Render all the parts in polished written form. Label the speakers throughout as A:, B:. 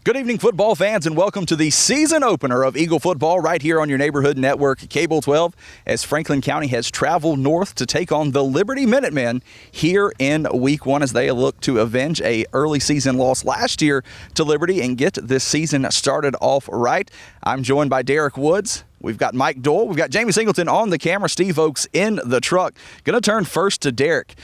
A: Good evening, football fans, and welcome to the season opener of Eagle football right here on your neighborhood network, Cable 12, as Franklin County has traveled north to take on the Liberty Minutemen here in Week 1 as they look to avenge a early season loss last year to Liberty and get this season started off right. I'm joined by Derek Woods. We've got Mike Doyle. We've got Jamie Singleton on the camera. Steve Oakes in the truck. Going to turn first to Derek.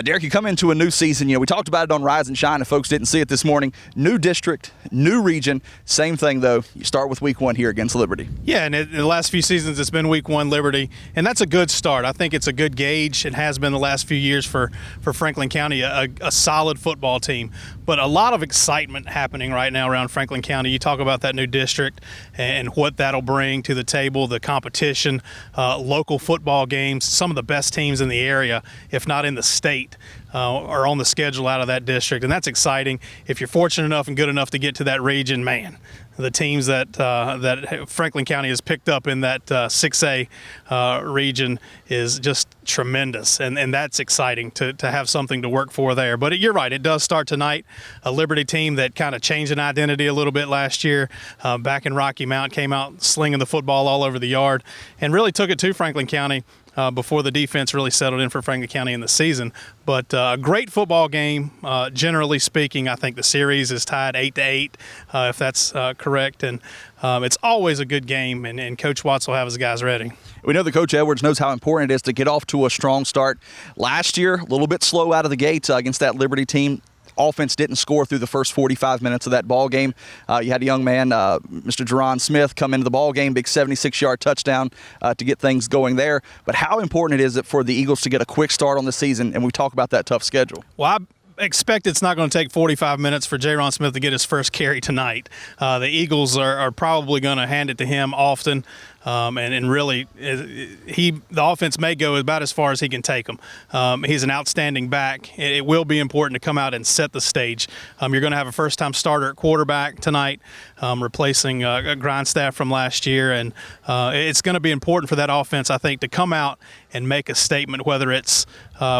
A: Derek, you come into a new season. We talked about it on Rise and Shine if folks didn't see it this morning. New district, new region. Same thing, though. You start with Week 1 here against Liberty.
B: Yeah, and in the last few seasons, it's been Week 1 Liberty, and that's a good start. I think it's a good gauge. It has been the last few years for Franklin County, a solid football team. But a lot of excitement happening right now around Franklin County. You talk about that new district and what that'll bring to the table, the competition, local football games. Some of the best teams in the area, if not in the state, are on the schedule out of that district, and that's exciting. If you're fortunate enough and good enough to get to that region, man, the teams that Franklin County has picked up in that 6A region is just tremendous, and that's exciting to have something to work for there. But you're right, it does start tonight. A Liberty team that kind of changed an identity a little bit last year, back in Rocky Mount, came out slinging the football all over the yard and really took it to Franklin County before the defense really settled in for Franklin County in the season. But a great football game, generally speaking. I think the series is tied 8-8, if that's correct. And it's always a good game, and Coach Watts will have his guys ready.
A: We know that Coach Edwards knows how important it is to get off to a strong start. Last year, a little bit slow out of the gate against that Liberty team. Offense didn't score through the first 45 minutes of that ball game. You had a young man, Mr. Jerron Smith, come into the ball game, big 76-yard touchdown to get things going there. But how important it is for the Eagles to get a quick start on the season, and we talk about that tough schedule.
B: Well, I expect it's not going to take 45 minutes for Jerron Smith to get his first carry tonight. The Eagles are probably going to hand it to him often. And really, the offense may go about as far as he can take them. He's an outstanding back. It will be important to come out and set the stage. You're going to have a first-time starter at quarterback tonight, replacing Grindstaff from last year. And it's going to be important for that offense, I think, to come out and make a statement, whether it's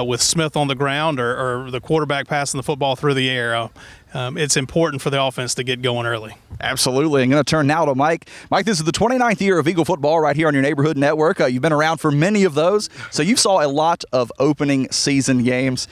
B: with Smith on the ground or the quarterback passing the football through the air. It's important for the offense to get going early.
A: Absolutely. I'm going to turn now to Mike. Mike, this is the 29th year of Eagle football right here on your neighborhood network. You've been around for many of those, so you saw a lot of opening season games.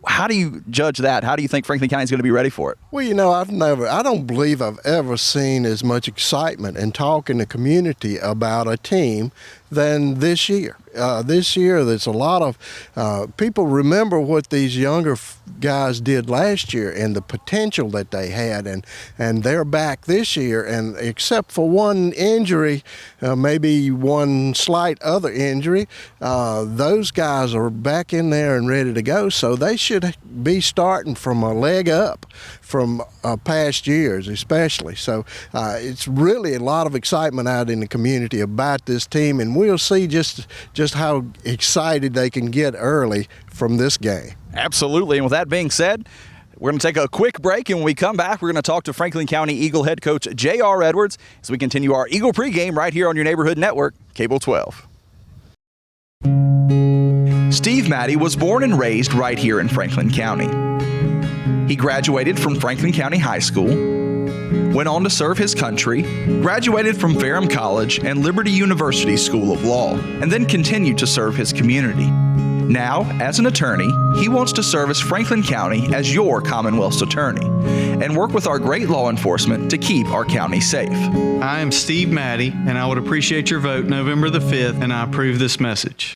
A: How do you judge that? How do you think Franklin County is going to be ready for it?
C: Well, I don't believe I've ever seen as much excitement and talk in the community about a team than this year. This year, there's a lot of people remember what these younger guys did last year and the potential that they had, and they're back this year. And except for one injury, maybe one slight other injury, those guys are back in there and ready to go. So they should be starting from a leg up from past years, especially. So it's really a lot of excitement out in the community about this team, and we'll see just how excited they can get early from this game.
A: Absolutely. And with that being said, we're going to take a quick break, and when we come back, we're going to talk to Franklin County Eagle head coach J.R. Edwards as we continue our Eagle pregame right here on your neighborhood network, Cable 12. Steve Maddie was born and raised right here in Franklin County. He graduated from Franklin County High School, went on to serve his country, graduated from Ferrum College and Liberty University School of Law, and then continued to serve his community. Now, as an attorney, he wants to service Franklin County as your Commonwealth's attorney and work with our great law enforcement to keep our county safe.
D: I am Steve Maddie, and I would appreciate your vote November the 5th, and I approve this message.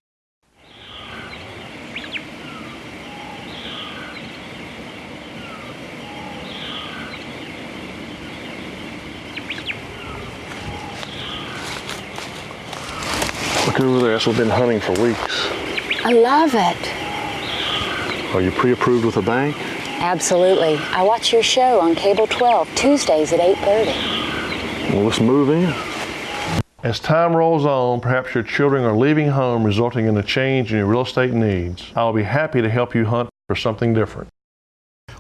E: Look over there, that's what we've been hunting for weeks.
F: I love it.
E: Are you pre-approved with a bank?
F: Absolutely. I watch your show on Cable 12, Tuesdays at 8:30.
E: Well, let's move in. As time rolls on, perhaps your children are leaving home, resulting in a change in your real estate needs. I'll be happy to help you hunt for something different.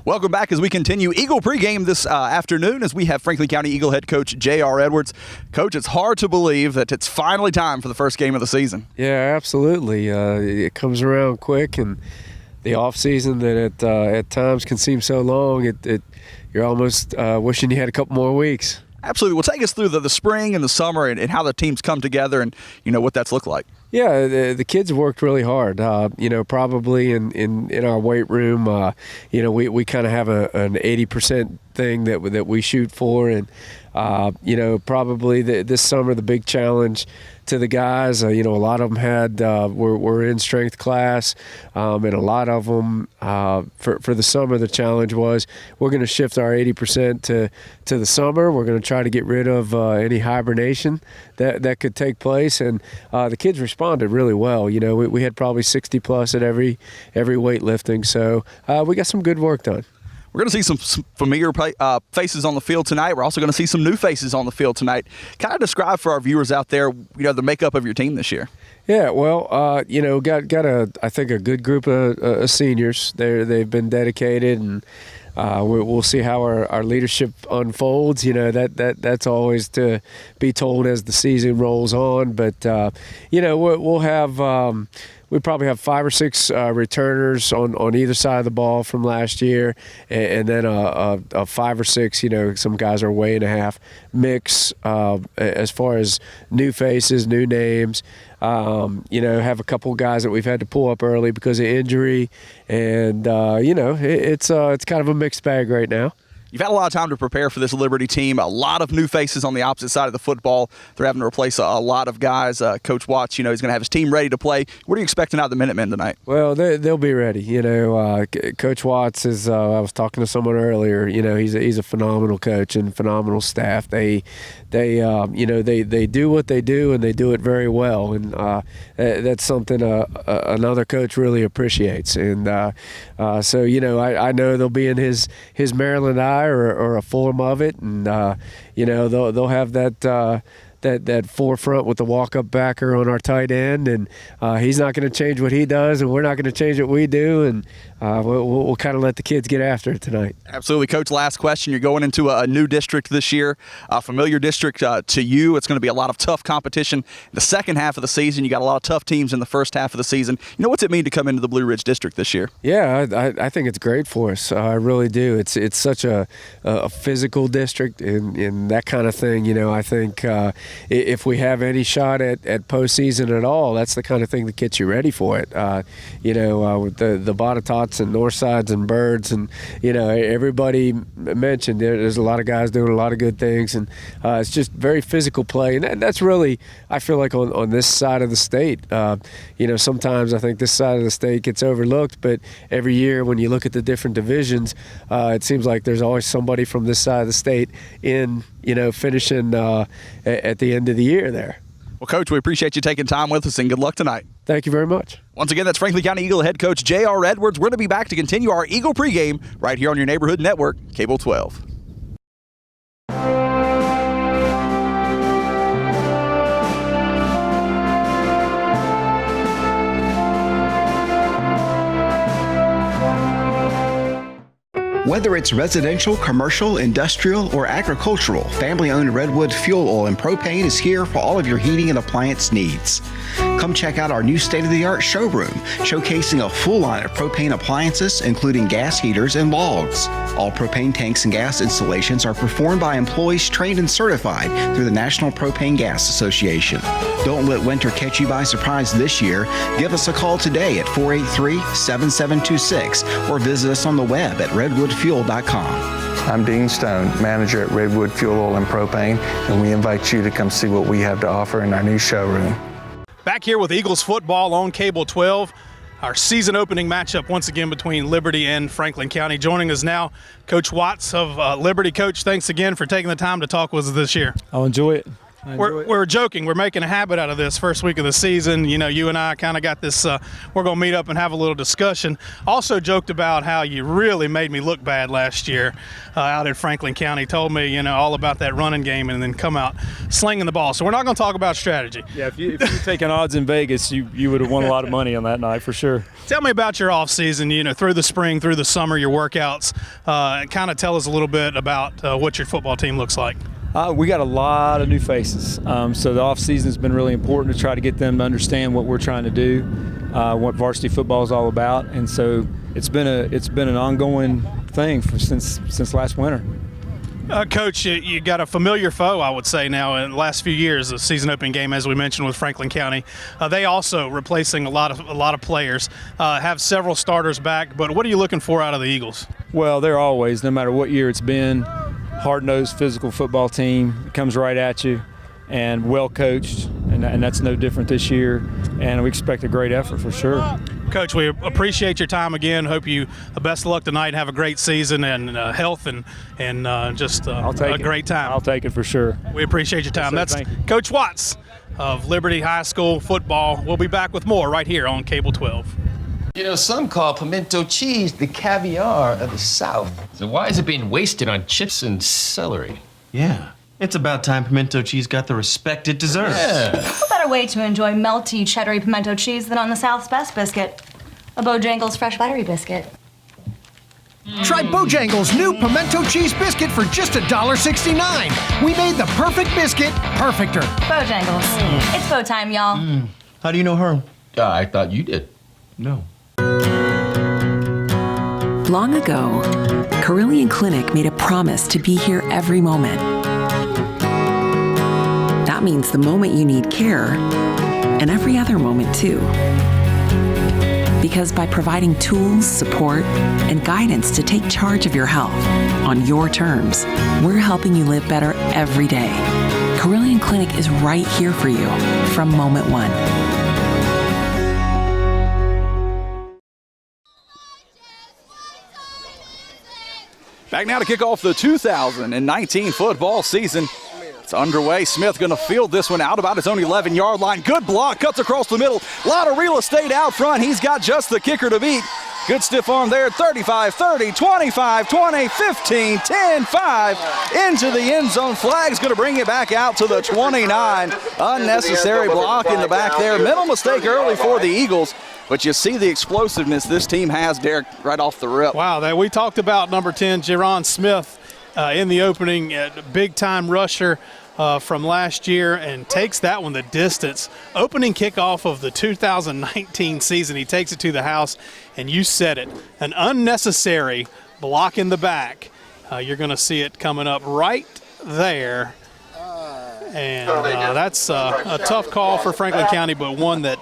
A: Welcome back as we continue Eagle pregame this afternoon as we have Franklin County Eagle head coach J.R. Edwards. Coach, it's hard to believe that it's finally time for the first game of the season.
G: Yeah, absolutely. It comes around quick, and off season that at times can seem so long. You're almost wishing you had a couple more weeks.
A: Absolutely. Well, take us through the spring and the summer and how the teams come together and, what that's looked like.
G: Yeah, the kids have worked really hard. Probably in our weight room, we kind of have an 80% thing that we shoot for, and probably this summer the big challenge to the guys. A lot of them were in strength class, and a lot of them for the summer the challenge was we're going to shift our 80% to the summer. We're going to try to get rid of any hibernation that could take place, and the kids responded really well. We had probably 60 plus at every weightlifting, so we got some good work done.
A: We're going to see some familiar faces on the field tonight. We're also going to see some new faces on the field tonight. Kind of describe for our viewers out there, the makeup of your team this year.
G: Yeah, well, got I think a good group of seniors. They've been dedicated, and we'll see how our leadership unfolds. That's always to be told as the season rolls on. But we'll have. We probably have 5 or 6 returners on either side of the ball from last year, and then a 5 or 6, some guys are way and a half mix as far as new faces, new names. Have a couple of guys that we've had to pull up early because of injury, and it's kind of a mixed bag right now.
A: You've had a lot of time to prepare for this Liberty team. A lot of new faces on the opposite side of the football. They're having to replace a lot of guys. Coach Watts, he's going to have his team ready to play. What are you expecting out of the Minutemen tonight?
G: Well, they'll be ready. Coach Watts is. I was talking to someone earlier. He's a phenomenal coach and phenomenal staff. They do what they do, and they do it very well. And that's something another coach really appreciates. And so I know they'll be in his Maryland eye or a form of it, and they'll have that forefront with the walk-up backer on our tight end, and he's not going to change what he does, and we're not going to change what we do, and we'll kind of let the kids get after it tonight.
A: Absolutely. Coach, last question. You're going into a new district this year, a familiar district to you. It's going to be a lot of tough competition in the second half of the season. You got a lot of tough teams in the first half of the season. What's it mean to come into the Blue Ridge district this year?
G: Yeah, I think it's great for us. I really do. It's such a physical district and that kind of thing. I think if we have any shot at postseason at all, that's the kind of thing that gets you ready for it. With the Botetots and Northsides and Birds, and everybody mentioned there's a lot of guys doing a lot of good things, and it's just very physical play, and that's really, I feel like on this side of the state. Sometimes I think this side of the state gets overlooked, but every year when you look at the different divisions, it seems like there's always somebody from this side of the state in finishing at the end of the year there.
A: Well, Coach, we appreciate you taking time with us, and good luck tonight.
G: Thank you very much.
A: Once again, that's Franklin County Eagle head coach J.R. Edwards. We're going to be back to continue our Eagle pregame right here on your neighborhood network, Cable 12.
H: Whether it's residential, commercial, industrial, or agricultural, family-owned Redwood Fuel Oil and Propane is here for all of your heating and appliance needs. Come check out our new state-of-the-art showroom, showcasing a full line of propane appliances, including gas heaters and logs. All propane tanks and gas installations are performed by employees trained and certified through the National Propane Gas Association. Don't let winter catch you by surprise this year. Give us a call today at 483-7726 or visit us on the web at redwoodfuel.com.
I: I'm Dean Stone, manager at Redwood Fuel Oil and Propane, and we invite you to come see what we have to offer in our new showroom.
B: Back here with Eagles football on Cable 12, our season opening matchup once again between Liberty and Franklin County. Joining us now, Coach Watts of Liberty. Coach, thanks again for taking the time to talk with us this year.
J: I'll enjoy it.
B: We're joking. We're making a habit out of this first week of the season. You and I kind of got this. We're going to meet up and have a little discussion. Also joked about how you really made me look bad last year out at Franklin County. Told me, all about that running game and then come out slinging the ball. So we're not going to talk about strategy.
J: Yeah, if you're taking odds in Vegas, you would have won a lot of money on that night for sure.
B: Tell me about your off season. Through the spring, through the summer, your workouts. Kind of tell us a little bit about what your football team looks like.
J: We got a lot of new faces, so the off season has been really important to try to get them to understand what we're trying to do. what varsity football is all about, and so it's been an ongoing thing since last winter.
B: Coach, you got a familiar foe, I would say, now in the last few years. The season opening game, as we mentioned, with Franklin County. They also replacing a lot of players, have several starters back. But what are you looking for out of the Eagles?
J: Well, they're always, no matter what year it's been, hard-nosed physical football team, comes right at you, and well coached, and that's no different this year. And we expect a great effort for sure.
B: Coach, we appreciate your time again. Hope you best of luck tonight. Have a great season and health and just a great time.
J: I'll take it for sure.
B: We appreciate your time.
J: Yes, sir.
B: That's Coach Watts of Liberty High School football. We'll be back with more right here on Cable 12.
K: You know, some call pimento cheese the caviar of the South. So why is it being wasted on chips and celery?
D: Yeah. It's about time pimento cheese got the respect it deserves.
K: Yeah.
L: What better way to enjoy melty, cheddary pimento cheese than on the South's best biscuit? A Bojangles Fresh Buttery Biscuit.
M: Try Bojangles' new pimento cheese biscuit for just $1.69. We made the perfect biscuit perfecter.
L: Bojangles. It's Bo time, y'all.
D: How do you know her?
K: I thought you did.
D: No.
N: Long ago, Carillion Clinic made a promise to be here every moment. That means the moment you need care, and every other moment too. Because by providing tools, support, and guidance to take charge of your health on your terms, we're helping you live better every day. Carillion Clinic is right here for you from moment one.
A: Back now to kick off the 2019 football season. It's underway. Smith going to field this one out about his own 11-yard line. Good block, cuts across the middle. A lot of real estate out front. He's got just the kicker to beat. Good stiff arm there. 35, 30, 25, 20, 15, 10, 5. Into the end zone. Flag's going to bring it back out to the 29. Unnecessary block in the back there. Mental mistake early for the Eagles. But you see the explosiveness this team has, Derek, right off the rip.
B: Wow, we talked about number 10, Jaron Smith, in the opening, big-time rusher from last year, and takes that one the distance. Opening kickoff of the 2019 season, he takes it to the house, and you said it, an unnecessary block in the back. You're going to see it coming up right there. And that's a tough call for Franklin County, but one that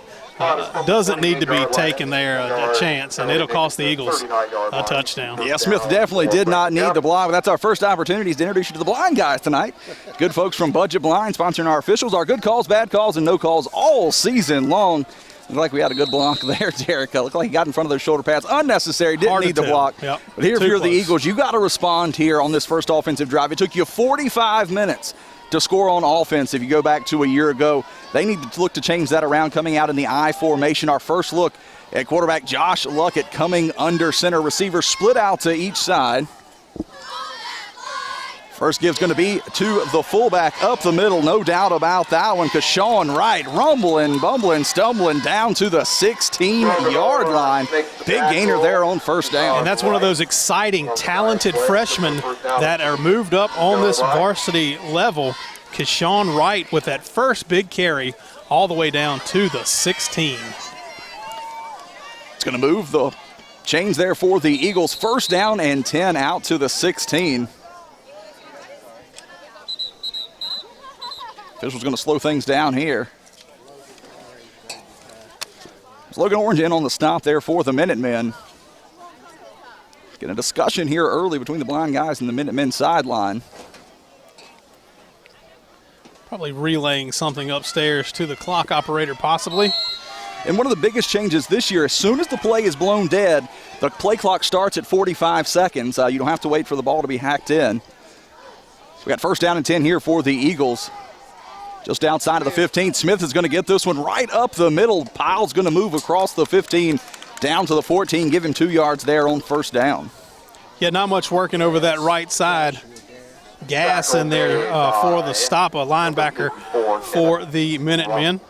B: doesn't need to be taken there a chance, and it'll cost the Eagles a touchdown.
A: Yeah, Smith definitely did not need the block. That's our first opportunity to introduce you to the blind guys tonight. Good folks from Budget Blind sponsoring our officials. Our good calls, bad calls, and no calls all season long. Looked like we had a good block there, Derek. Looked like he got in front of those shoulder pads. Unnecessary, didn't need the block.
B: Yep.
A: But here, if
B: Too
A: you're the
B: close.
A: Eagles, you got to respond here on this first offensive drive. It took you 45 minutes to score on offense if you go back to a year ago. They need to look to change that around coming out in the I formation. Our first look at quarterback Josh Luckett coming under center. Receivers split out to each side. First give's going to be to the fullback up the middle, no doubt about that one, because Sean Wright rumbling, bumbling, stumbling down to the 16-yard line. Big gainer there on first down.
B: And that's one of those exciting, talented freshmen that are moved up on this varsity level. Keshawn Wright with that first big carry all the way down to the 16.
A: It's going to move the chains there for the Eagles. First down and 10 out to the 16. Official's going to slow things down here. It's Logan Orange in on the stop there for the Minutemen. Getting a discussion here early between the blind guys and the Minutemen sideline.
B: Probably relaying something upstairs to the clock operator possibly.
A: And one of the biggest changes this year, as soon as the play is blown dead, the play clock starts at 45 seconds. You don't have to wait for the ball to be hacked in. We got first down and 10 here for the Eagles. Just outside of the 15, Smith is going to get this one right up the middle. Pyle's going to move across the 15 down to the 14, give him 2 yards there on first down.
B: Yeah, not much working over that right side. Gas in there for the stop, a linebacker for the Minutemen.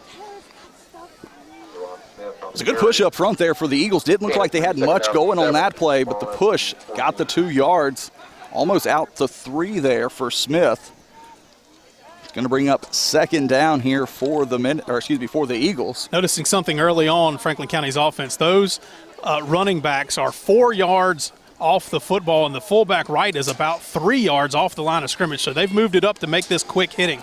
A: It's a good push up front there for the Eagles. Didn't look like they had much going on that play, but the push got the 2 yards, almost out to 3 there for Smith. Going to bring up second down here for the Eagles.
B: Noticing something early on Franklin County's offense. Those running backs are 4 yards off the football, and the fullback right is about 3 yards off the line of scrimmage. So they've moved it up to make this quick hitting.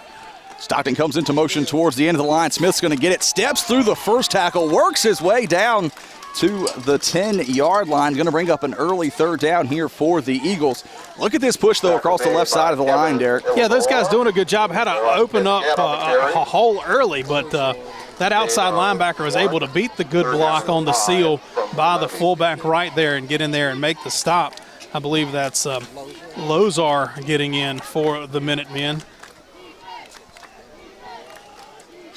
A: Stockton comes into motion towards the end of the line. Smith's going to get it, steps through the first tackle, works his way down to the 10-yard line. Going to bring up an early third down here for the Eagles. Look at this push, though, across the left side of the line, Derek.
B: Yeah, those guys doing a good job. Had to open up a hole early, but that outside linebacker was able to beat the good block on the seal by the fullback right there and get in there and make the stop. I believe that's Lozar getting in for the Minutemen.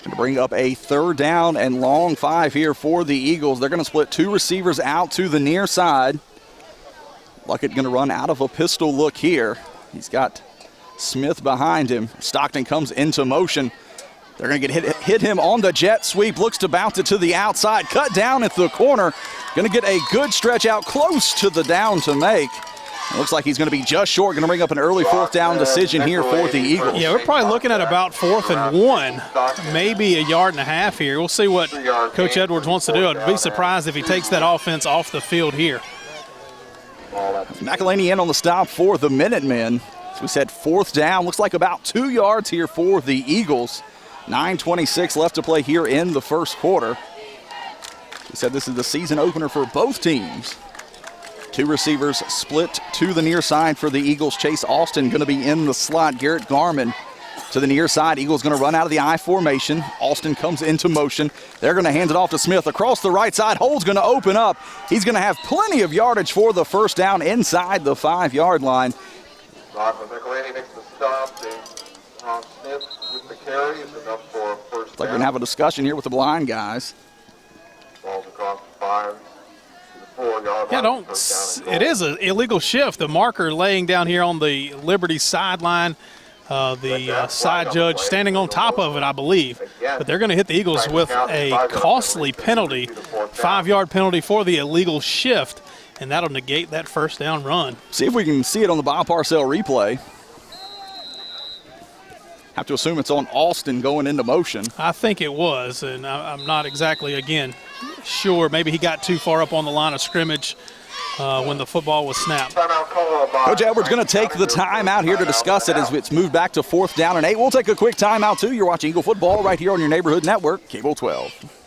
A: Going to bring up a third down and long 5 here for the Eagles. They're going to split 2 receivers out to the near side. Luckett going to run out of a pistol look here. He's got Smith behind him. Stockton comes into motion. They're going to hit him on the jet sweep. Looks to bounce it to the outside. Cut down at the corner. Going to get a good stretch out close to the down to make. It looks like he's going to be just short. Going to bring up an early fourth down decision here for the Eagles.
B: Yeah, we're probably looking at about 4th and 1, maybe 1.5 yards here. We'll see what Coach Edwards wants to do. I'd be surprised if he takes that offense off the field here.
A: McElhaney in on the stop for the Minutemen. As we said, 4th down. Looks like about 2 yards here for the Eagles. 9:26 left to play here in the first quarter. We said this is the season opener for both teams. 2 receivers split to the near side for the Eagles. Chase Austin going to be in the slot. Garrett Garman to the near side. Eagles going to run out of the I formation. Austin comes into motion. They're going to hand it off to Smith across the right side. Hole's going to open up. He's going to have plenty of yardage for the first down inside the 5-yard line.
O: McElhaney makes the stop. Smith with the carry is enough for a first down.
A: Looks like we're going to have a discussion here with the blind guys.
O: Balls across the 5.
B: Yeah, it is an illegal shift. The marker laying down here on the Liberty sideline. The side judge standing on top of it, I believe. But they're going to hit the Eagles with a costly penalty, 5-yard penalty for the illegal shift, and that'll negate that first down run.
A: See if we can see it on the Bob Parcell replay. Have to assume it's on Austin going into motion.
B: I think it was, and I'm not exactly, again, sure. Maybe he got too far up on the line of scrimmage when the football was snapped.
A: Coach Edwards going to take the timeout here to discuss it as it's moved back to 4th down and 8. We'll take a quick timeout, too. You're watching Eagle Football right here on your neighborhood network, Cable 12.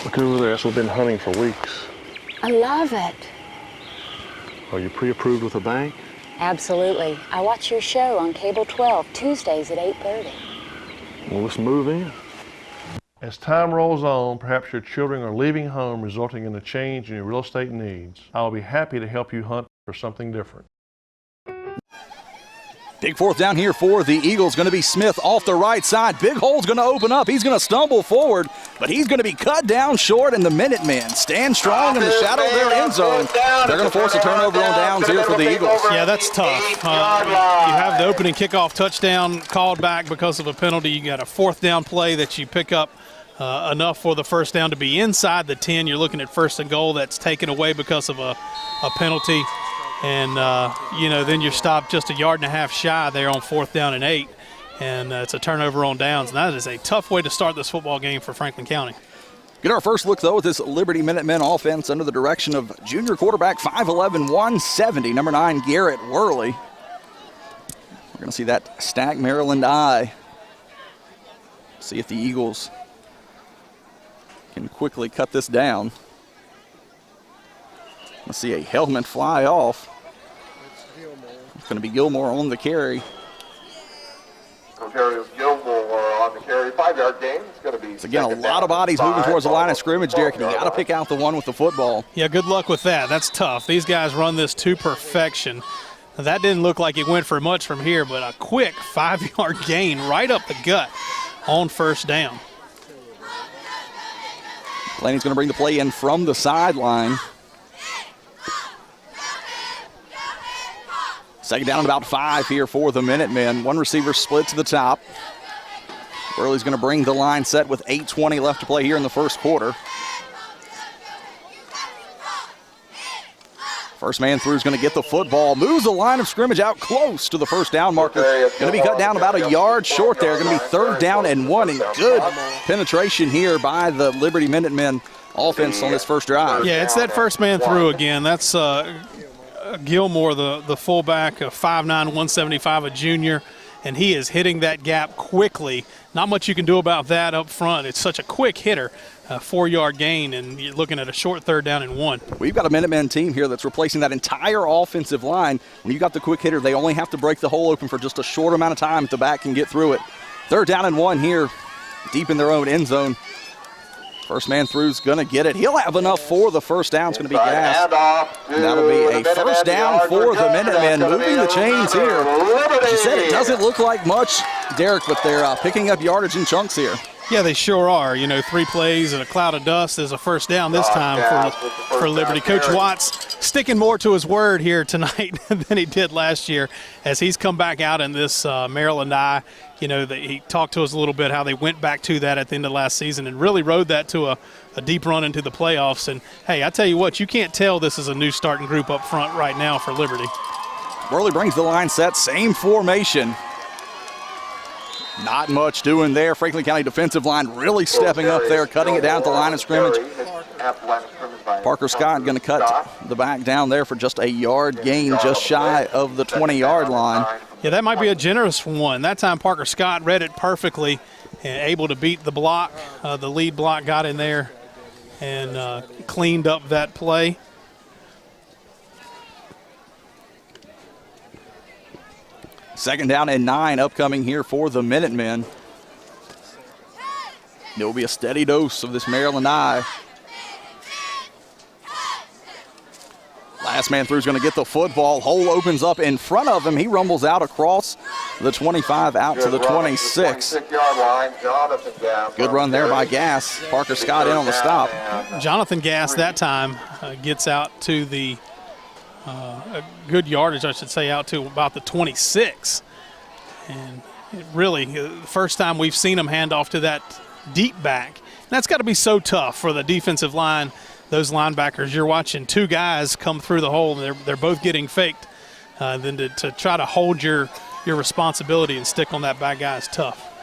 E: Look over there, that's what we've been hunting for weeks.
F: I love it.
E: Are you pre-approved with a bank?
F: Absolutely. I watch your show on Cable 12, Tuesdays at 8:30.
E: Well, let's move in. As time rolls on, perhaps your children are leaving home, resulting in a change in your real estate needs. I will be happy to help you hunt for something different.
A: Big 4th down here for the Eagles. Going to be Smith off the right side. Big hole's going to open up. He's going to stumble forward, but he's going to be cut down short, and the Minutemen stand strong in the shadow of their end zone. They're going to force a turnover on downs here for the Eagles.
B: Yeah, that's tough. You have the opening kickoff touchdown called back because of a penalty. You got a 4th down play that you pick up enough for the first down to be inside the 10. You're looking at 1st and goal that's taken away because of a penalty. And, then you're stopped just 1.5 yards shy there on 4th down and 8. And it's a turnover on downs. And that is a tough way to start this football game for Franklin County.
A: Get our first look, though, at this Liberty Minutemen offense under the direction of junior quarterback, 5'11", 170, number 9, Garrett Worley. We're going to see that stack Maryland eye. See if the Eagles can quickly cut this down. Let's see a helmet fly off. It's going to be Gilmore on the carry.
O: Ontario's Gilmore on the carry, 5-yard gain. It's going to be.
A: It's again a lot of bodies moving towards the line of scrimmage, Derek, and you got to pick out the one with the football.
B: Yeah, good luck with that. That's tough. These guys run this to perfection. That didn't look like it went for much from here, but a quick 5-yard gain right up the gut on 1st down.
A: Laney's going to bring the play in from the sideline. Second down and about 5 here for the Minutemen. One receiver split to the top. Burley's going to bring the line set with 8:20 left to play here in the first quarter. First man through is going to get the football. Moves the line of scrimmage out close to the first down marker. Going to be cut down about a yard short there. Going to be 3rd down and 1. And good penetration here by the Liberty Minutemen offense on this first drive.
B: Yeah, it's that first man through again. That's Gilmore, the fullback, 5'9", 175, a junior, and he is hitting that gap quickly. Not much you can do about that up front. It's such a quick hitter, a 4-yard gain, and you're looking at a short 3rd down and 1.
A: We've got a Minutemen team here that's replacing that entire offensive line. When you got the quick hitter, they only have to break the hole open for just a short amount of time if the back can get through it. 3rd down and 1 here, deep in their own end zone. First man through is going to get it. He'll have enough for the first down. It's going to be Gass. And that'll be a first down for the Minutemen, moving the chains here. As you said, it doesn't look like much, Derek, but they're picking up yardage in chunks here.
B: Yeah, they sure are. 3 plays and a cloud of dust is a first down this time for Liberty. Coach Watts sticking more to his word here tonight than he did last year as he's come back out in this Maryland I. He talked to us a little bit how they went back to that at the end of last season and really rode that to a deep run into the playoffs. And, hey, I tell you what, you can't tell this is a new starting group up front right now for Liberty.
A: Burley brings the line set, same formation. Not much doing there. Franklin County defensive line really stepping up there, cutting it down at the line of scrimmage. Parker Scott going to cut the back down there for just a yard gain, just shy of the 20-yard line.
B: Yeah, that might be a generous one. That time Parker Scott read it perfectly and able to beat the block. The lead block got in there and cleaned up that play.
A: Second down and 9 upcoming here for the Minutemen. There will be a steady dose of this Maryland I. Last man through is going to get the football. Hole opens up in front of him. He rumbles out across the 25 out to the 26. Good run there by Gass. Parker Scott in on the stop.
B: Jonathan Gass that time gets out to the a good yardage, I should say, out to about the 26. And really, the first time we've seen him hand off to that deep back. And that's got to be so tough for the defensive line, those linebackers. You're watching 2 guys come through the hole, and they're both getting faked. Then to try to hold your responsibility and stick on that back guy is tough.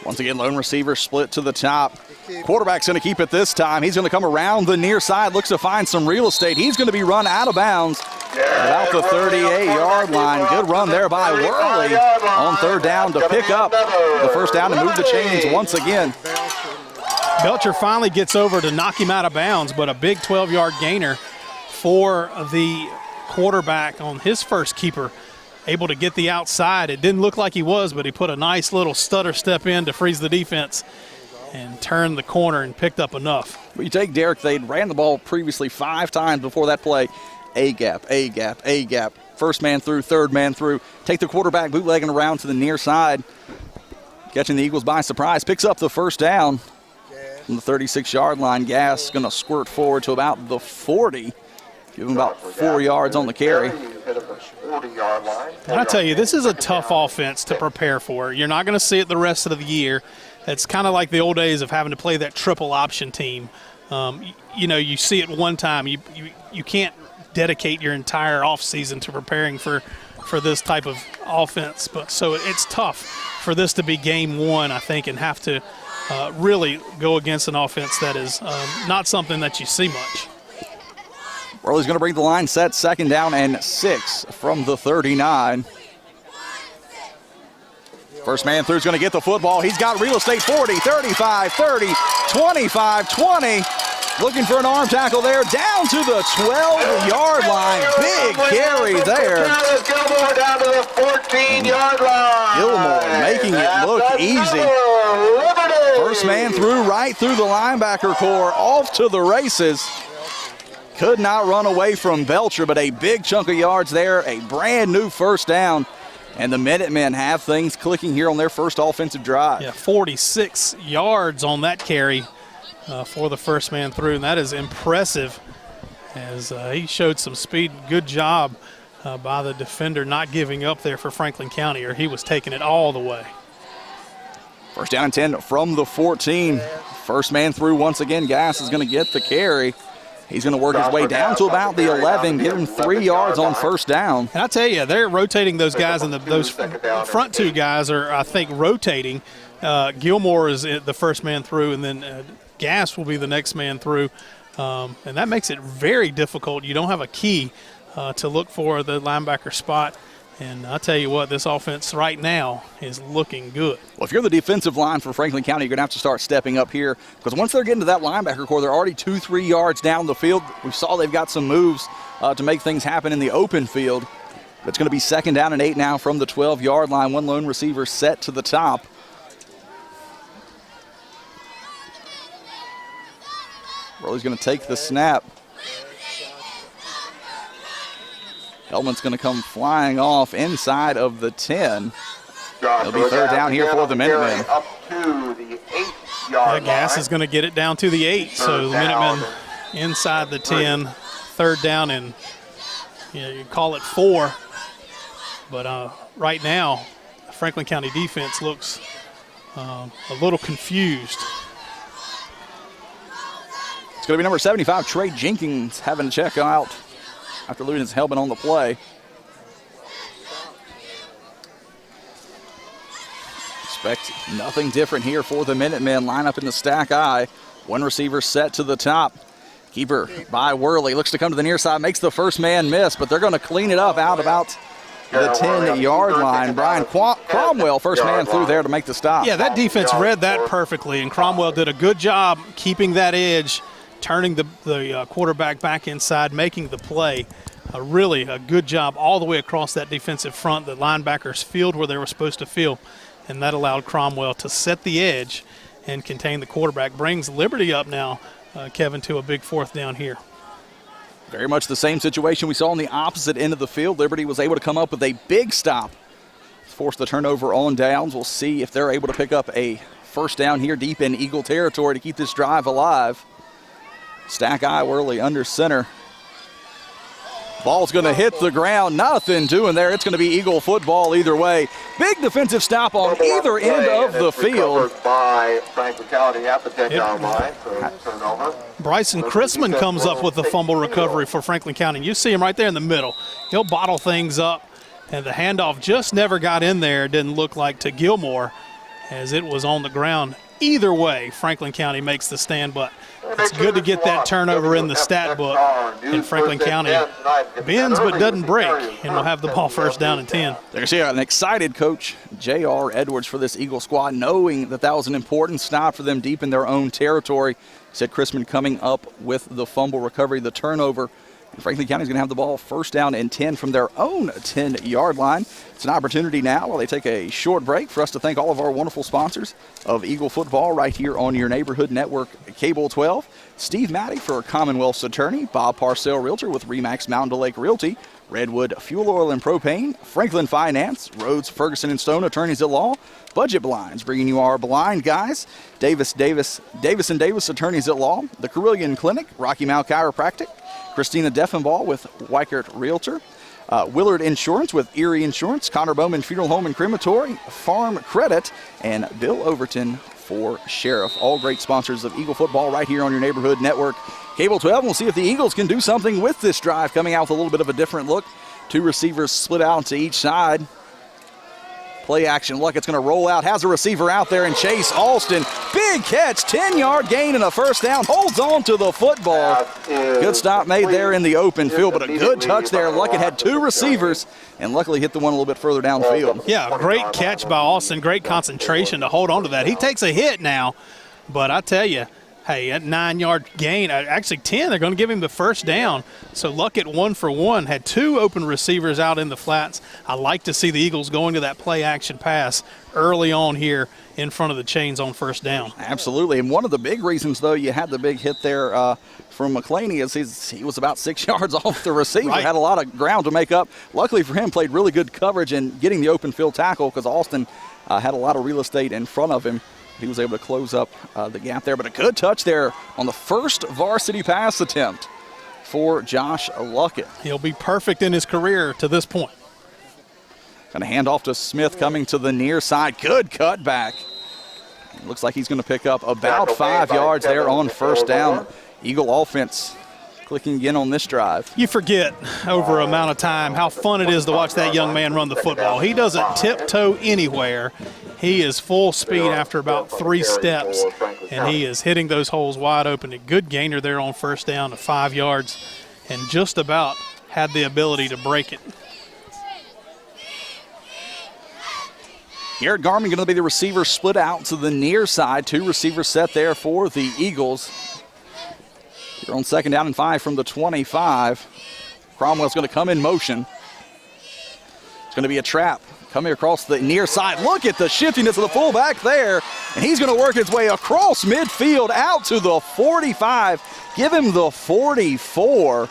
A: Once again, lone receiver split to the top. Quarterback's going to keep it this time. He's going to come around the near side, looks to find some real estate. He's going to be run out of bounds about the 38-yard line. Good run there by Worley on 3rd down to pick up the first down and move the chains once again.
B: Belcher finally gets over to knock him out of bounds, but a big 12-yard gainer for the quarterback on his first keeper. Able to get the outside. It didn't look like he was, but he put a nice little stutter step in to freeze the defense and turned the corner and picked up enough.
A: But you take Derek, they ran the ball previously 5 times before that play. A gap, a gap, a gap. First man through, 3rd man through. Take the quarterback bootlegging around to the near side. Catching the Eagles by surprise. Picks up the first down from the 36-yard line. Gass going to squirt forward to about the 40. Give him about 4 yards on the carry.
B: And I tell you, this is a tough offense to prepare for. You're not going to see it the rest of the year. It's kind of like the old days of having to play that triple option team. You see it one time. You can't dedicate your entire offseason to preparing for this type of offense. But so it's tough for this to be game 1, I think, and have to really go against an offense that is not something that you see much.
A: Worley's going to bring the line set, 2nd down and 6 from the 39. First man through is going to get the football. He's got real estate, 40, 35, 30, 25, 20. Looking for an arm tackle there, down to the 12-yard line. Big carry there.
O: Gilmore down to the 14-yard line.
A: Gilmore making it look easy. First man through, right through the linebacker core, off to the races. Could not run away from Belcher, but a big chunk of yards there, a brand new first down. And the Minutemen have things clicking here on their first offensive drive.
B: Yeah, 46 yards on that carry for the first man through, and that is impressive as he showed some speed. Good job by the defender not giving up there for Franklin County, or he was taking it all the way.
A: First down and 10 from the 14. First man through once again. Gass is going to get the carry. He's going to work his way down to about the 11, give him 3 yards on first down.
B: And I tell you, they're rotating those guys, and those front two guys are, I think, rotating. Gilmore is the first man through, and then Gass will be the next man through. And that makes it very difficult. You don't have a key to look for the linebacker spot. And I'll tell you what, this offense right now is looking good.
A: Well, if you're the defensive line for Franklin County, you're going to have to start stepping up here, because once they're getting to that linebacker core, they're already 2-3 yards down the field. We saw they've got some moves to make things happen in the open field. It's going to be second down and 8 now from the 12-yard line. One lone receiver set to the top. Burley's going to take the snap. Hellman's going to come flying off inside of the 10. It'll be third down here for the Minutemen.
O: Up to the 8-yard line.
B: Gass is going to get it down to the 8, so the Minutemen inside the 10. Third down, and you call it 4. But right now, the Franklin County defense looks a little confused.
A: It's going to be number 75, Trey Jenkins, having to check out after losing his helmet on the play. Expect nothing different here for the Minutemen. Line up in the stack I. One receiver set to the top. Keeper by Worley. Looks to come to the near side. Makes the first man miss, but they're going to clean it up out about the 10-yard line. Brian Cromwell, first man through there to make the stop.
B: Yeah, that defense read that perfectly, and Cromwell did a good job keeping that edge, turning the quarterback back inside, making the play. Really a good job all the way across that defensive front. The linebackers field where they were supposed to field, and that allowed Cromwell to set the edge and contain the quarterback. Brings Liberty up now, Kevin, to a big fourth down here.
A: Very much the same situation we saw on the opposite end of the field. Liberty was able to come up with a big stop, force the turnover on downs. We'll see if they're able to pick up a first down here deep in Eagle territory to keep this drive alive. Stack I, Worley under center. Ball's going to hit the ground. Nothing doing there. It's going to be Eagle football either way. Big defensive stop on either end of the field.
O: By Franklin County at the 10-yard line, so turnover.
B: Bryson Chrisman comes up with the fumble recovery for Franklin County. You see him right there in the middle. He'll bottle things up, and the handoff just never got in there. It didn't look like to Gilmore as it was on the ground. Either way, Franklin County makes the stand, but it's good to get that turnover in the stat book. And Franklin County bends but doesn't break, and we'll have the ball first down and 10.
A: There's an excited coach, J.R. Edwards, for this Eagle squad, knowing that that was an important stop for them deep in their own territory. Said Chrisman coming up with the fumble recovery, the turnover. And Franklin County is going to have the ball first down and 10 from their own 10-yard line. It's an opportunity now while they take a short break for us to thank all of our wonderful sponsors of Eagle football right here on your neighborhood network, Cable 12. Steve Matty for Commonwealth's attorney, Bob Parcell, realtor with Remax Mountain Lake Realty, Redwood Fuel Oil and Propane, Franklin Finance, Rhodes, Ferguson and Stone attorneys at law, Budget Blinds, bringing you our blind guys, Davis and Davis attorneys at law, the Carillion Clinic, Rocky Mount Chiropractic, Christina Deffenbaugh with Weichert Realtor, Willard Insurance with Erie Insurance, Connor Bowman Funeral Home and Crematory, Farm Credit, and Bill Overton for Sheriff. All great sponsors of Eagle football right here on your neighborhood network. Cable 12, we'll see if the Eagles can do something with this drive, coming out with a little bit of a different look. Two receivers split out to each side. Play action look, it's going to roll out, has a receiver out there, and Chase Alston, big catch, 10-yard gain and a first down, holds on to the football. Good stop made there in the open field, but a good touch there. Luckett had two receivers and luckily hit the one a little bit further downfield.
B: Yeah, great catch by Alston, great concentration to hold on to that. He takes a hit now, but I tell you, hey, at 9-yard gain, actually 10, they're going to give him the first down. So Luckett 1 for 1, had two open receivers out in the flats. I like to see the Eagles going to that play action pass early on here in front of the chains on first down.
A: Absolutely, and one of the big reasons, though, you had the big hit there from McClaney is he was about 6 yards off the receiver,
B: Right.
A: Had a lot of ground to make up. Luckily for him, played really good coverage and getting the open field tackle because Alston had a lot of real estate in front of him. He was able to close up the gap there, but a good touch there on the first varsity pass attempt for Josh Luckett.
B: He'll be perfect in his career to this point.
A: Going to hand off to Smith coming to the near side. Good cutback. Looks like he's going to pick up about 5 yards there on first down. Eagle offense clicking again on this drive.
B: You forget over an amount of time how fun it is to watch that young man run the football. He doesn't tiptoe anywhere. He is full speed after about 3 steps, and he is hitting those holes wide open. A good gainer there on first down to 5 yards, and just about had the ability to break it.
A: Garrett Garmin going to be the receiver, split out to the near side. 2 receivers set there for the Eagles. Here on 2nd down and 5 from the 25. Cromwell's going to come in motion. It's going to be a trap coming across the near side. Look at the shiftiness of the fullback there. And he's going to work his way across midfield out to the 45. Give him the 44.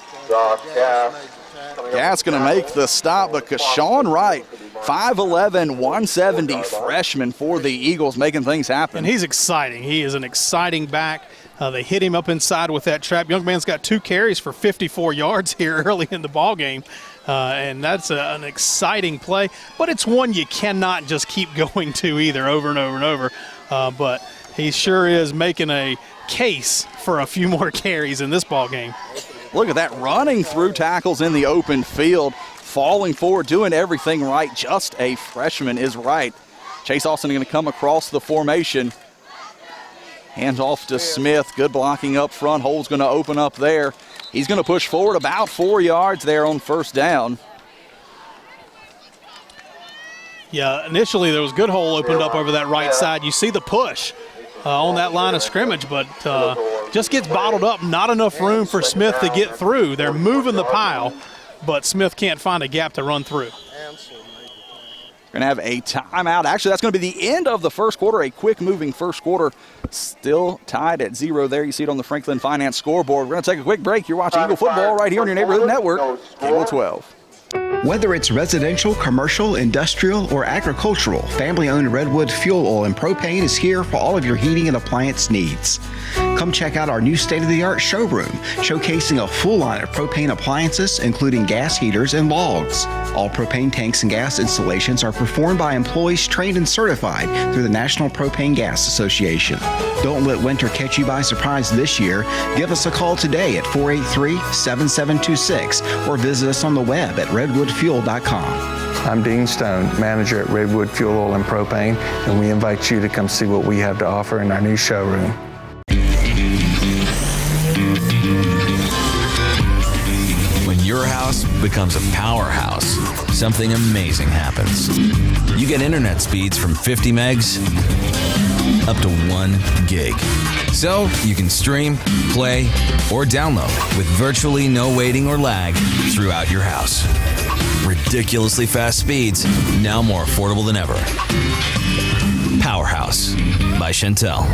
A: Gas going to make the stop, but Kashawn Wright, 5'11", 170 freshman for the Eagles, making things happen.
B: And he's exciting. He is an exciting back. They hit him up inside with that trap. Young man's got 2 carries for 54 yards here early in the ball game. And that's an exciting play, but it's one you cannot just keep going to either over and over and over. But he sure is making a case for a few more carries in this ball game.
A: Look at that, running through tackles in the open field, falling forward, doing everything right. Just a freshman is right. Chase Austin going to come across the formation. Hands off to Smith. Good blocking up front. Hole's going to open up there. He's going to push forward about 4 yards there on first down.
B: Yeah, initially there was good hole opened up over that right side. You see the push on that line of scrimmage, but just gets bottled up. Not enough room for Smith to get through. They're moving the pile, but Smith can't find a gap to run through.
A: We're going to have a timeout. Actually, that's going to be the end of the first quarter, a quick-moving first quarter. Still tied at 0 there. You see it on the Franklin Finance scoreboard. We're going to take a quick break. You're watching Eagle Football right here on your Neighborhood Network, Cable 12.
H: Whether it's residential, commercial, industrial, or agricultural, family-owned Redwood Fuel Oil and Propane is here for all of your heating and appliance needs. Come check out our new state-of-the-art showroom, showcasing a full line of propane appliances, including gas heaters and logs. All propane tanks and gas installations are performed by employees trained and certified through the National Propane Gas Association. Don't let winter catch you by surprise this year. Give us a call today at 483-7726 or visit us on the web at redwoodfuel.com.
I: I'm Dean Stone, manager at Redwood Fuel Oil and Propane, and we invite you to come see what we have to offer in our new showroom.
P: When your house becomes a powerhouse, something amazing happens. You get internet speeds from 50 megs up to 1 gig. So you can stream, play, or download with virtually no waiting or lag throughout your house. Ridiculously fast speeds, now more affordable than ever. Powerhouse by Chantel.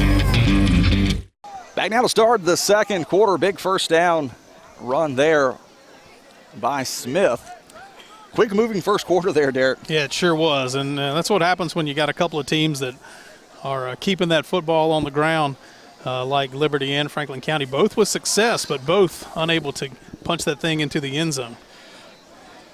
A: Back now to start the second quarter. Big first down run there by Smith. Quick moving first quarter there, Derek.
B: Yeah, it sure was. And that's what happens when you got a couple of teams that are keeping that football on the ground, like Liberty and Franklin County, both with success, but both unable to punch that thing into the end zone.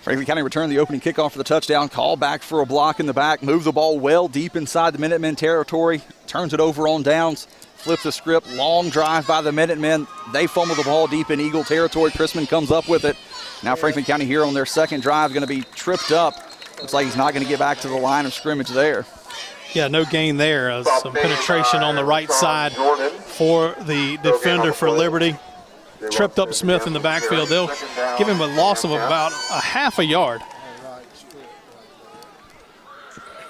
A: Franklin County returned the opening kickoff for the touchdown. Call back for a block in the back. Move the ball well deep inside the Minutemen territory. Turns it over on downs. Flip the script. Long drive by the Minutemen. They fumble the ball deep in Eagle territory. Chrisman comes up with it. Now Franklin County here on their second drive going to be tripped up. Looks like he's not going to get back to the line of scrimmage there.
B: Yeah, no gain there. Some penetration on the right side for the defender for Liberty. Tripped up Smith in the backfield. They'll give him a loss of about a half a yard.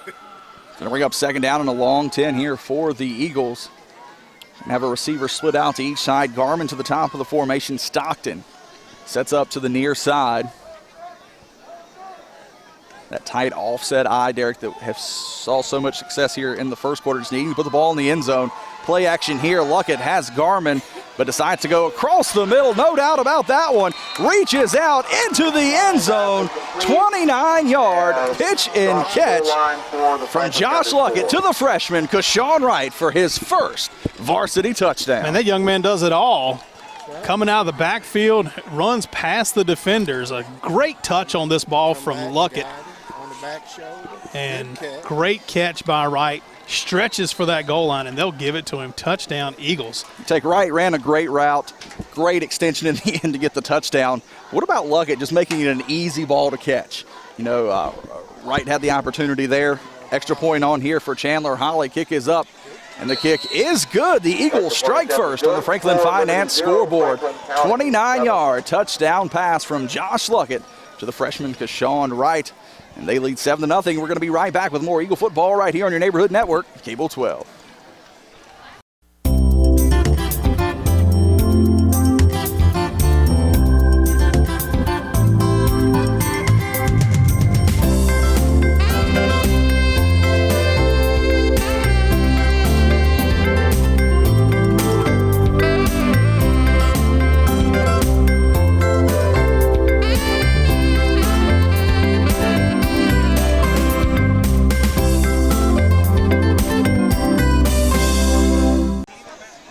A: Going to bring up second down and a long 10 here for the Eagles. And have a receiver split out to each side. Garmin to the top of the formation. Stockton sets up to the near side. That tight offset eye, Derek, that have saw so much success here in the first quarter. Just needing to put the ball in the end zone. Play action here. Luckett has Garmin. but decides to go across the middle. No doubt about that one. Reaches out into the end zone. 29-yard pitch and catch from Josh Luckett to the freshman, Kashawn Wright, for his first varsity touchdown.
B: And that young man does it all. Coming out of the backfield, runs past the defenders. A great touch on this ball from Luckett. And great catch by Wright. Stretches for that goal line, and they'll give it to him. Touchdown, Eagles.
A: Take Wright, ran a great route. Great extension in the end to get the touchdown. What about Luckett just making it an easy ball to catch? You know, Wright had the opportunity there. Extra point on here for Chandler Holly. Kick is up. And the kick is good. The Eagles strike first on the Franklin Finance scoreboard. 29-yard touchdown pass from Josh Luckett to the freshman Kashawn Wright. And they lead 7-0. We're going to be right back with more Eagle football right here on your neighborhood network, Cable 12.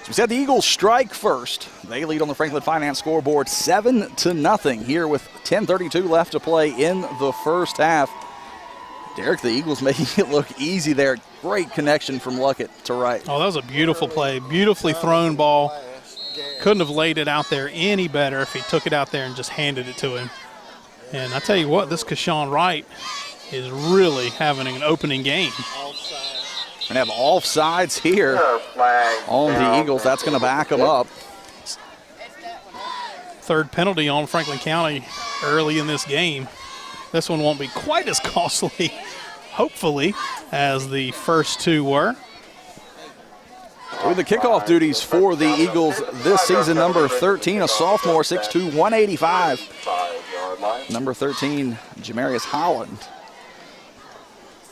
A: We said the Eagles strike first. They lead on the Franklin Finance scoreboard 7-0 here with 10:32 left to play in the first half. Derek, the Eagles making it look easy there. Great connection from Luckett to Wright.
B: Oh, that was a beautiful play. Beautifully thrown ball. Couldn't have laid it out there any better if he took it out there and just handed it to him. And I tell you what, this Kashawn Wright is really having an opening game.
A: Going to have offsides here on the Eagles. That's going to back them up.
B: Third penalty on Franklin County early in this game. This one won't be quite as costly, hopefully, as the first two were.
A: With the kickoff duties for the Eagles this season, number 13, a sophomore, 6'2", 185. Number 13, Jamarius Holland.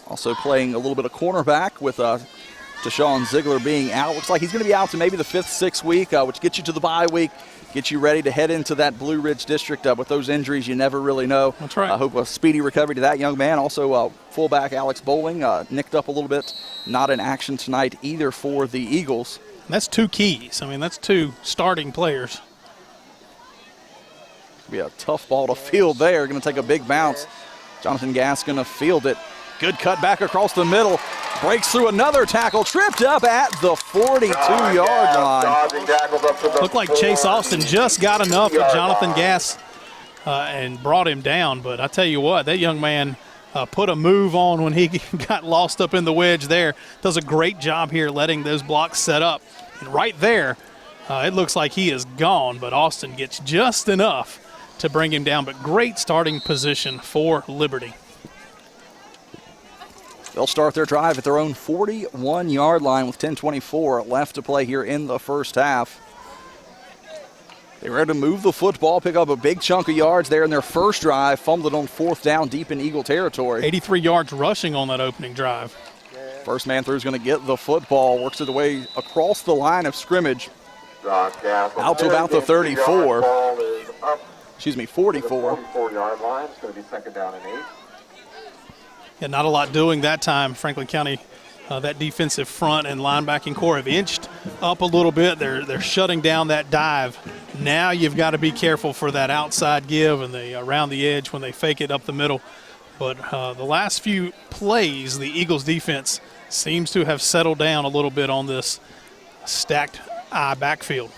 A: Also playing a little bit of cornerback with Deshaun Ziegler being out. Looks like he's going to be out to maybe the 5th, 6th week, which gets you to the bye week, gets you ready to head into that Blue Ridge District. With those injuries, you never really know.
B: That's right.
A: I hope a speedy recovery to that young man. Also, fullback Alex Bowling nicked up a little bit. Not in action tonight either for the Eagles.
B: That's two keys. I mean, that's two starting players.
A: Be a tough ball to field there. Going to take a big bounce. Jonathan Gass going to field it. Good cut back across the middle. Breaks through another tackle. Tripped up at the 42-yard line.
B: Looked like Chase Austin just got enough of Jonathan Gass and brought him down. But I tell you what, that young man put a move on when he got lost up in the wedge there. Does a great job here letting those blocks set up. And right there, it looks like he is gone, but Austin gets just enough to bring him down. But great starting position for Liberty.
A: They'll start their drive at their own 41-yard line with 10:24 left to play here in the first half. They're ready to move the football, pick up a big chunk of yards there in their first drive, fumbled on 4th down deep in Eagle territory.
B: 83 yards rushing on that opening drive.
A: First man through is going to get the football, works it away across the line of scrimmage, out to about the 34. Excuse me, 44.
O: 44-yard line. It's going to be 2nd down and 8.
B: Yeah, not a lot doing that time. Franklin County, that defensive front and linebacking core have inched up a little bit. They're shutting down that dive. Now you've got to be careful for that outside give and the around the edge when they fake it up the middle. But the last few plays, the Eagles defense seems to have settled down a little bit on this stacked eye backfield.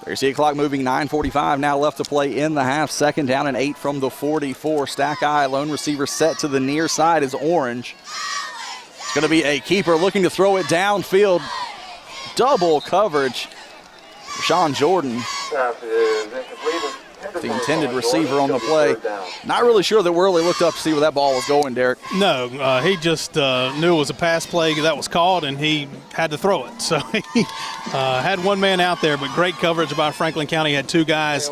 A: There's the clock moving, 9:45 now left to play in the half. 2nd down and 8 from the 44. Stack eye, lone receiver set to the near side is Orange. It's going to be a keeper looking to throw it downfield. Double coverage. Sean Jordan, the intended receiver on the play. Not really sure that Worley looked up to see where that ball was going, Derek.
B: No, he just knew it was a pass play that was called, and he had to throw it. So he had one man out there, but great coverage by Franklin County. Had two guys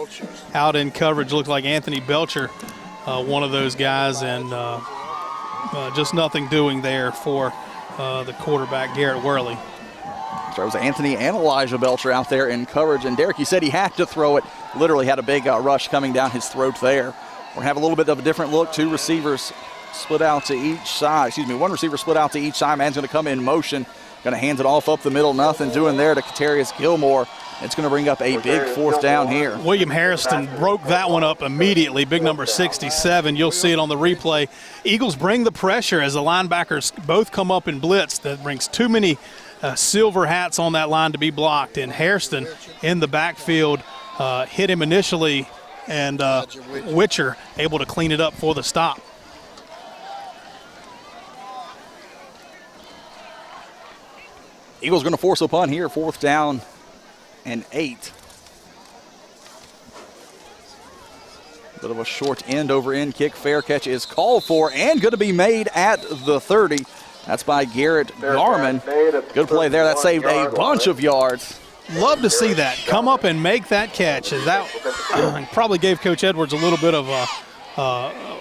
B: out in coverage. Looked like Anthony Belcher, one of those guys, and just nothing doing there for the quarterback, Garrett Worley.
A: There was Anthony and Elijah Belcher out there in coverage. And Derek, you said he had to throw it. Literally had a big rush coming down his throat there. We're going to have a little bit of a different look. Two receivers split out to each side. Excuse me, one receiver split out to each side. Man's going to come in motion. Going to hand it off up the middle. Nothing doing there to Katarius Gilmore. It's going to bring up a big fourth down here.
B: William Harrison broke that one up immediately. Big number 67. You'll see it on the replay. Eagles bring the pressure as the linebackers both come up in blitz. That brings too many silver hats on that line to be blocked. And Hairston in the backfield hit him initially, and Witcher able to clean it up for the stop.
A: Eagles going to force a punt here, 4th down and 8. Bit of a short end over end kick. Fair catch is called for and going to be made at the 30. That's by Garrett Garman. Good play there. That saved a bunch of yards.
B: Love to see that. Come up and make that catch. That probably gave Coach Edwards a little bit of a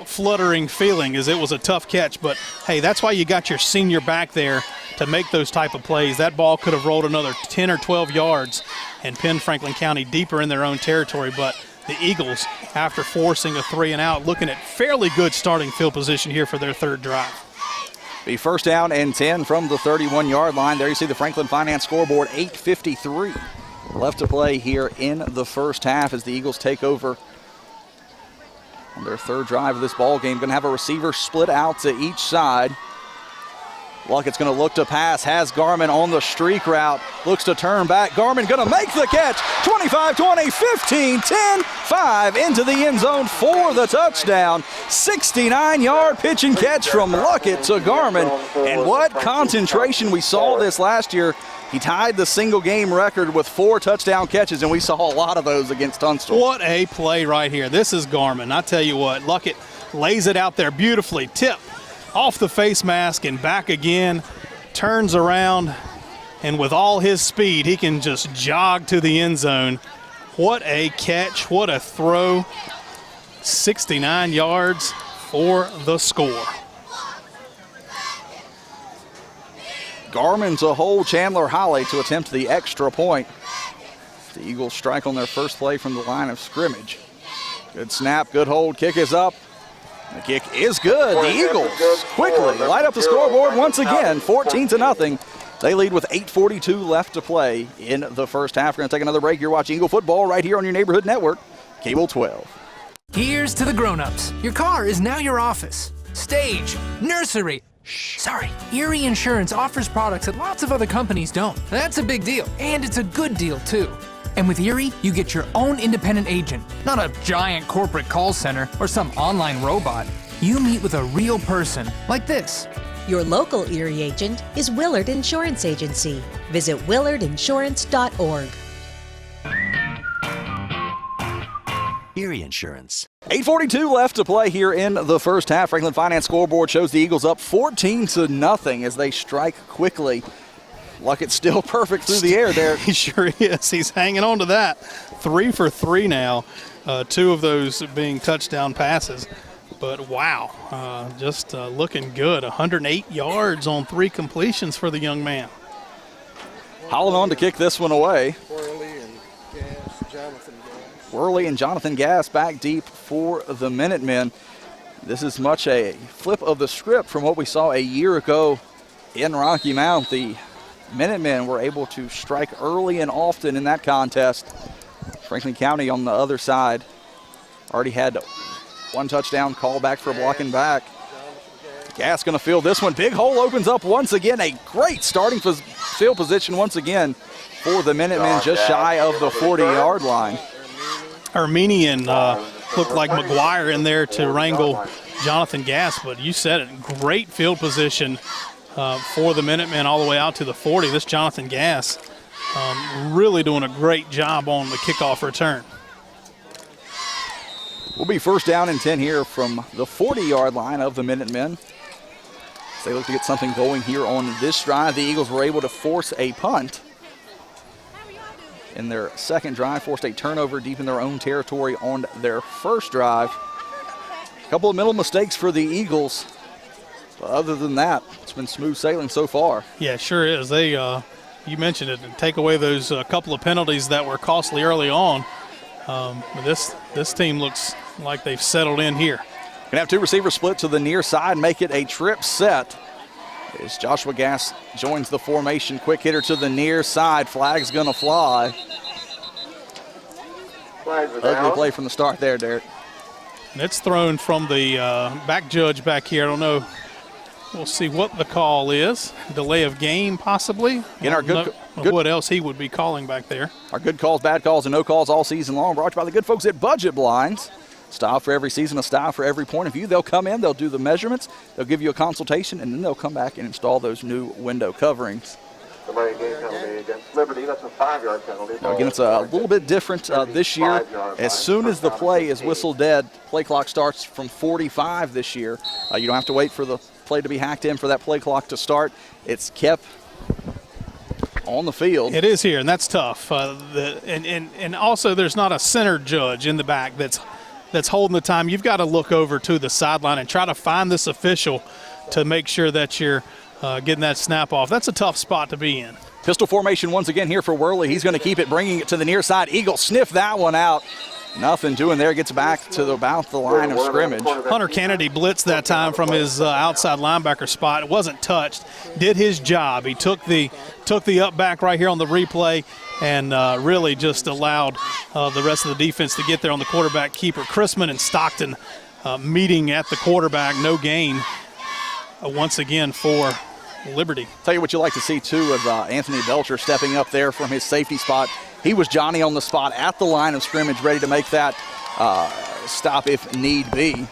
B: fluttering feeling, as it was a tough catch. But, hey, that's why you got your senior back there to make those type of plays. That ball could have rolled another 10 or 12 yards and pinned Franklin County deeper in their own territory. But the Eagles, after forcing a 3 and out, looking at fairly good starting field position here for their 3rd drive.
A: Be 1st down and 10 from the 31-yard line. There you see the Franklin Finance scoreboard, 8:53 left to play here in the first half as the Eagles take over on their 3rd drive of this ball game. Going to have a receiver split out to each side. Luckett's going to look to pass, has Garman on the streak route, looks to turn back. Garman going to make the catch. 25, 20, 15, 10, 5 into the end zone for the touchdown. 69-yard pitch and catch from Luckett to Garman. And what concentration we saw this last year. He tied the single game record with 4 touchdown catches, and we saw a lot of those against Tunstall.
B: What a play right here. This is Garman. I tell you what, Luckett lays it out there beautifully. Tip off the face mask and back again, turns around, and with all his speed, he can just jog to the end zone. What a catch, what a throw. 69 yards for the score.
A: Garman to hold Chandler Holly to attempt the extra point. The Eagles strike on their first play from the line of scrimmage. Good snap, good hold, kick is up. The kick is good. The Eagles quickly light up the scoreboard once again, 14-0. They lead with 8:42 left to play in the first half. We're going to take another break. You're watching Eagle Football right here on your neighborhood network, Cable 12.
Q: Here's to the grown-ups. Your car is now your office, stage, nursery. Sorry. Erie Insurance offers products that lots of other companies don't. That's a big deal, and it's a good deal, too. And with Erie, you get your own independent agent, not a giant corporate call center or some online robot. You meet with a real person, like this.
R: Your local Erie agent is Willard Insurance Agency. Visit willardinsurance.org.
S: Erie Insurance.
A: 8:42 left to play here in the first half. Franklin Finance scoreboard shows the Eagles up 14-0 as they strike quickly. Luckett's still perfect through the air there.
B: He sure is. He's hanging on to that. 3 for 3 now. 2 of those being touchdown passes. But wow, just looking good. 108 yards on 3 completions for the young man.
A: Hauling on to kick this one away. Worley and Jonathan Gass back deep for the Minutemen. This is much a flip of the script from what we saw a year ago in Rocky Mount. The Minutemen were able to strike early and often in that contest. Franklin County on the other side already had 1 touchdown call back for blocking back. Gass going to field this one. Big hole opens up once again. A great starting field position once again for the Minutemen, just shy of the 40-yard line.
B: Armenian looked like McGuire in there to wrangle Jonathan Gass, but you said it, great field position for the Minutemen all the way out to the 40. This Jonathan Gass really doing a great job on the kickoff return.
A: Will be 1st down and 10 here from the 40-yard line of the Minutemen. As they look to get something going here on this drive, the Eagles were able to force a punt in their second drive, forced a turnover deep in their own territory on their first drive. A couple of mental mistakes for the Eagles. But other than that, it's been smooth sailing so far.
B: Yeah, it sure is. They you mentioned it, and take away those couple of penalties that were costly early on. This team looks like they've settled in here.
A: Gonna have two receivers split to the near side, make it a trip set. As Joshua Gass joins the formation, quick hitter to the near side, flag's gonna fly. Ugly play from the start there, Derek.
B: And it's thrown from the back judge back here. I don't know. We'll see what the call is. Delay of game, possibly.
A: Again, our good
B: what else he would be calling back there.
A: Our good calls, bad calls, and no calls all season long. Brought to you by the good folks at Budget Blinds. Style for every season, a style for every point of view. They'll come in, they'll do the measurements, they'll give you a consultation, and then they'll come back and install those new window coverings.
O: Delay game penalty against Liberty. That's a 5-yard penalty.
A: Now again, it's a little bit different this year. As soon as the play is whistled dead, play clock starts from 45 this year. You don't have to wait for the play to be hacked in for that play clock to start. It's kept on the field.
B: It is here, and that's tough. And also there's not a center judge in the back that's holding the time. You've got to look over to the sideline and try to find this official to make sure that you're getting that snap off. That's a tough spot to be in.
A: Pistol formation once again here for Worley. He's going to keep it, bringing it to the near side. Eagle sniff that one out. Nothing doing there. Gets back to about the line of scrimmage.
B: Hunter Kennedy blitzed that time from his outside linebacker spot. It wasn't touched. Did his job. He took the up back right here on the replay and really just allowed the rest of the defense to get there on the quarterback keeper. Chrisman and Stockton meeting at the quarterback. No gain once again for Liberty.
A: Tell you what you like to see, too, of Anthony Belcher stepping up there from his safety spot. He was Johnny on the spot at the line of scrimmage, ready to make that stop if need be.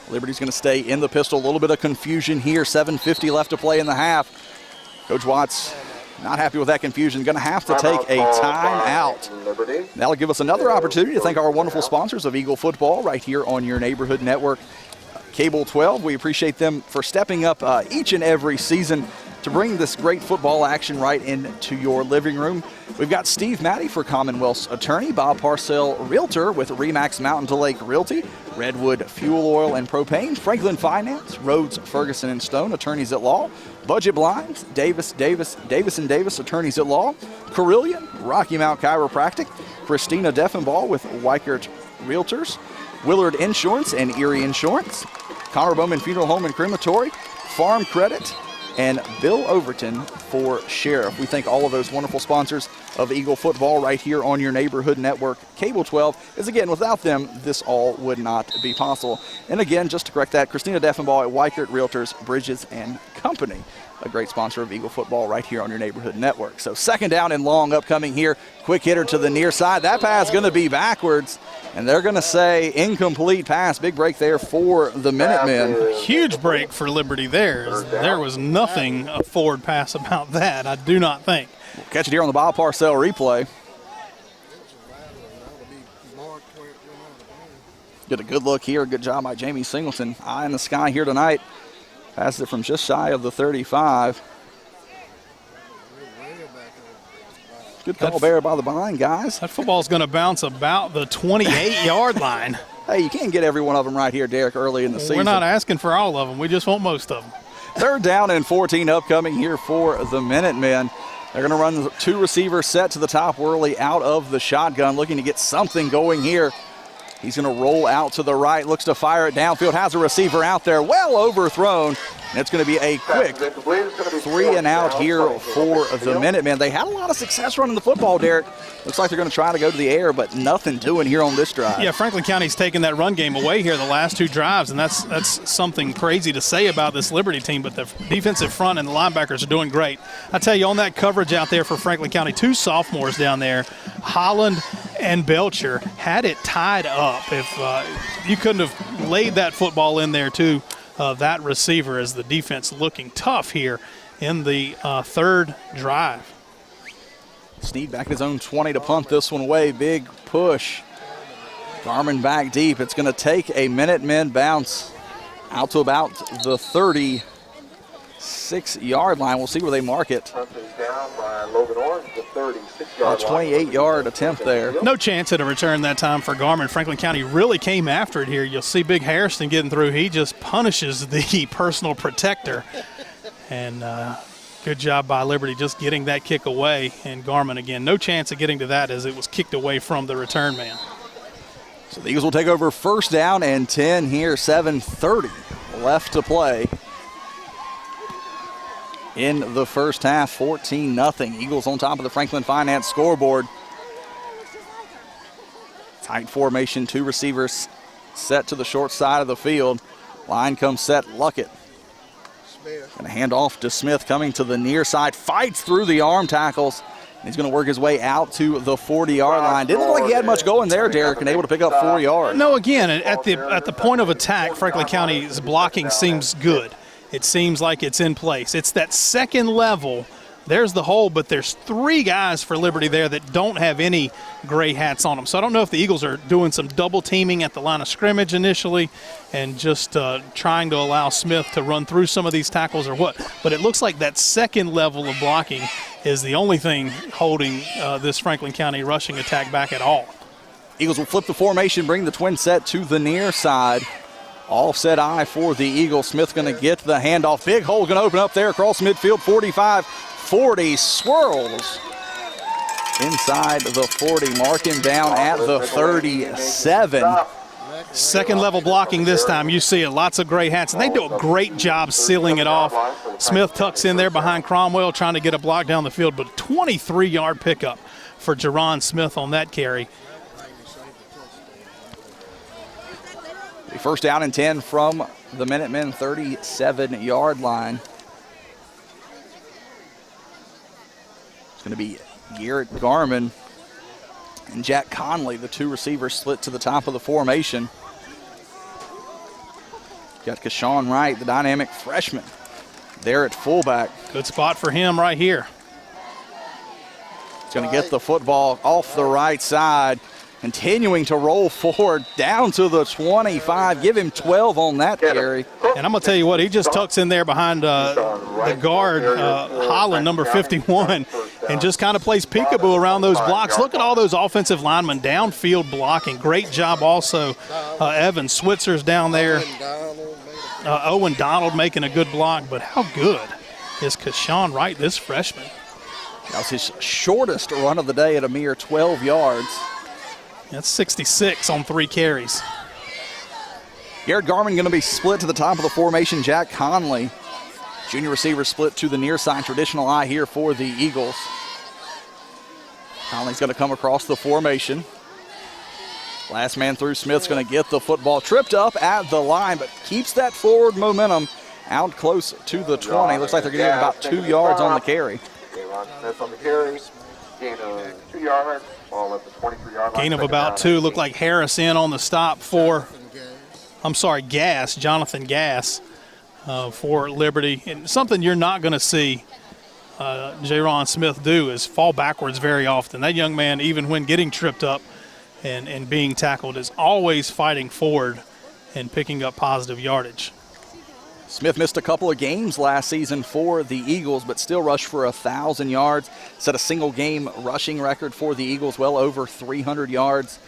A: Liberty's going to stay in the pistol. A little bit of confusion here. 7:50 left to play in the half. Coach Watts not happy with that confusion. Going to have to take a timeout. That'll give us another opportunity to thank our wonderful sponsors of Eagle Football right here on your neighborhood network. Cable 12, we appreciate them for stepping up each and every season to bring this great football action right into your living room. We've got Steve Matty for Commonwealth's attorney, Bob Parcell, realtor with Remax Mountain to Lake Realty, Redwood Fuel Oil and Propane, Franklin Finance, Rhodes, Ferguson and Stone, attorneys at law, Budget Blinds, Davis and Davis, attorneys at law, Carillion, Rocky Mount Chiropractic, Christina Deffenbaugh with Weichert Realtors, Willard Insurance and Erie Insurance, Connor Bowman Funeral Home and Crematory, Farm Credit, and Bill Overton for Sheriff. We thank all of those wonderful sponsors of Eagle Football right here on your neighborhood network. Cable 12 is, again, without them, this all would not be possible. And again, just to correct that, Christina Deffenbaugh at Weichert Realtors, Bridges and Company, a great sponsor of Eagle Football right here on your neighborhood network. So second down and long upcoming here. Quick hitter to the near side. That pass is going to be backwards, and they're going to say incomplete pass. Big break there for the Minutemen.
B: Huge break for Liberty there. There was nothing a forward pass about that, I do not think.
A: We'll catch it here on the Bob Parcell replay. Get a good look here. Good job by Jamie Singleton. Eye in the sky here tonight. Passes it from just shy of the 35. Good call there by the Vine guys.
B: That football's going to bounce about the 28-yard line.
A: Hey, you can't get every one of them right here, Derek, early in the season.
B: We're not asking for all of them. We just want most of them.
A: Third down and 14 upcoming here for the Minutemen. They're going to run the two receiver set to the top. Worley out of the shotgun, looking to get something going here. He's going to roll out to the right, looks to fire it downfield, has a receiver out there, well overthrown. And it's going to be a quick 3 and out here for the Minutemen. They had a lot of success running the football, Derek. Looks like they're going to try to go to the air, but nothing doing here on this drive.
B: Yeah, Franklin County's taken that run game away here the last two drives, and that's something crazy to say about this Liberty team, but the defensive front and the linebackers are doing great. I tell you, on that coverage out there for Franklin County, two sophomores down there, Holland and Belcher, had it tied up. If you couldn't have laid that football in there too, that receiver, as the defense looking tough here in the third drive.
A: Snead back at his own 20 to punt this one away. Big push. Garmin back deep. It's going to take a Minutemen bounce out to about the 36-yard line. We'll see where they mark it.
O: Down by Logan Orange, the 36-yard
A: line. A 28-yard attempt there.
B: No chance at a return that time for Garmin. Franklin County really came after it here. You'll see Big Harrison getting through. He just punishes the personal protector. And Good job by Liberty just getting that kick away, and Garmin again, no chance of getting to that as it was kicked away from the return man.
A: So the Eagles will take over first down and 10 here, 7:30 left to play in the first half, 14-0. Eagles on top of the Franklin Finance scoreboard. Tight formation, 2 receivers set to the short side of the field. Line comes set, Luckett. Going to hand off to Smith, coming to the near side, fights through the arm tackles. And he's going to work his way out to the 40-yard line. Didn't look like he had much going there, Derek, and able to pick up 4 yards.
B: No, again, at the point of attack, Franklin County's blocking seems good. It seems like it's in place. It's that second level. There's the hole, but there's 3 guys for Liberty there that don't have any gray hats on them. So I don't know if the Eagles are doing some double teaming at the line of scrimmage initially and just trying to allow Smith to run through some of these tackles or what. But it looks like that second level of blocking is the only thing holding this Franklin County rushing attack back at all.
A: Eagles will flip the formation, bring the twin set to the near side. Offset eye for the Eagles. Smith going to get the handoff. Big hole going to open up there across midfield, 45-40. Swirls inside the 40. Marking down at the 37.
B: Second level blocking this time. You see it, lots of gray hats, and they do a great job sealing it off. Smith tucks in there behind Cromwell trying to get a block down the field, but 23-yard pickup for Jerron Smith on that carry.
A: First down and 10 from the Minutemen 37-yard line. It's going to be Garrett Garman and Jack Conley, the 2 receivers split to the top of the formation. Got Kashawn Wright, the dynamic freshman, there at fullback.
B: Good spot for him right here.
A: He's going to get the football off the right side. Continuing to roll forward down to the 25. Give him 12 on that carry.
B: And I'm going to tell you what, he just tucks in there behind the guard, Holland, number 51, and just kind of plays peekaboo around those blocks. Look at all those offensive linemen downfield blocking. Great job also. Evan Switzer's down there. Owen Donald making a good block, but how good is Kashawn Wright, this freshman?
A: That was his shortest run of the day at a mere 12 yards.
B: That's 66 on 3 carries.
A: Garrett Garman going to be split to the top of the formation. Jack Conley, junior receiver, split to the near side. Traditional eye here for the Eagles. Conley's going to come across the formation. Last man through. Smith's going to get the football. Tripped up at the line, but keeps that forward momentum out close to the 20. Looks like they're getting about 2 yards on the carry.
O: Ron Smith on the carry. Gain of 2 yards. Ball at the 23-yard line.
B: Gain of about 2. Looked like Harris in on the stop for, Jonathan Gass for Liberty. And something you're not going to see Jaron Smith do is fall backwards very often. That young man, even when getting tripped up and being tackled, is always fighting forward and picking up positive yardage.
A: Smith missed a couple of games last season for the Eagles, but still rushed for 1,000 yards. Set a single-game rushing record for the Eagles, well over 300 yards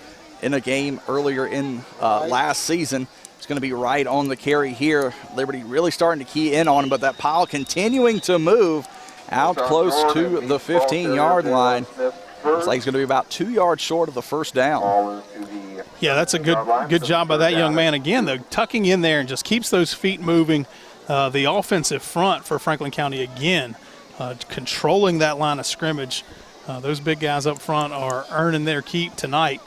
A: in a game earlier in last season. It's going to be right on the carry here. Liberty really starting to key in on him, but that pile continuing to move out close to the 15-yard line. Looks like he's going to be about 2 yards short of the first down.
B: Yeah, that's a good job by that young man. Again, though, tucking in there and just keeps those feet moving. The offensive front for Franklin County, again, controlling that line of scrimmage. Those big guys up front are earning their keep tonight,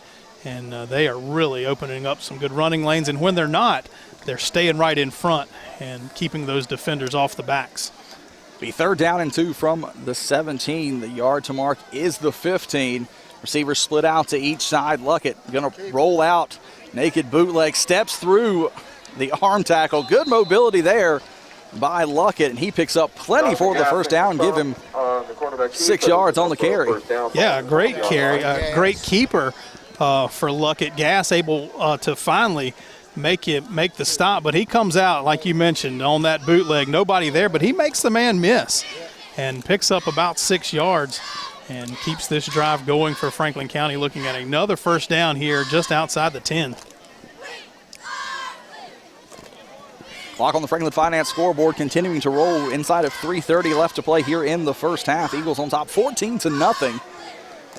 B: and they are really opening up some good running lanes. And when they're not, they're staying right in front and keeping those defenders off the backs.
A: Be third down and 2 from the 17. The yard to mark is the 15. Receivers split out to each side. Luckett going to roll out. Naked bootleg. Steps through the arm tackle. Good mobility there by Luckett, and he picks up plenty for the first down. Give him 6 yards on the carry.
B: Yeah, great carry. Great keeper for Luckett. Gass able to finally make the stop, but he comes out, like you mentioned, on that bootleg. Nobody there, but he makes the man miss and picks up about 6 yards and keeps this drive going for Franklin County, looking at another first down here just outside the 10.
A: Clock on the Franklin Finance scoreboard continuing to roll inside of 3:30 left to play here in the first half. Eagles on top 14-0.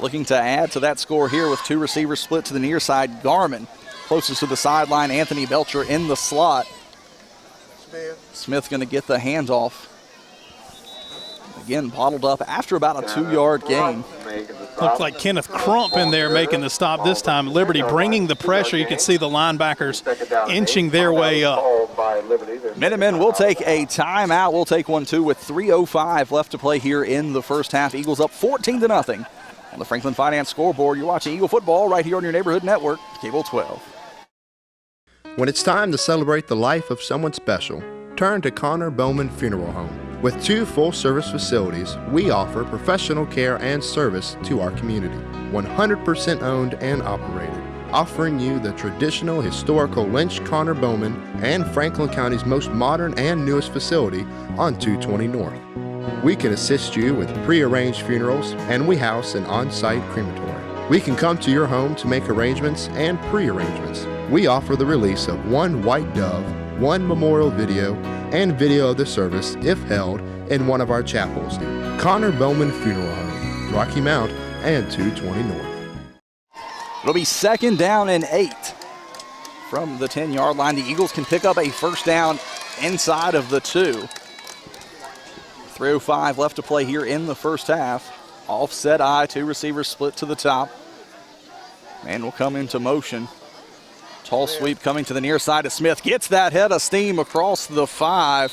A: Looking to add to that score here with two receivers split to the near side. Garmin closest to the sideline. Anthony Belcher in the slot. Smith going to get the handoff. Again, bottled up after about a 2-yard gain.
B: Looked like Kenneth Crump in there making the stop this time. Liberty bringing the pressure. You can see the linebackers inching their way up.
A: Minutemen will take a timeout. We'll take one too with 3:05 left to play here in the first half. Eagles up 14-0 on the Franklin Finance scoreboard. You're watching Eagle football right here on your neighborhood network, Cable 12.
T: When it's time to celebrate the life of someone special, turn to Connor Bowman Funeral Home. With 2 full-service facilities, we offer professional care and service to our community. 100% owned and operated, offering you the traditional historical Lynch Connor Bowman and Franklin County's most modern and newest facility on 220 North. We can assist you with pre-arranged funerals, and we house an on-site crematory. We can come to your home to make arrangements and pre-arrangements. We offer the release of 1 white dove, 1 memorial video, and video of the service if held in one of our chapels. Connor Bowman Funeral Home, Rocky Mount and 220 North.
A: It'll be 2nd down and 8 from the 10-yard line. The Eagles can pick up a first down inside of the 2. 3:05 left to play here in the first half. Offset eye, 2 receivers split to the top. Man will come into motion. Tall sweep coming to the near side of Smith. Gets that head of steam across the 5.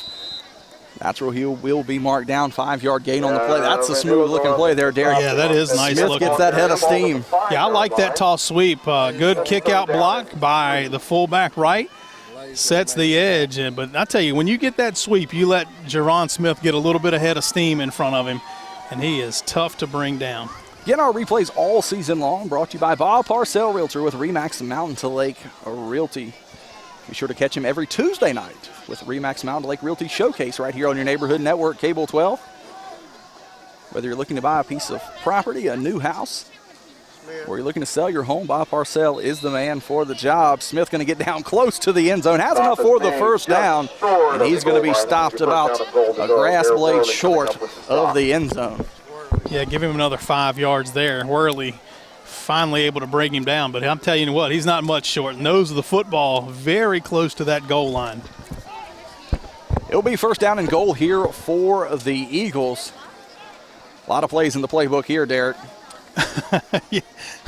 A: Natural heel will be marked down. 5-yard gain on the play. That's a smooth-looking play there, Derek.
B: Yeah, that is nice
A: Smith
B: looking.
A: gets that head of steam.
B: Yeah, I like that tall sweep. Good kick-out block by the fullback right. Sets the edge. But I tell you, when you get that sweep, you let Jerron Smith get a little bit of head of steam in front of him, and he is tough to bring down.
A: Get our replays all season long, brought to you by Bob Parcell Realtor with RE/MAX Mountain to Lake Realty. Be sure to catch him every Tuesday night with RE/MAX Mountain to Lake Realty Showcase right here on your neighborhood network, Cable 12. Whether you're looking to buy a piece of property, a new house, or you're looking to sell your home, Bob Parcell is the man for the job. Smith going to get down close to the end zone. Has enough for the first down, and he's going to be stopped about a grass blade short of the end zone.
B: Yeah, give him another 5 yards there. Worley finally able to bring him down, but I'm telling you what, he's not much short. Nose of the football very close to that goal line.
A: It'll be first down and goal here for the Eagles. A lot of plays in the playbook here, Derek.
B: Yeah,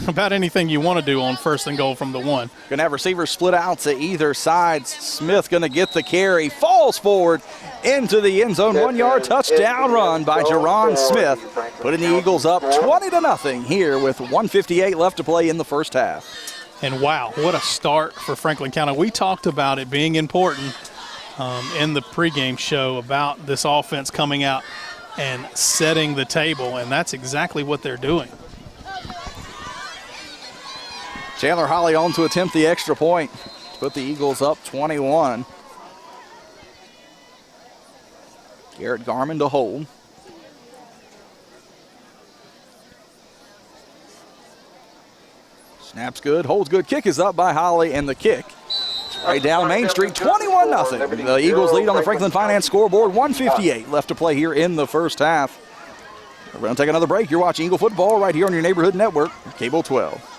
B: about anything you want to do on 1st and goal from the 1.
A: Going to have receivers split out to either side. Smith going to get the carry, falls forward into the end zone. 1-yard touchdown run by Jerron Smith, putting the Eagles up 20-0 here with 1:58 left to play in the first half.
B: And wow, what a start for Franklin County. We talked about it being important in the pregame show about this offense coming out and setting the table, and that's exactly what they're doing.
A: Chandler Holly on to attempt the extra point to put the Eagles up 21. Garrett Garmin to hold. Snap's good, holds good, kick is up by Holly, and the kick right down Main Street, 21-0. The Eagles lead on the Franklin Finance scoreboard, 1:58 left to play here in the first half. We're going to take another break. You're watching Eagle football right here on your neighborhood network, Cable 12.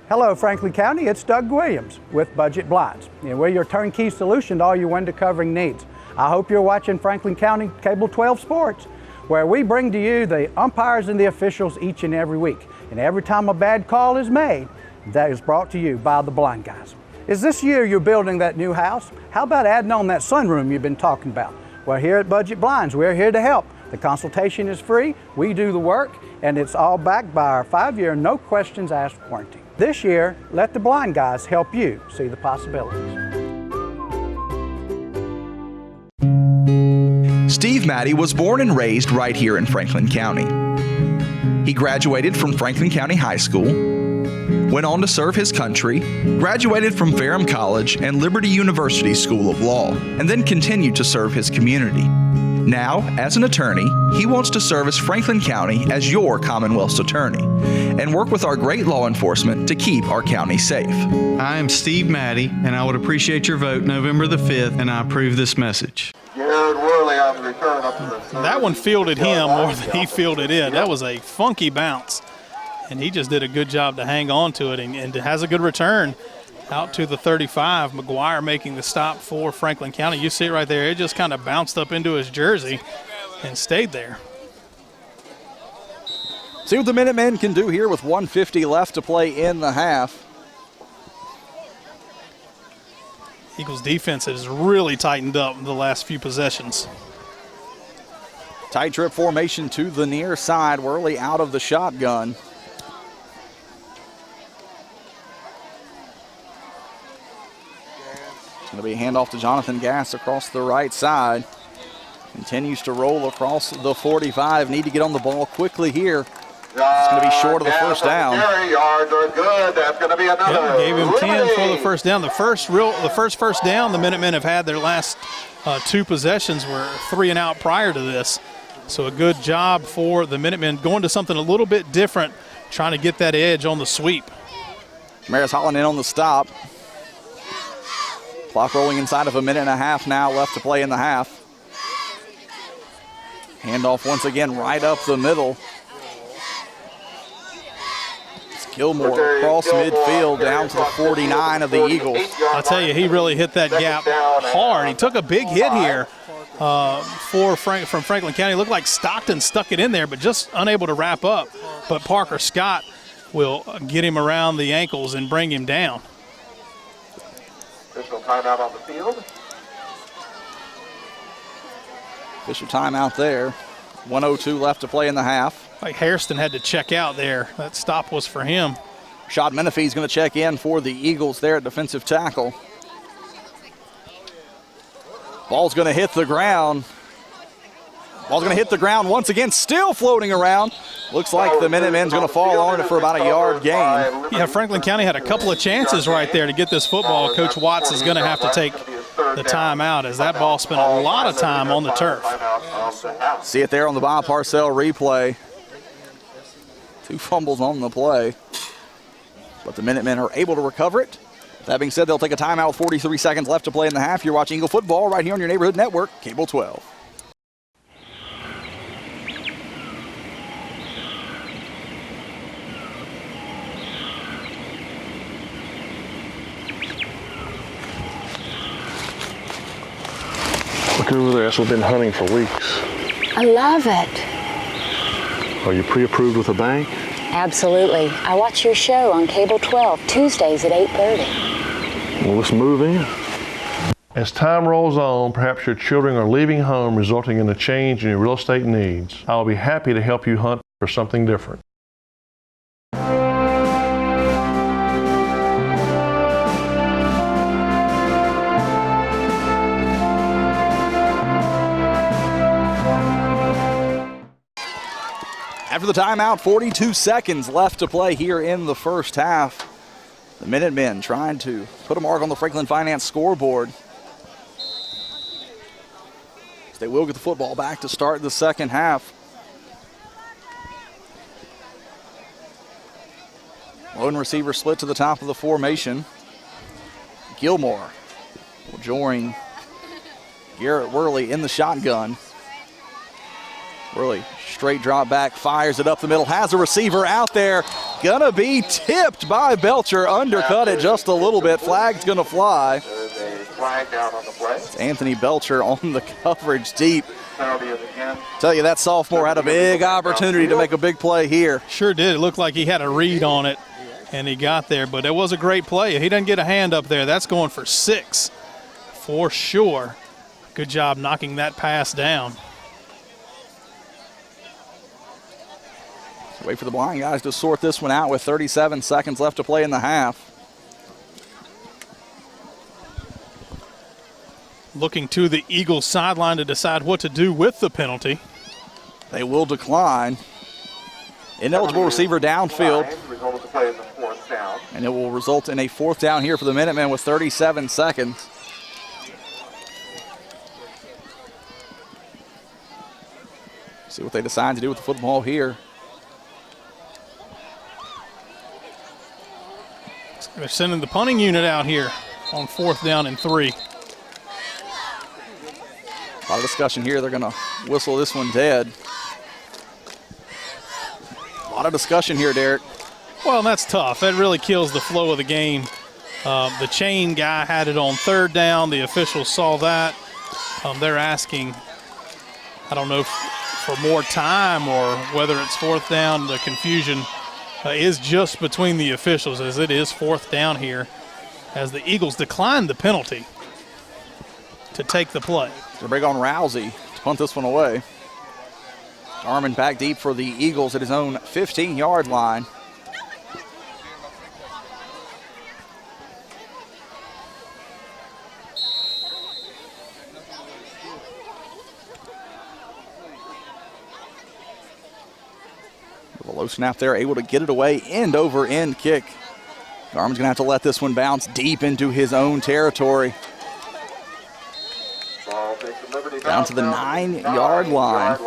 U: Hello, Franklin County. It's Doug Williams with Budget Blinds. We're your turnkey solution to all your window covering needs. I hope you're watching Franklin County Cable 12 Sports, where we bring to you the umpires and the officials each and every week. And every time a bad call is made, that is brought to you by the blind guys. Is this year you're building that new house? How about adding on that sunroom you've been talking about? Well, here at Budget Blinds, we're here to help. The consultation is free, we do the work, and it's all backed by our 5-year no questions asked warranty. This year, let the blind guys help you see the possibilities.
A: Steve Maddie was born and raised right here in Franklin County. He graduated from Franklin County High School, went on to serve his country, graduated from Ferrum College and Liberty University School of Law, and then continued to serve his community. Now, as an attorney, he wants to service Franklin County as your Commonwealth's attorney and work with our great law enforcement to keep our county safe.
D: I am Steve Maddie, and I would appreciate your vote November the 5th, and I approve this message.
B: That one fielded him more than he fielded it. That was a funky bounce, and he just did a good job to hang on to it and has a good return out to the 35. McGuire making the stop for Franklin County. You see it right there. It just kind of bounced up into his jersey and stayed there.
A: See what the Minutemen can do here with 1:50 left to play in the half.
B: Eagles defense has really tightened up the last few possessions.
A: Tight trip formation to the near side. Worley out of the shotgun. It's going to be a handoff to Jonathan Gass across the right side. Continues to roll across the 45. Need to get on the ball quickly here. It's going to be short of the first down.
O: Yards are good. That's going to be another.
B: Yep, gave him 10 for the first down. The first first down the Minutemen have had their last two possessions were 3 and out prior to this. So a good job for the Minutemen going to something a little bit different, trying to get that edge on the sweep.
A: Maris Holland in on the stop. Clock rolling inside of a minute and a half now left to play in the half. Handoff once again right up the middle. Gilmore across midfield down to the 49 of the Eagles.
B: I'll tell you, he really hit that gap hard. He took a big hit here from Franklin County. It looked like Stockton stuck it in there, but just unable to wrap up. But Parker Scott will get him around the ankles and bring him down.
O: Official timeout on the field.
A: Official timeout there. 1:02 left to play in the half.
B: Like Hairston had to check out there. That stop was for him.
A: Shad Menifee is going to check in for the Eagles there at defensive tackle. Ball's going to hit the ground. Ball's going to hit the ground once again, still floating around. Looks like the Minutemen's going to fall on it for about a yard gain.
B: Yeah, Franklin County had a couple of chances right there to get this football. Coach Watts is going to have to take the timeout as that ball spent a lot of time on the turf.
A: See it there on the Bob Parcell replay. 2 fumbles on the play, but the Minutemen are able to recover it. That being said, they'll take a timeout with 43 seconds left to play in the half. You're watching Eagle Football right here on your neighborhood network, Cable 12.
E: Look over there. That's what we've been hunting for weeks.
F: I love it.
E: Are you pre-approved with a bank?
F: Absolutely. I watch your show on Cable 12, Tuesdays at 8:30.
E: Well, let's move in. As time rolls on, perhaps your children are leaving home, resulting in a change in your real estate needs. I'll be happy to help you hunt for something different.
A: After the timeout, 42 seconds left to play here in the first half. The Minutemen trying to put a mark on the Franklin Finance scoreboard. They will get the football back to start the second half. Lone receiver split to the top of the formation. Gilmore will join Garrett Worley in the shotgun. Worley straight drop back, fires it up the middle, has a receiver out there. Gonna be tipped by Belcher, undercut it just a little bit. Flag's gonna fly.
O: There's a flag down on the play.
A: It's Anthony Belcher on the coverage deep. Tell you, that sophomore had a big opportunity to make a big play here.
B: Sure did. It looked like he had a read on it, and he got there. But it was a great play. If he doesn't get a hand up there, that's going for 6 for sure. Good job knocking that pass down.
A: Wait for the blind guys to sort this one out with 37 seconds left to play in the half.
B: Looking to the Eagles sideline to decide what to do with the penalty.
A: They will decline. Ineligible receiver downfield. And it will result in a 4th down here for the Minutemen with 37 seconds. See what they decide to do with the football here.
B: They're sending the punting unit out here on 4th down and 3.
A: A lot of discussion here. They're going to whistle this one dead. A lot of discussion here, Derek.
B: Well, that's tough. That really kills the flow of the game. The chain guy had it on 3rd down. The officials saw that. They're asking, I don't know, for more time or whether it's 4th down. The confusion is just between the officials as it is 4th down here as the Eagles declined the penalty to take the play.
A: They bring on Rousey to punt this one away. Garmin back deep for the Eagles at his own 15-yard line. With a low snap there, able to get it away, end-over-end kick. Garmin's going to have to let this one bounce deep into his own territory. Down to the 9-yard line.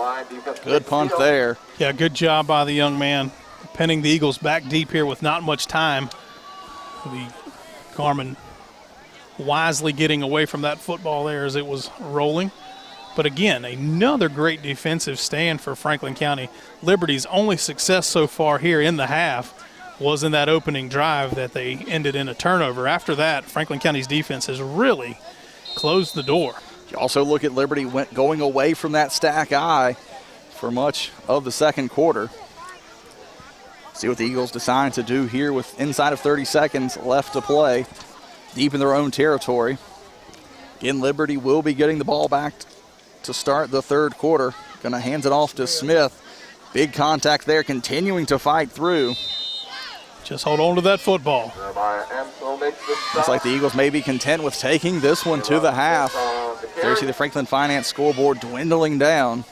A: Good punt there.
B: Yeah, good job by the young man. Pinning the Eagles back deep here with not much time. The Garmin wisely getting away from that football there as it was rolling. But again, another great defensive stand for Franklin County. Liberty's only success so far here in the half was in that opening drive that they ended in a turnover. After that, Franklin County's defense has really closed the door.
A: You also look at Liberty going away from that stack eye for much of the second quarter. See what the Eagles decide to do here with inside of 30 seconds left to play, deep in their own territory. Again, Liberty will be getting the ball back to start the third quarter. Going to hand it off to Smith. Big contact there, continuing to fight through.
B: Just hold on to that football.
A: Looks like the Eagles may be content with taking this one to the half. There you see the Franklin Finance scoreboard dwindling down.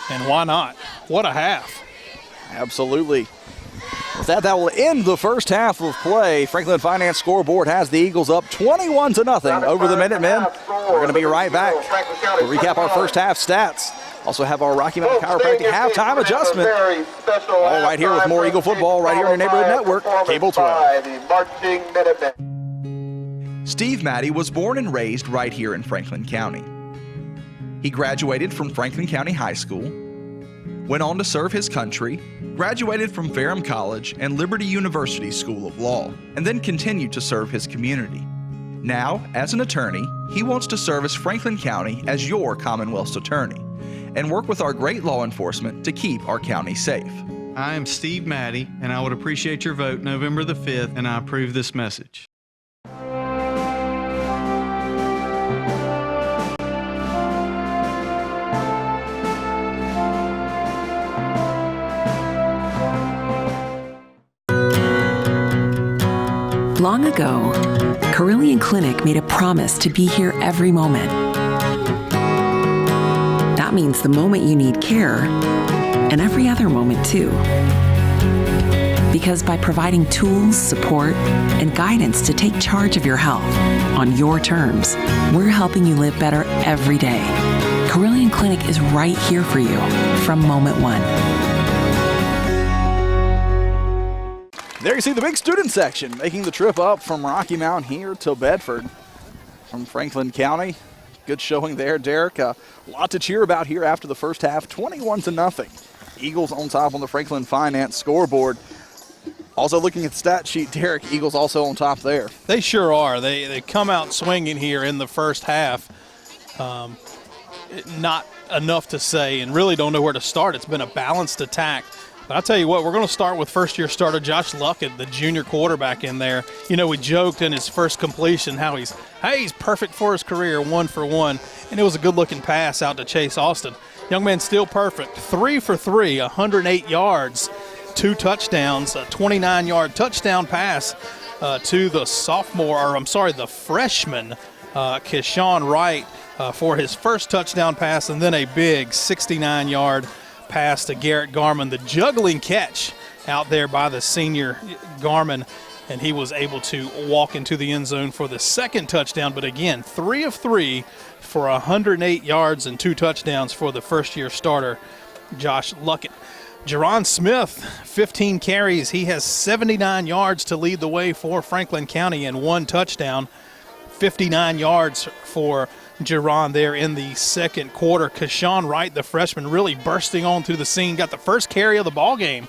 B: And why not? What a half.
A: Absolutely. With that will end the first half of play. Franklin Finance scoreboard has the Eagles up 21-0 over the Minutemen. We're going to be right back to recap our first half stats. Also have our Rocky Mountain Chiropractic halftime adjustment. All right here with more Eagle football right here on your neighborhood network, Cable 12. Steve Maddie was born and raised right here in Franklin County. He graduated from Franklin County High School, went on to serve his country, graduated from Ferrum College and Liberty University School of Law, and then continued to serve his community. Now, as an attorney, he wants to service Franklin County as your Commonwealth's attorney and work with our great law enforcement to keep our county safe.
D: I am Steve Maddie, and I would appreciate your vote November the 5th, and I approve this message.
N: Long ago, Carillion Clinic made a promise to be here every moment. That means the moment you need care, and every other moment too. Because by providing tools, support, and guidance to take charge of your health on your terms, we're helping you live better every day. Carillion Clinic is right here for you from moment one.
A: There you see the big student section making the trip up from Rocky Mount here to Bedford from Franklin County. Good showing there, Derek. A lot to cheer about here after the first half, 21-0. Eagles on top on the Franklin Finance scoreboard. Also looking at the stat sheet, Derek, Eagles also on top there.
B: They sure are. They come out swinging here in the first half. Not enough to say and really don't know where to start. It's been a balanced attack. But I'll tell you what, we're going to start with first-year starter Josh Luckett, the junior quarterback in there. You know, we joked in his first completion how he's perfect for his career, 1 for 1. And it was a good-looking pass out to Chase Austin. Young man still perfect. 3 for 3, 108 yards, 2 touchdowns, a 29-yard touchdown pass to the freshman, Keshawn Wright, for his first touchdown pass, and then a big 69-yard pass to Garrett Garmin, the juggling catch out there by the senior Garmin, and he was able to walk into the end zone for the second touchdown. But again, 3 of 3 for 108 yards and 2 touchdowns for the first-year starter, Josh Luckett. Jerron Smith, 15 carries. He has 79 yards to lead the way for Franklin County and 1 touchdown. 59 yards for Jerron there in the second quarter. Kashawn Wright, the freshman, really bursting onto the scene. Got the first carry of the ball game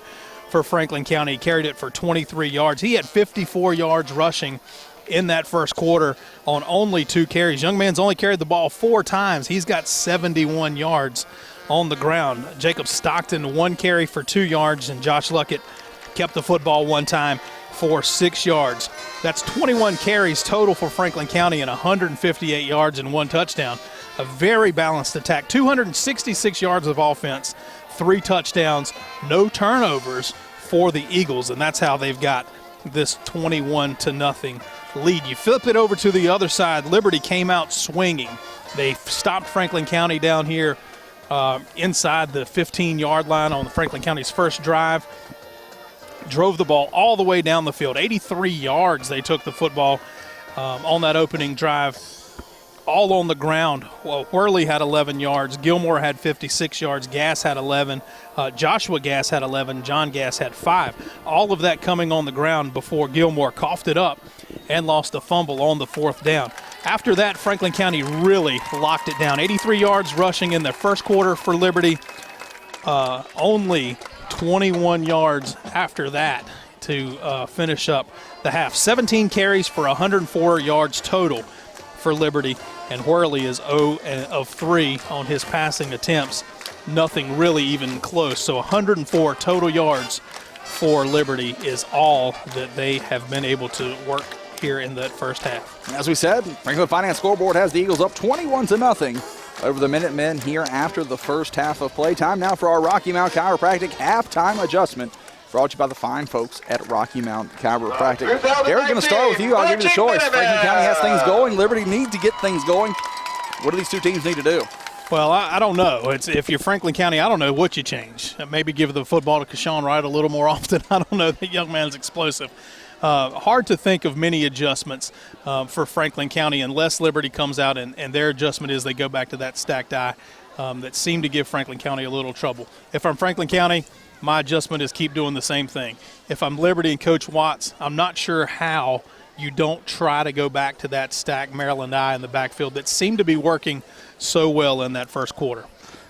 B: for Franklin County. He carried it for 23 yards. He had 54 yards rushing in that first quarter on only 2 carries. Young man's only carried the ball 4 times. He's got 71 yards on the ground. Jacob Stockton, 1 carry for 2 yards, and Josh Luckett kept the football 1 time for 6 yards. That's 21 carries total for Franklin County and 158 yards and 1 touchdown. A very balanced attack. 266 yards of offense, 3 touchdowns, no turnovers for the Eagles, and that's how they've got this 21-0 lead. You flip it over to the other side. Liberty came out swinging. They stopped Franklin County down here inside the 15-yard line on Franklin County's first drive. Drove the ball all the way down the field. 83 yards they took the football on that opening drive, all on the ground. Well, Worley had 11 yards. Gilmore had 56 yards. Gass had 11. Joshua Gass had 11. John Gass had 5. All of that coming on the ground before Gilmore coughed it up and lost a fumble on the 4th down. After that, Franklin County really locked it down. 83 yards rushing in the first quarter for Liberty. Only 21 yards after that to finish up the half. 17 carries for 104 yards total for Liberty, and Worley is 0 of 3 on his passing attempts. Nothing really even close. So 104 total yards for Liberty is all that they have been able to work here in that first half.
A: As we said, Franklin Finance scoreboard has the Eagles up 21-0 over the Minutemen here after the first half of play. Time now for our Rocky Mount Chiropractic halftime adjustment, brought to you by the fine folks at Rocky Mount Chiropractic. Derek, going to start with you. I'll give you the choice. Franklin County has things going. Liberty needs to get things going. What do these two teams need to do?
B: Well, I don't know. If you're Franklin County, I don't know what you change. Maybe give the football to Kashawn Wright a little more often. I don't know. That young man's explosive. Hard to think of many adjustments for Franklin County unless Liberty comes out and their adjustment is they go back to that stacked eye that seemed to give Franklin County a little trouble. If I'm Franklin County, my adjustment is keep doing the same thing. If I'm Liberty and Coach Watts, I'm not sure how you don't try to go back to that stacked Maryland eye in the backfield that seemed to be working so well in that first quarter.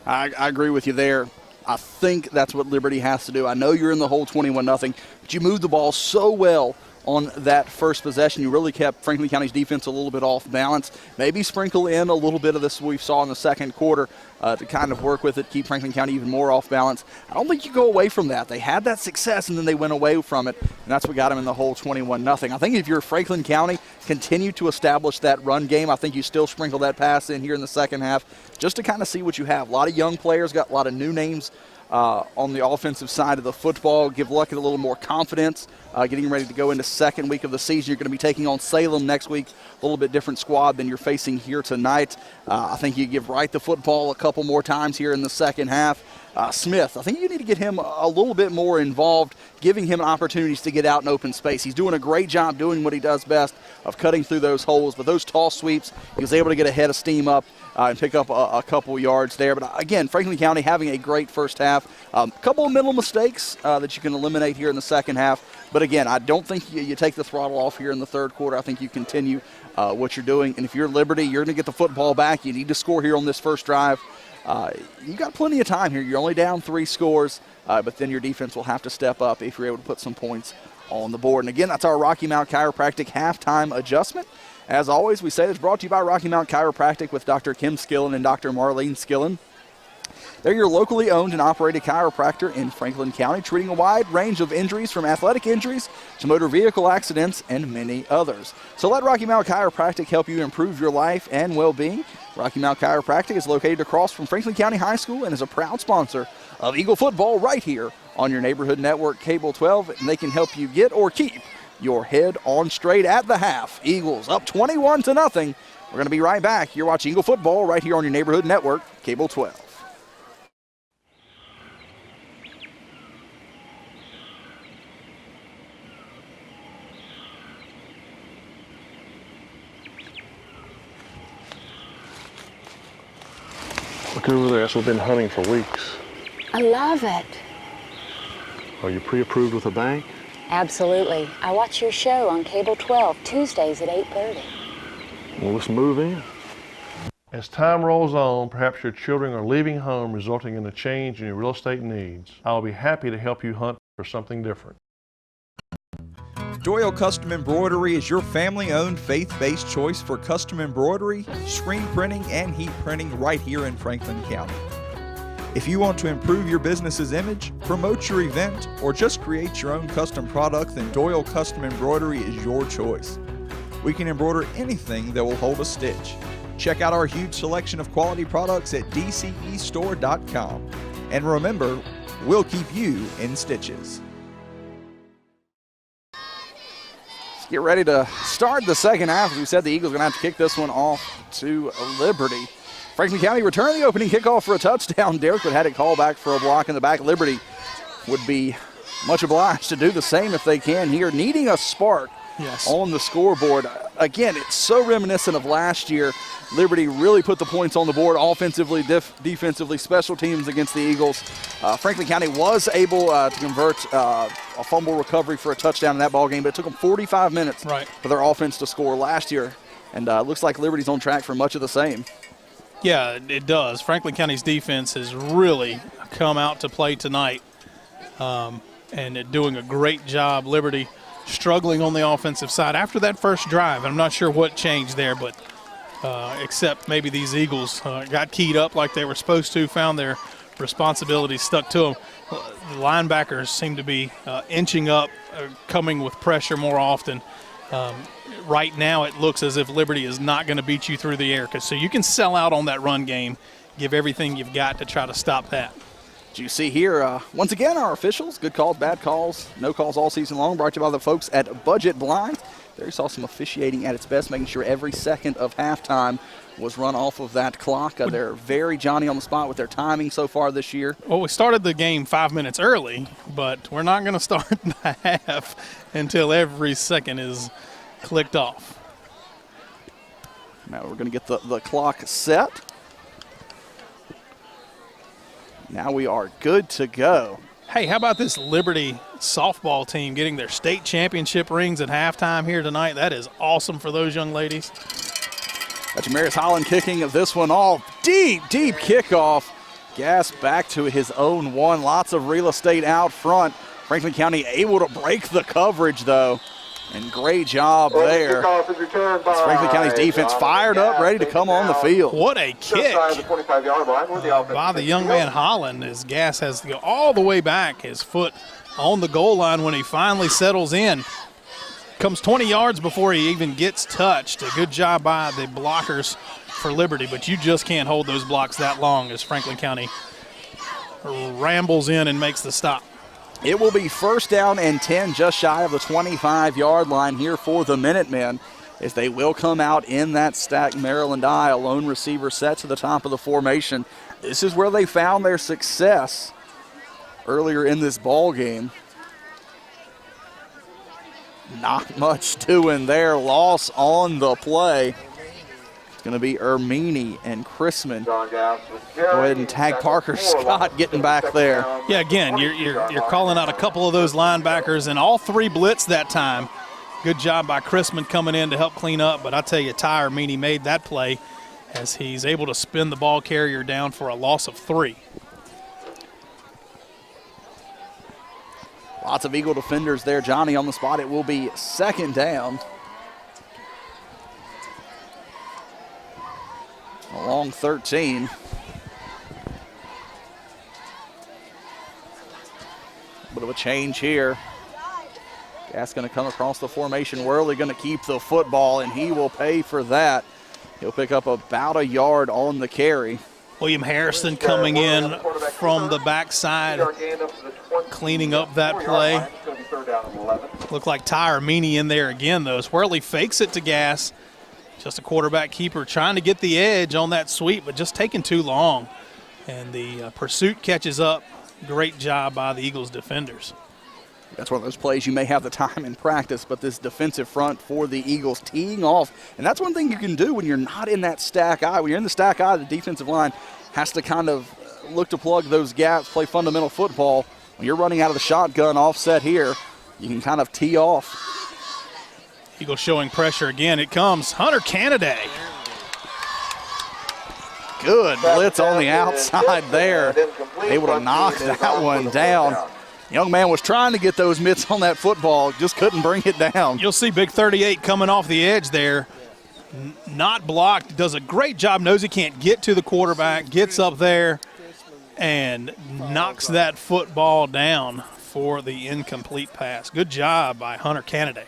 A: I agree with you there. I think that's what Liberty has to do. I know you're in the hole 21-0, but you moved the ball so well on that first possession. You really kept Franklin County's defense a little bit off balance. Maybe sprinkle in a little bit of this we saw in the second quarter to kind of work with it, keep Franklin County even more off balance. I don't think you go away from that. They had that success, and then they went away from it, and that's what got them in the hole 21-0. I think if you're Franklin County, continue to establish that run game. I think you still sprinkle that pass in here in the second half just to kind of see what you have. A lot of young players, got a lot of new names on the offensive side of the football. Give Luckett a little more confidence getting ready to go into second week of the season. You're going to be taking on Salem next week, a little bit different squad than you're facing here tonight. I think you give Wright the football a couple more times here in the second half. Smith, I think you need to get him a little bit more involved, giving him opportunities to get out in open space. He's doing a great job doing what he does best of cutting through those holes, but those tall sweeps, he was able to get a head of steam up and pick up a couple yards there. But again, Franklin County having a great first half. A couple of mental mistakes that you can eliminate here in the second half. But again, I don't think you take the throttle off here in the third quarter. I think you continue what you're doing. And if you're Liberty, you're going to get the football back. You need to score here on this first drive. You got plenty of time here. You're only down 3 scores, but then your defense will have to step up if you're able to put some points on the board. And again, that's our Rocky Mount Chiropractic halftime adjustment. As always, we say it's brought to you by Rocky Mount Chiropractic with Dr. Kim Skillen and Dr. Marlene Skillen. They're your locally owned and operated chiropractor in Franklin County, treating a wide range of injuries from athletic injuries to motor vehicle accidents and many others. So let Rocky Mount Chiropractic help you improve your life and well-being. Rocky Mount Chiropractic is located across from Franklin County High School and is a proud sponsor of Eagle football right here on your neighborhood network, Cable 12, and they can help you get or keep your head on straight at the half. Eagles up 21-0. We're going to be right back. You're watching Eagle football right here on your neighborhood network, Cable 12.
E: doing over there? That's what we've been hunting for weeks.
F: I love it.
E: Are you pre-approved with a bank?
F: Absolutely. I watch your show on Cable 12, Tuesdays at 8:30.
E: Well, let's move in. As time rolls on, perhaps your children are leaving home, resulting in a change in your real estate needs. I will be happy to help you hunt for something different.
A: Doyle Custom Embroidery is your family-owned, faith-based choice for custom embroidery, screen printing, and heat printing right here in Franklin County. If you want to improve your business's image, promote your event, or just create your own custom product, then Doyle Custom Embroidery is your choice. We can embroider anything that will hold a stitch. Check out our huge selection of quality products at dcestore.com. And remember, we'll keep you in stitches. Let's get ready to start the second half. As we said, the Eagles are going to have to kick this one off to Liberty. Franklin County returned the opening kickoff for a touchdown. Derek would had it called back for a block in the back. Liberty would be much obliged to do the same if they can here, needing a spark on the scoreboard. Again, it's so reminiscent of last year. Liberty really put the points on the board offensively, defensively, special teams against the Eagles. Franklin County was able to convert a fumble recovery for a touchdown in that ball game, but it took them 45 minutes for their offense to score last year. And it looks like Liberty's on track for much of the same.
B: Yeah, it does. Franklin County's defense has really come out to play tonight and doing a great job. Liberty struggling on the offensive side after that first drive. I'm not sure what changed there, but except maybe these Eagles got keyed up like they were supposed to, found their responsibilities stuck to them. The linebackers seem to be inching up, coming with pressure more often. Right now it looks as if Liberty is not going to beat you through the air, so you can sell out on that run game, give everything you've got to try to stop that.
A: As you see here, once again, our officials, good calls, bad calls, no calls all season long, brought to you by the folks at Budget Blinds. There you saw some officiating at its best, making sure every second of halftime was run off of that clock. They're very Johnny on the spot with their timing so far this year.
B: Well, we started the game 5 minutes early, but we're not going to start the half until every second is clicked off.
A: Now we're going to get the clock set. Now we are good to go.
B: Hey, how about this Liberty softball team getting their state championship rings at halftime here tonight? That is awesome for those young ladies.
A: That's Marius Holland kicking this one off. Deep kickoff. Gas back to his own one. Lots of real estate out front. Franklin County able to break the coverage, though. And great job there. Franklin County's defense fired up, ready to come on the field.
B: What a kick by the young man Holland, as Gas has to go all the way back, his foot on the goal line when he finally settles in. Comes 20 yards before he even gets touched. A good job by the blockers for Liberty, but you just can't hold those blocks that long as Franklin County rambles in and makes the stop.
A: It will be first down and 10, just shy of the 25-yard line here for the Minutemen, as they will come out in that stack Maryland I, a lone receiver set to the top of the formation. This is where they found their success earlier in this ball game. Not much doing there. Loss on the play. It's going to be Ermini and Chrisman. Go ahead and tag Parker Scott getting back there.
B: Yeah, again, you're calling out a couple of those linebackers, and all three blitz that time. Good job by Chrisman coming in to help clean up, but I tell you, Ty Ermini made that play as he's able to spin the ball carrier down for a loss of 3.
A: Lots of Eagle defenders there. Johnny on the spot. It will be second down. Along 13. A bit of a change here. Gas going to come across the formation. Worley going to keep the football, and he will pay for that. He'll pick up about a yard on the carry.
B: William Harrison coming in from the backside, cleaning up that play. Looked like Ty Ermini in there again, though. Swirly fakes it to Gas. Just a quarterback keeper trying to get the edge on that sweep, but just taking too long. And the pursuit catches up. Great job by the Eagles defenders.
A: That's one of those plays you may have the time in practice, but this defensive front for the Eagles teeing off. And that's one thing you can do when you're not in that stack eye. When you're in the stack eye, the defensive line has to kind of look to plug those gaps, play fundamental football. When you're running out of the shotgun offset here, you can kind of tee off.
B: Eagles showing pressure again. It comes Hunter Canada.
A: Good blitz on the outside there. Able to knock that one down. Young man was trying to get those mitts on that football, just couldn't bring it down.
B: You'll see big 38 coming off the edge there. Not blocked, does a great job, knows he can't get to the quarterback, gets up there and knocks that football down for the incomplete pass. Good job by Hunter Canada.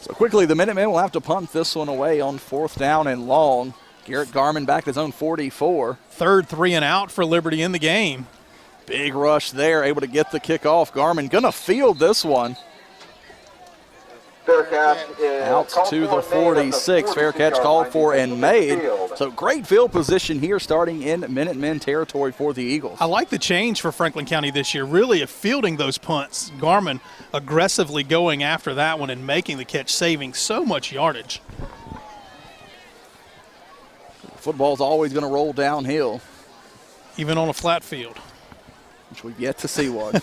A: So quickly, the Minutemen will have to punt this one away on 4th down and long. Garrett Garman back to his own 44.
B: Third 3 and out for Liberty in the game.
A: Big rush there, able to get the kick off. Garman gonna field this one. Out to the 46. Fair catch called for and made. So great field position here starting in Minutemen territory for the Eagles.
B: I like the change for Franklin County this year, really fielding those punts. Garman aggressively going after that one and making the catch, saving so much yardage.
A: Football's always going to roll downhill.
B: Even on a flat field.
A: Which we've yet to see one.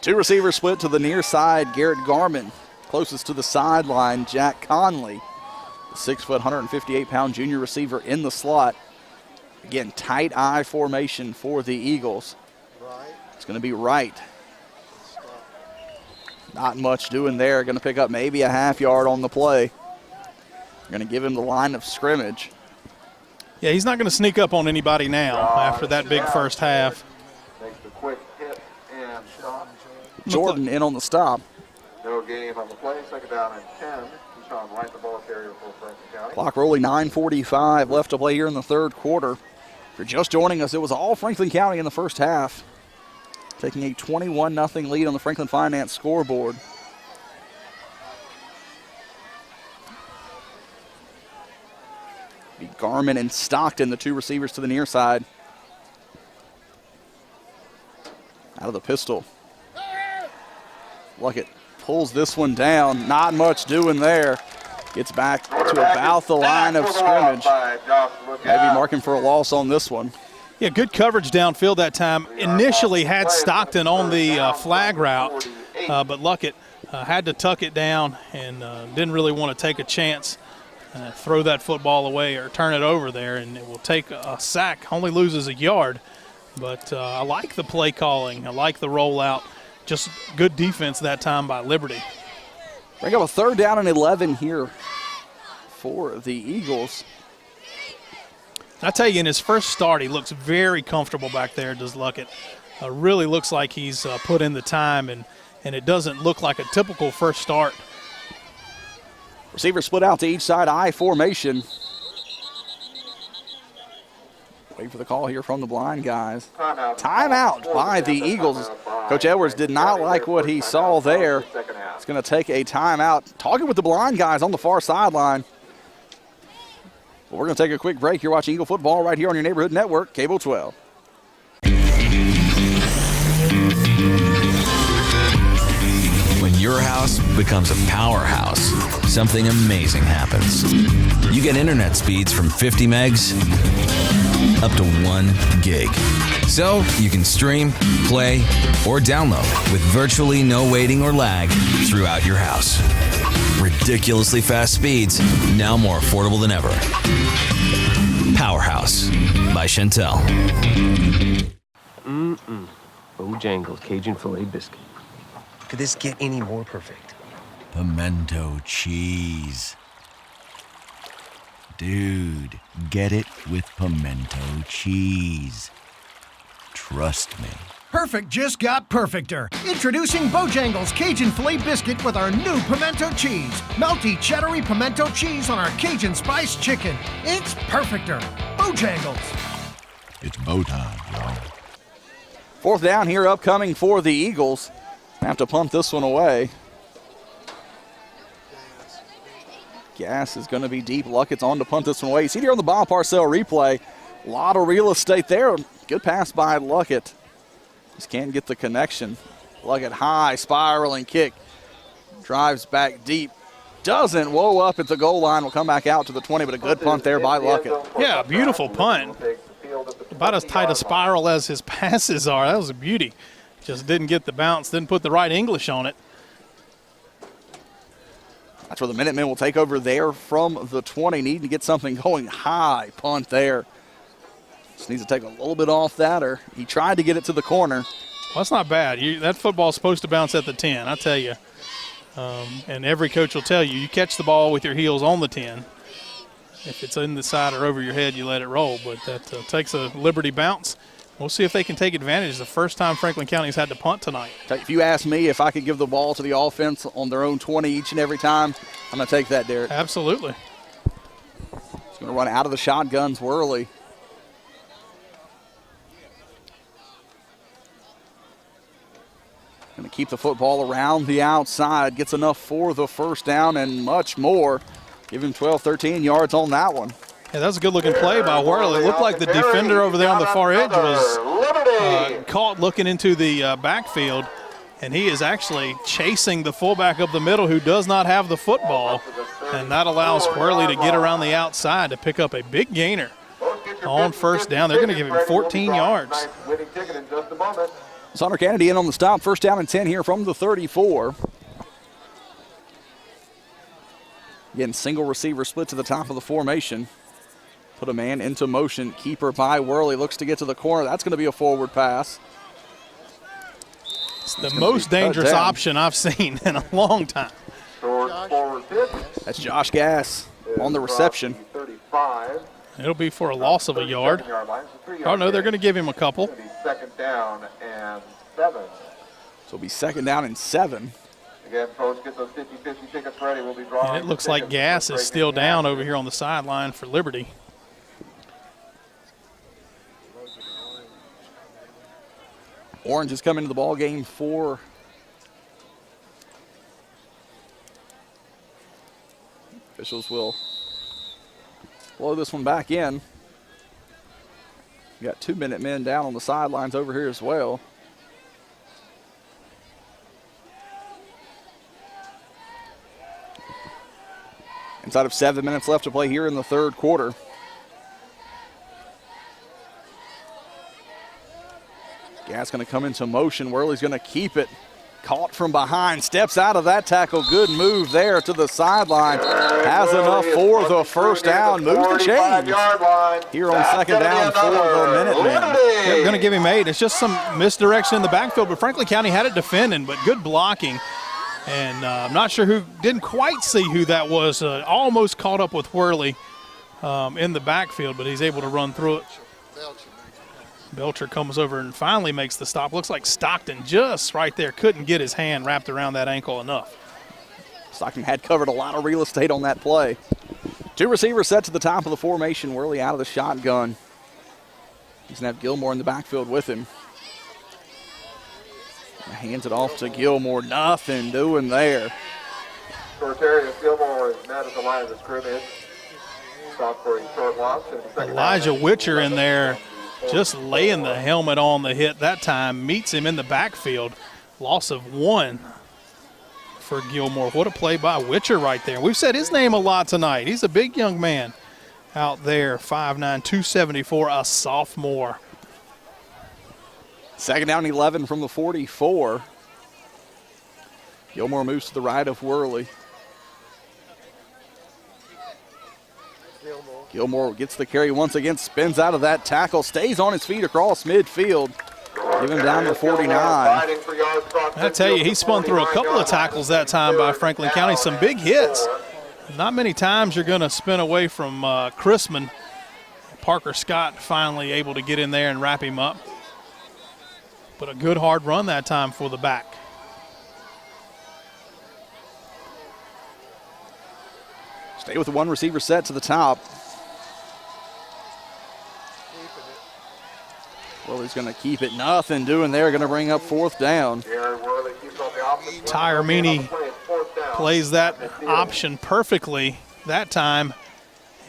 A: 2 receivers split to the near side. Garrett Garman closest to the sideline. Jack Conley, the 6', 158-pound junior receiver in the slot. Again, tight eye formation for the Eagles. It's going to be right. Not much doing there. Going to pick up maybe a half yard on the play. Going to give him the line of scrimmage.
B: Yeah, he's not going to sneak up on anybody now after that big first half.
O: Makes a quick hit and stop.
A: Jordan in on the stop.
O: No game on the play. 2nd down and 10. Keyshawn White, the ball carrier for Franklin County.
A: Clock rolling, 9:45 left to play here in the 3rd quarter. If you're just joining us, it was all Franklin County in the first half, taking a 21-0 lead on the Franklin Finance scoreboard. Garman and Stockton, the 2 receivers to the near side. Out of the pistol. Luckett pulls this one down. Not much doing there. Gets back to about the line of scrimmage. Maybe marking for a loss on this one.
B: Yeah, good coverage downfield that time. Initially had Stockton on the flag route, but Luckett had to tuck it down and didn't really want to take a chance. Throw that football away or turn it over there, and it will take a sack. Only loses a yard, but I like the play calling. I like the rollout. Just good defense that time by Liberty.
A: Bring up a 3rd down and 11 here for the Eagles.
B: I tell you, in his first start, he looks very comfortable back there, does Luckett. Really looks like he's put in the time, and it doesn't look like a typical first start.
A: Receivers split out to each side, I formation. Wait for the call here from the blind guys. Timeout by the Eagles. Coach Edwards did not like what he saw there. It's going to take a timeout. Talking with the blind guys on the far sideline. Well, we're going to take a quick break. You're watching Eagle Football right here on your neighborhood network, Cable 12.
P: When your house becomes a powerhouse, something amazing happens. You get internet speeds from 50 megs up to 1 gig. So you can stream, play, or download with virtually no waiting or lag throughout your house. Ridiculously fast speeds, now more affordable than ever. Powerhouse by Chantel.
C: Bojangles Cajun Filet Biscuit. Could this get any more perfect?
S: Pimento cheese. Dude, get it with pimento cheese. Trust me.
M: Perfect just got perfecter. Introducing Bojangles Cajun Filet Biscuit with our new pimento cheese. Melty, cheddary pimento cheese on our Cajun Spice Chicken. It's perfecter. Bojangles.
S: It's bow time, y'all.
A: 4th down here upcoming for the Eagles. Have to punt this one away. Gas is going to be deep. Luckett's on to punt this one away. You see here on the Bob Parcell replay, a lot of real estate there. Good pass by Luckett. Just can't get the connection. Luckett high, spiraling kick. Drives back deep. doesn't. Whoa, up at the goal line. Will come back out to the 20, but a good punt there by Luckett.
B: Yeah, beautiful punt. About as tight a spiral as his passes are. That was a beauty. Just didn't get the bounce, didn't put the right English on it.
A: That's where the Minutemen will take over there from the 20. Needing to get something going high. Punt there. Just needs to take a little bit off that, or he tried to get it to the corner.
B: Well, that's not bad. That football's supposed to bounce at the 10, I tell you. And every coach will tell you, you catch the ball with your heels on the 10. If it's in the side or over your head, you let it roll. But that takes a Liberty bounce. We'll see if they can take advantage. It's the first time Franklin County's had to punt tonight.
A: If you ask me if I could give the ball to the offense on their own 20 each and every time, I'm going to take that, Derek.
B: Absolutely.
A: He's going to run out of the shotguns, Worley. Going to keep the football around the outside. Gets enough for the first down and much more. Give him 12, 13 yards on that one.
B: Yeah, that was a good-looking play by Worley. It looked like the defender over there on the far edge was caught looking into the backfield, and he is actually chasing the fullback up the middle who does not have the football, and that allows Worley to get around the outside to pick up a big gainer on first down. They're going to give him 14 yards.
A: Sonner Kennedy in on the stop. First down and 10 here from the 34. Again, single receiver split to the top of the formation. Put a man into motion. Keeper by Worley. Looks to get to the corner. That's going to be a forward pass.
B: It's the most dangerous option I've seen in a long time.
A: That's Josh Gass on the reception.
B: It'll be for a loss of a yard. Oh, no, they're going to give him a couple.
O: Second down and 7.
A: So it'll be second down and 7.
O: Again, folks, get those 50-50 tickets ready. We'll be drawing.
B: And it looks like Gass is still down over here on the sideline for Liberty.
A: Orange is coming to the ball game for officials will blow this one back in. We got 2 Minutemen down on the sidelines over here as well. Inside of 7 minutes left to play here in the third quarter. Gas going to come into motion. Worley's going to keep it. Caught from behind. Steps out of that tackle. Good move there to the sideline. Has enough for the first down. Moves the chains here on second down for the Minutemen.
B: They're going to give him 8. It's just some misdirection in the backfield, but Franklin County had it defending, but good blocking. And I'm not sure who, didn't quite see who that was. Almost caught up with Worley in the backfield, but he's able to run through it. Belcher comes over and finally makes the stop. Looks like Stockton just right there couldn't get his hand wrapped around that ankle enough.
A: Stockton had covered a lot of real estate on that play. 2 receivers set to the top of the formation. Worley out of the shotgun. He's going to have Gilmore in the backfield with him. Hands it off to Gilmore. Nothing doing there.
O: Shortarius Gilmore is not at the line of the scrimmage. Stop for a short loss.
B: Elijah Witcher in there just laying the helmet on the hit that time. Meets him in the backfield. Loss of 1 for Gilmore. What a play by Witcher right there. We've said his name a lot tonight. He's a big young man out there. 5'9", 274, a sophomore.
A: Second down 11 from the 44. Gilmore moves to the right of Worley. Gilmore gets the carry once again, spins out of that tackle, stays on his feet across midfield. Give him down to 49.
B: I tell you, he spun through a couple of tackles that time by Franklin County. Some big hits. Not many times you're going to spin away from Chrisman. Parker Scott finally able to get in there and wrap him up. But a good hard run that time for the back.
A: Stay with the 1 receiver set to the top. Well, he's going to keep it. Nothing doing there. Going to bring up fourth down.
B: Ty Armini plays that option perfectly that time.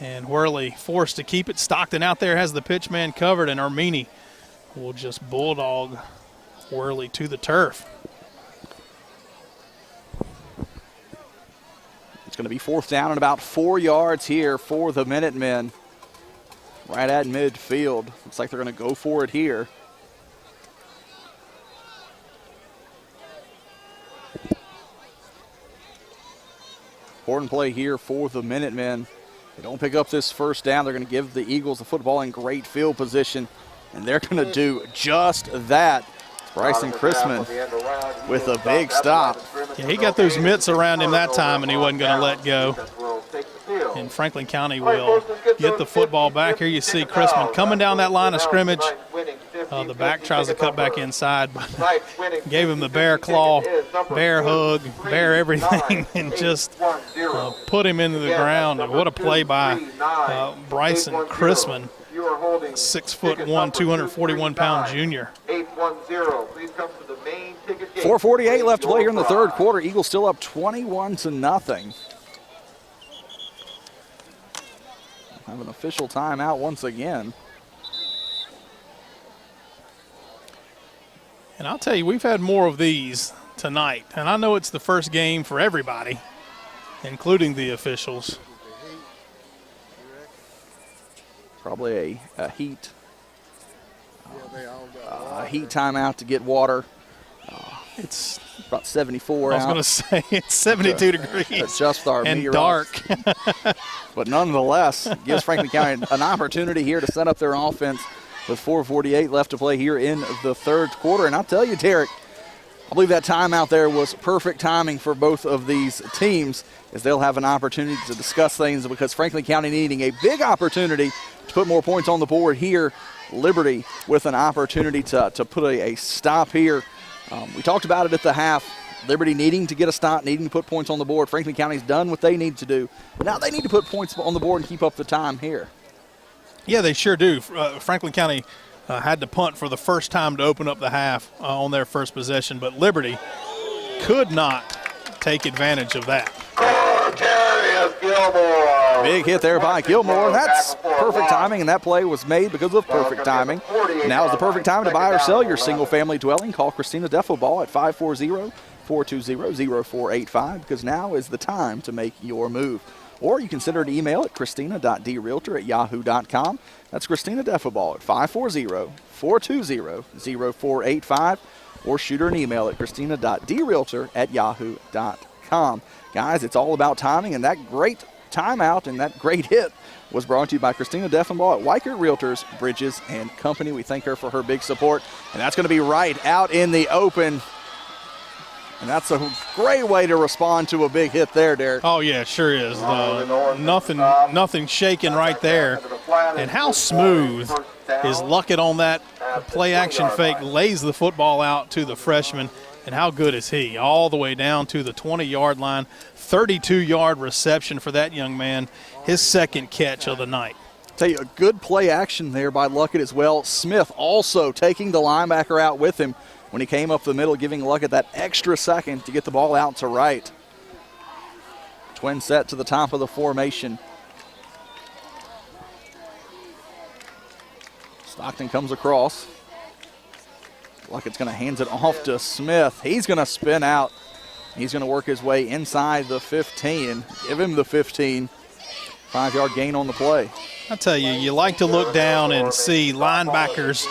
B: And Worley forced to keep it. Stockton out there has the pitch man covered, and Armini will just bulldog Worley to the turf.
A: It's going to be 4th down and about 4 yards here for the Minutemen. Right at midfield. Looks like they're going to go for it here. Important play here for the Minutemen. They don't pick up this 1st down. They're going to give the Eagles the football in great field position, and they're going to do just that. Bryson Chrisman with a big stop.
B: Yeah, he got those mitts around him that time, and he wasn't going to let go. And Franklin County will get the football back. Here you see Chrisman coming down that line of scrimmage. The back tries to cut back inside, but gave him the bear claw, bear hug, bear everything, and just put him into the ground. And what a play by Bryson Chrisman, 6'1", 241-pound junior.
A: 4:48 left to play here in the 3rd quarter. Eagles still up 21-0. Have an official timeout once again.
B: And I'll tell you, we've had more of these tonight. And I know it's the first game for everybody, including the officials.
A: Probably a heat timeout to get water. It's about 74
B: I was going to say, it's 72 degrees.
A: Adjust our
B: and
A: meter
B: dark.
A: But nonetheless, gives Franklin County an opportunity here to set up their offense with 4:48 left to play here in the 3rd quarter. And I'll tell you, Derek, I believe that timeout there was perfect timing for both of these teams, as they'll have an opportunity to discuss things, because Franklin County needing a big opportunity to put more points on the board here. Liberty with an opportunity to put a stop here. We talked about it at the half. Liberty needing to get a stop, needing to put points on the board. Franklin County's done what they need to do. Now they need to put points on the board and keep up the time here.
B: Yeah, they sure do. Franklin County had to punt for the first time to open up the half on their first possession, but Liberty could not take advantage of that.
A: Big hit there by Gilmore. That's perfect timing, and that play was made because of perfect timing. Now is the perfect time to buy or sell your single-family dwelling. Call Christina Deffelball at 540-420-0485, because now is the time to make your move. Or you can send her an email at christina.drealtor@yahoo.com. That's Christina Deffelball at 540-420-0485, or shoot her an email at christina.drealtor@yahoo.com. Guys, it's all about timing, and that great timeout and that great hit was brought to you by Christina Deffelball at Weichert Realtors, Bridges and Company. We thank her for her big support, and that's going to be right out in the open. And that's a great way to respond to a big hit there, Derek.
B: Oh, yeah, it sure is. Nothing shaking right there. And how smooth is Luckett on that play-action fake, lays the football out to the freshman. And how good is he? All the way down to the 20-yard line. 32-yard reception for that young man. His 2nd catch of the night.
A: Tell you, a good play action there by Luckett as well. Smith also taking the linebacker out with him when he came up the middle, giving Luckett that extra second to get the ball out to right. Twin set to the top of the formation. Stockton comes across. Luckett's going to hand it off to Smith. He's going to spin out. He's going to work his way inside the 15. Give him the 15. 5-yard gain on the play.
B: I tell you, you like to look down and see linebackers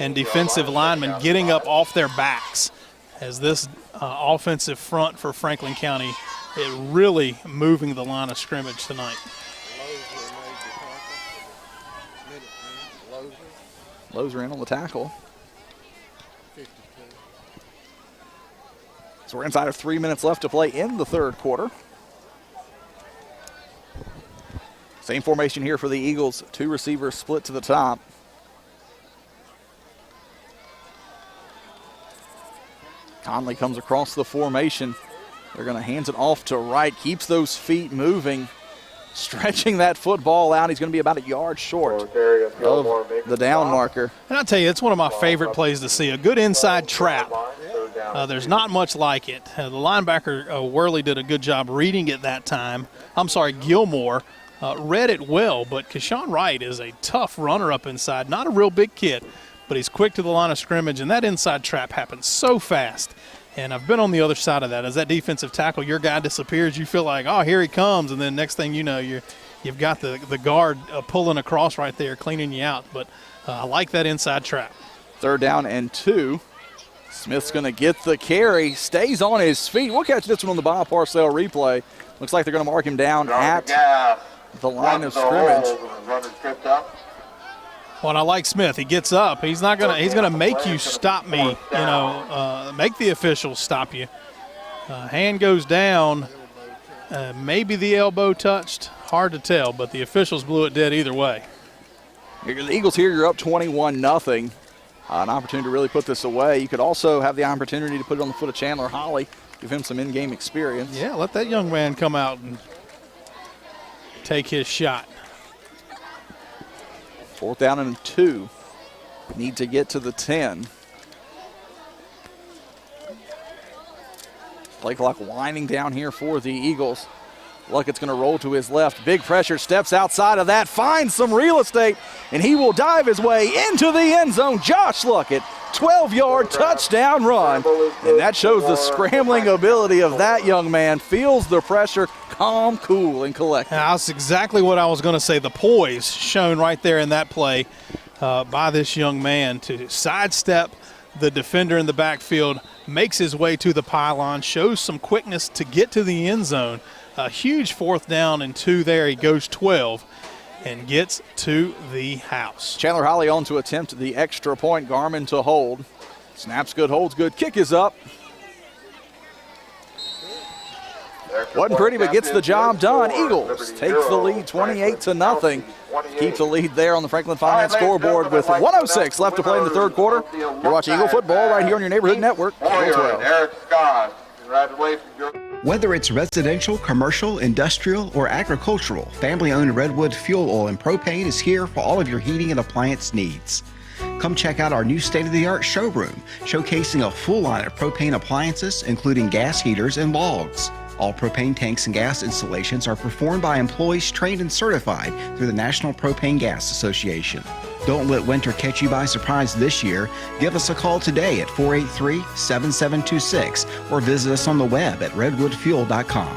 B: and defensive linemen getting up off their backs, as this offensive front for Franklin County is really moving the line of scrimmage tonight.
A: Loser in on the tackle. So we're inside of 3 minutes left to play in the 3rd quarter. Same formation here for the Eagles. 2 receivers split to the top. Conley comes across the formation. They're going to hand it off to right. Keeps those feet moving. Stretching that football out. He's going to be about a yard short of the down marker.
B: And I'll tell you, it's one of my favorite plays to see. A good inside trap. There's not much like it. The linebacker, Worley, did a good job reading it that time. Gilmore read it well, but Keshawn Wright is a tough runner up inside. Not a real big kid, but he's quick to the line of scrimmage, and that inside trap happens so fast. And I've been on the other side of that. As that defensive tackle, your guy disappears, you feel like, oh, here he comes. And then next thing you know, you've got the guard pulling across right there, cleaning you out. But I like that inside trap.
A: 3rd down and 2. Smith's going to get the carry, stays on his feet. We'll catch this one on the Bob Parcell replay. Looks like they're going to mark him down at the line of scrimmage.
B: Well, I like Smith. He gets up. He's gonna make you stop me, make the officials stop you. Hand goes down. Maybe the elbow touched. Hard to tell, but the officials blew it dead either way.
A: The Eagles here, you're up 21-0. An opportunity to really put this away. You could also have the opportunity to put it on the foot of Chandler Holly, give him some in-game experience.
B: Yeah, let that young man come out and take his shot.
A: 4th down and 2. Need to get to the 10. Play clock winding down here for the Eagles. Luckett's going to roll to his left. Big pressure, steps outside of that, finds some real estate, and he will dive his way into the end zone. Josh Luckett, 12-yard touchdown run. And that shows the scrambling ability of that young man. Feels the pressure, calm, cool, and collected.
B: That's exactly what I was going to say. The poise shown right there in that play by this young man to sidestep the defender in the backfield, makes his way to the pylon, shows some quickness to get to the end zone. A huge 4th down and 2 there. He goes 12 and gets to the house.
A: Chandler Holly on to attempt the extra point. Garmin to hold. Snaps good, holds good. Kick is up. Wasn't pretty, but gets the job done. Eagles take the lead 28-0. Keep the lead there on the Franklin Finance scoreboard with 1:06 left to play in the 3rd quarter. You're watching Eagle football right here on your neighborhood network. Cable 12.
H: Whether it's residential, commercial, industrial, or agricultural, family-owned Redwood Fuel Oil and Propane is here for all of your heating and appliance needs. Come check out our new state-of-the-art showroom, showcasing a full line of propane appliances, including gas heaters and logs. All propane tanks and gas installations are performed by employees trained and certified through the National Propane Gas Association. Don't let winter catch you by surprise this year. Give us a call today at 483-7726 or visit us on the web at redwoodfuel.com.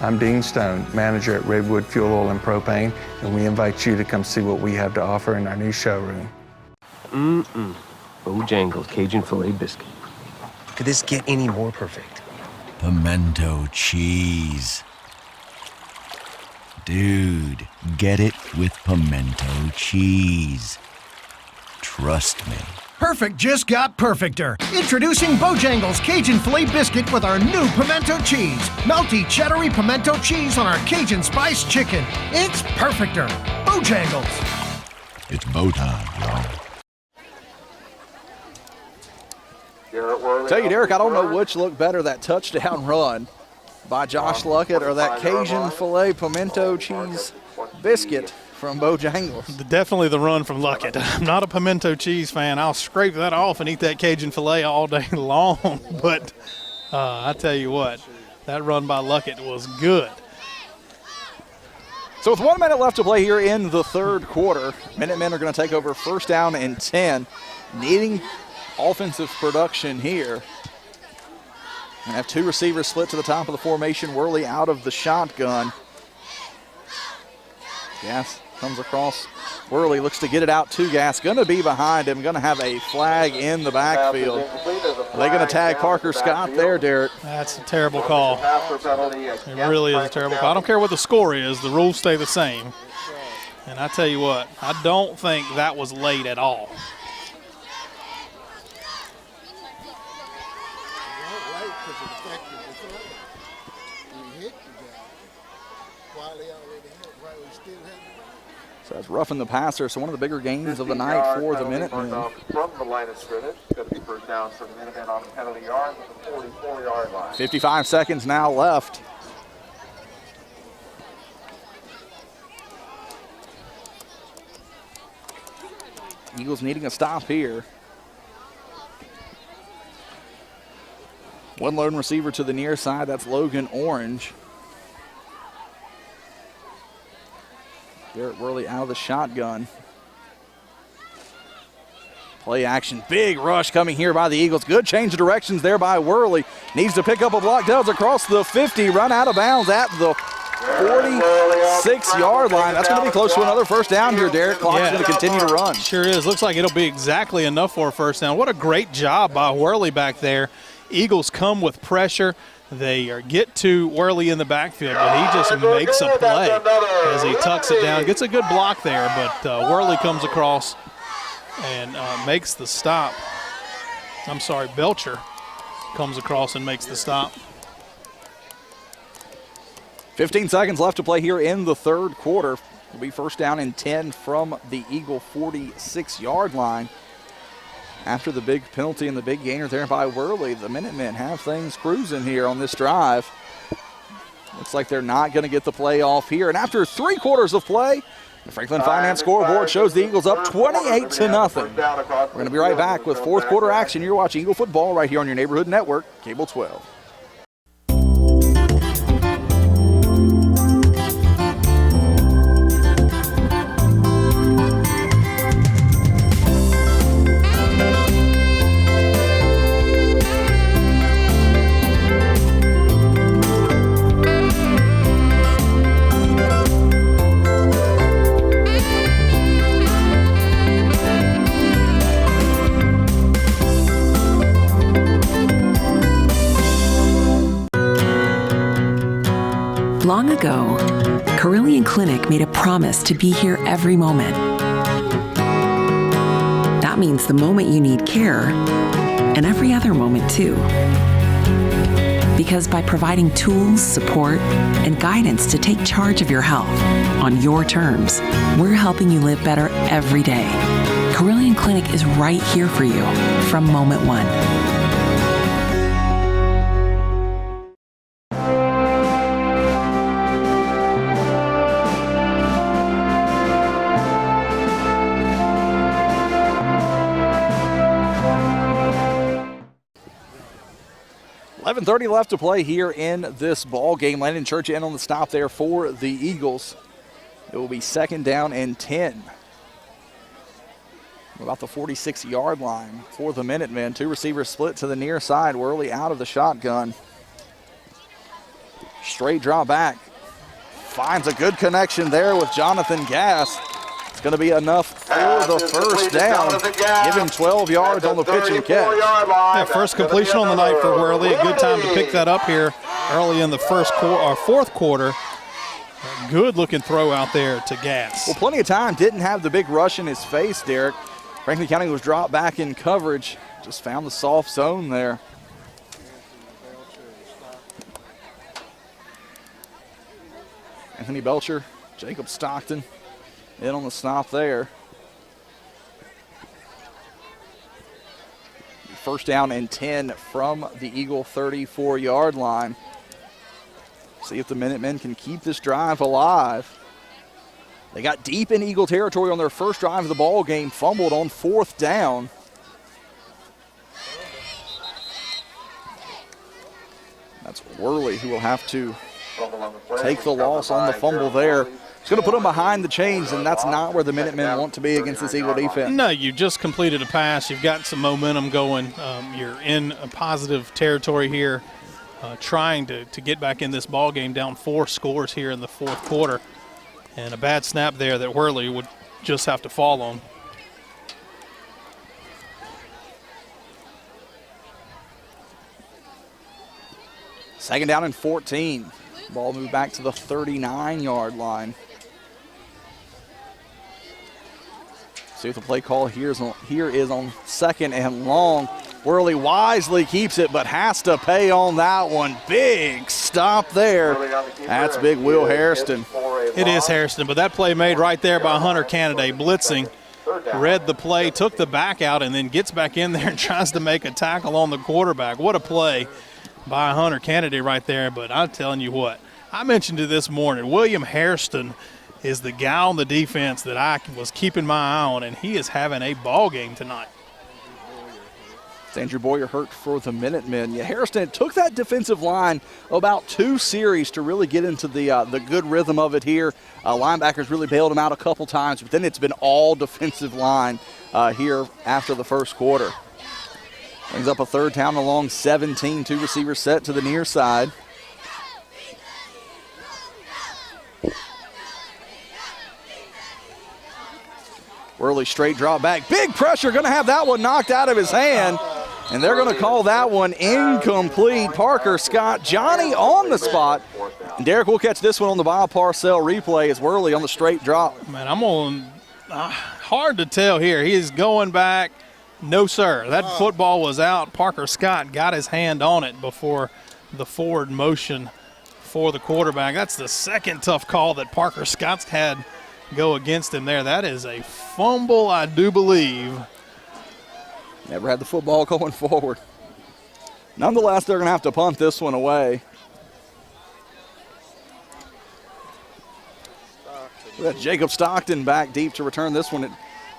I: I'm Dean Stone, manager at Redwood Fuel Oil and Propane, and we invite you to come see what we have to offer in our new showroom.
C: Bojangles Cajun Filet Biscuit. Could this get any more perfect?
S: Pimento cheese. Dude, get it with pimento cheese. Trust me.
M: Perfect just got perfecter. Introducing Bojangles Cajun Filet Biscuit with our new pimento cheese. Melty, cheddary pimento cheese on our Cajun Spice Chicken. It's perfecter. Bojangles.
S: It's bow time, y'all.
A: Tell you, Derek, I don't know which looked better, that touchdown run by Josh Luckett or that Cajun filet pimento cheese biscuit from Bojangles.
B: Definitely the run from Luckett. I'm not a pimento cheese fan. I'll scrape that off and eat that Cajun filet all day long. But I tell you what, that run by Luckett was good.
A: So with 1 minute left to play here in the 3rd quarter, Minutemen are going to take over 1st down and 10, needing offensive production here. And have 2 receivers split to the top of the formation. Worley out of the shotgun. Gass comes across. Worley looks to get it out to Gass. Going to be behind him. Going to have a flag in the backfield. Are they going to tag Parker Scott there, Derek?
B: That's a terrible call. It really is a terrible call. I don't care what the score is. The rules stay the same. And I tell you what, I don't think that was late at all.
A: So that's roughing the passer. So one of the bigger gains of the night for the Minutemen.
O: From the line of scrimmage, it's going to be 1st down for the Minutemen on the penalty yard at the 44-yard line.
A: 55 seconds now left. Eagles needing a stop here. One lone receiver to the near side. That's Logan Orange. Garrett Worley out of the shotgun. Play action, big rush coming here by the Eagles. Good change of directions there by Worley. Needs to pick up a block, does across the 50, run out of bounds at the 46-yard line. That's going to be close to another first down here, Derek. Clock's going to continue to run.
B: Sure is. Looks like it'll be exactly enough for a first down. What a great job by Worley back there. Eagles come with pressure. They get to Worley in the backfield, but he just makes a play as he tucks it down. Gets a good block there, but Worley comes across and makes the stop. I'm sorry, Belcher comes across and makes the stop.
A: 15 seconds left to play here in the third quarter. It'll be first down and 10 from the Eagle 46-yard line. After the big penalty and the big gainer there by Worley, the Minutemen have things cruising here on this drive. Looks like they're not going to get the play off here. And after 3 quarters of play, the Franklin Finance scoreboard shows the Eagles up 28-0. We're going to be right back with fourth quarter action. You're watching Eagle football right here on your neighborhood network, Cable 12.
N: Long ago, Carillion Clinic made a promise to be here every moment. That means the moment you need care, and every other moment too. Because by providing tools, support, and guidance to take charge of your health on your terms, we're helping you live better every day. Carillion Clinic is right here for you from moment one.
A: .30 left to play here in this ball game. Landon Church in on the stop there for the Eagles. It will be second down and 10. About the 46-yard line for the Minutemen. 2 receivers split to the near side. Worley out of the shotgun. Straight draw back. Finds a good connection there with Jonathan Gass. It's going to be enough for the first down. Give him 12 yards on the pitch and catch.
B: Yeah, first completion on the night for Worley. A good time to pick that up here early in the fourth quarter. A good looking throw out there to Gass.
A: Well, plenty of time. Didn't have the big rush in his face, Derek. Franklin County was dropped back in coverage. Just found the soft zone there. Anthony Belcher, Jacob Stockton in on the stop there. First down and 10 from the Eagle 34-yard line. See if the Minutemen can keep this drive alive. They got deep in Eagle territory on their first drive of the ball game, fumbled on fourth down. That's Worley who will have to take the loss on the fumble there. It's going to put them behind the chains, and that's not where the Minutemen want to be against this Eagle defense.
B: No, you just completed a pass. You've got some momentum going. You're in a positive territory here, trying to get back in this ball game, down 4 scores here in the fourth quarter. And a bad snap there that Worley would just have to fall on.
A: Second down and 14. Ball moved back to the 39-yard line. See if the play call here is on second and long. Worley wisely keeps it, but has to pay on that one. Big stop there. That's big Will Hairston.
B: It is Hairston, but that play made right there by Hunter Canaday, blitzing. Read the play, took the back out, and then gets back in there and tries to make a tackle on the quarterback. What a play by Hunter Canaday right there. But I'm telling you what, I mentioned it this morning, William Hairston is the guy on the defense that I was keeping my eye on, and he is having a ball game tonight.
A: It's Andrew Boyer hurt for the Minutemen. Yeah, Harrison took that defensive line about 2 series to really get into the good rhythm of it here. Linebackers really bailed him out a couple times, but then it's been all defensive line here after the first quarter. Brings up a 3rd down along 17. 2 receivers set to the near side. Early straight drop back. Big pressure, going to have that one knocked out of his hand. And they're going to call that one incomplete. Parker Scott, Johnny on the spot. And Derek will catch this one on the Bob Parcell replay as Worley on the straight drop.
B: Man, I'm on hard to tell here. He is going back. No, sir. That football was out. Parker Scott got his hand on it before the forward motion for the quarterback. That's the second tough call that Parker Scott's had go against him there. That is a fumble, I do believe.
A: Never had the football going forward. Nonetheless, they're going to have to punt this one away. We got Jacob Stockton back deep to return this one,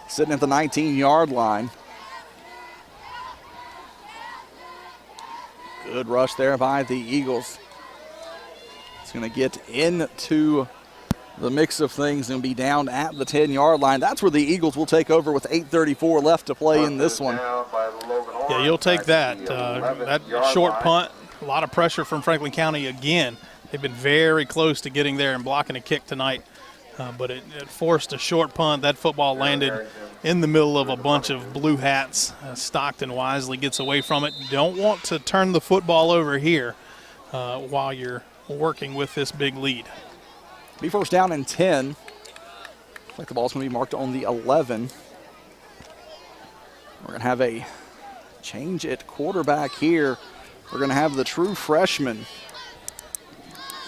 A: sitting at the 19-yard line. Good rush there by the Eagles. It's going to get into the mix of things and be down at the 10-yard line. That's where the Eagles will take over with 8:34 left to play in this one.
B: Yeah, you'll take that. That short punt, a lot of pressure from Franklin County again. They've been very close to getting there and blocking a kick tonight, but it forced a short punt. That football landed in the middle of a bunch of blue hats. Stockton wisely gets away from it. Don't want to turn the football over here while you're working with this big lead.
A: Be 1st down and 10. Looks like the ball's going to be marked on the 11. We're going to have a change at quarterback here. We're going to have the true freshman,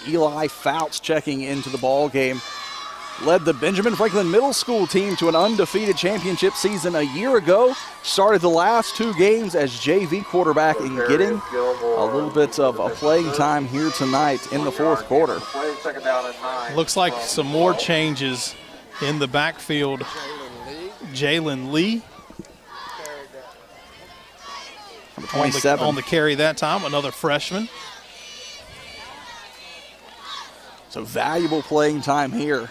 A: Eli Fouts, checking into the ball game. Led the Benjamin Franklin Middle School team to an undefeated championship season a year ago. Started the last 2 games as JV quarterback and getting a little bit of a playing time here tonight in the 4th quarter.
B: Looks like some more changes in the backfield. Jalen Lee on the carry that time, another freshman.
A: So valuable playing time here.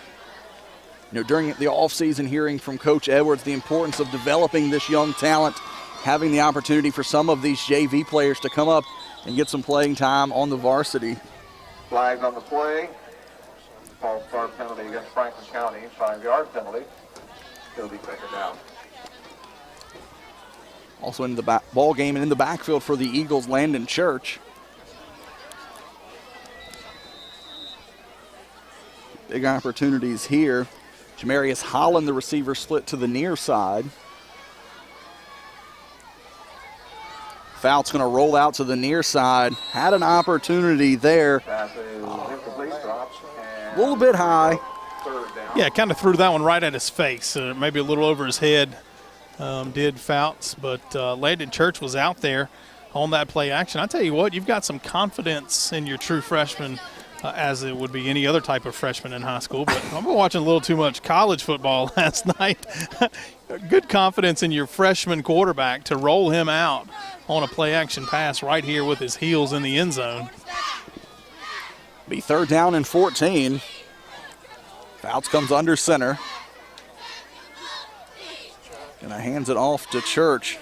A: You know, during the offseason, hearing from Coach Edwards the importance of developing this young talent, having the opportunity for some of these JV players to come up and get some playing time on the varsity.
O: Flag on the play. False start penalty against Franklin County. 5-yard penalty. Still be taken down.
A: Also in the ball game and in the backfield for the Eagles, Landon Church. Big opportunities here. Jamarius Holland, the receiver, split to the near side. Fouts going to roll out to the near side. Had an opportunity there. A little bit high.
B: Yeah, kind of threw that one right at his face. Maybe a little over his head, did Fouts. But Landon Church was out there on that play action. I tell you what, you've got some confidence in your true freshman, as it would be any other type of freshman in high school. But I've been watching a little too much college football last night. Good confidence in your freshman quarterback to roll him out on a play-action pass right here with his heels in the end zone.
A: Be 3rd down and 14. Fouts comes under center. And hands it off to Church.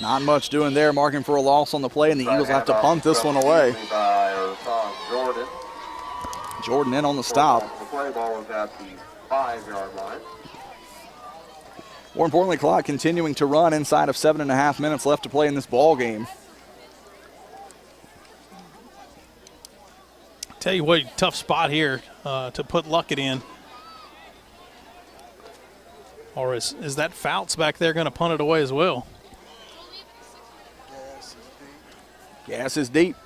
A: Not much doing there, marking for a loss on the play, and the Eagles have to punt this one away. Jordan in on the stop.
O: The play ball was at the 5-yard line.
A: More importantly, clock continuing to run inside of 7.5 minutes left to play in this ball game.
B: Tell you what, tough spot here to put Luckett in. Or is that Fouts back there going to punt it away as well?
A: Gas is deep.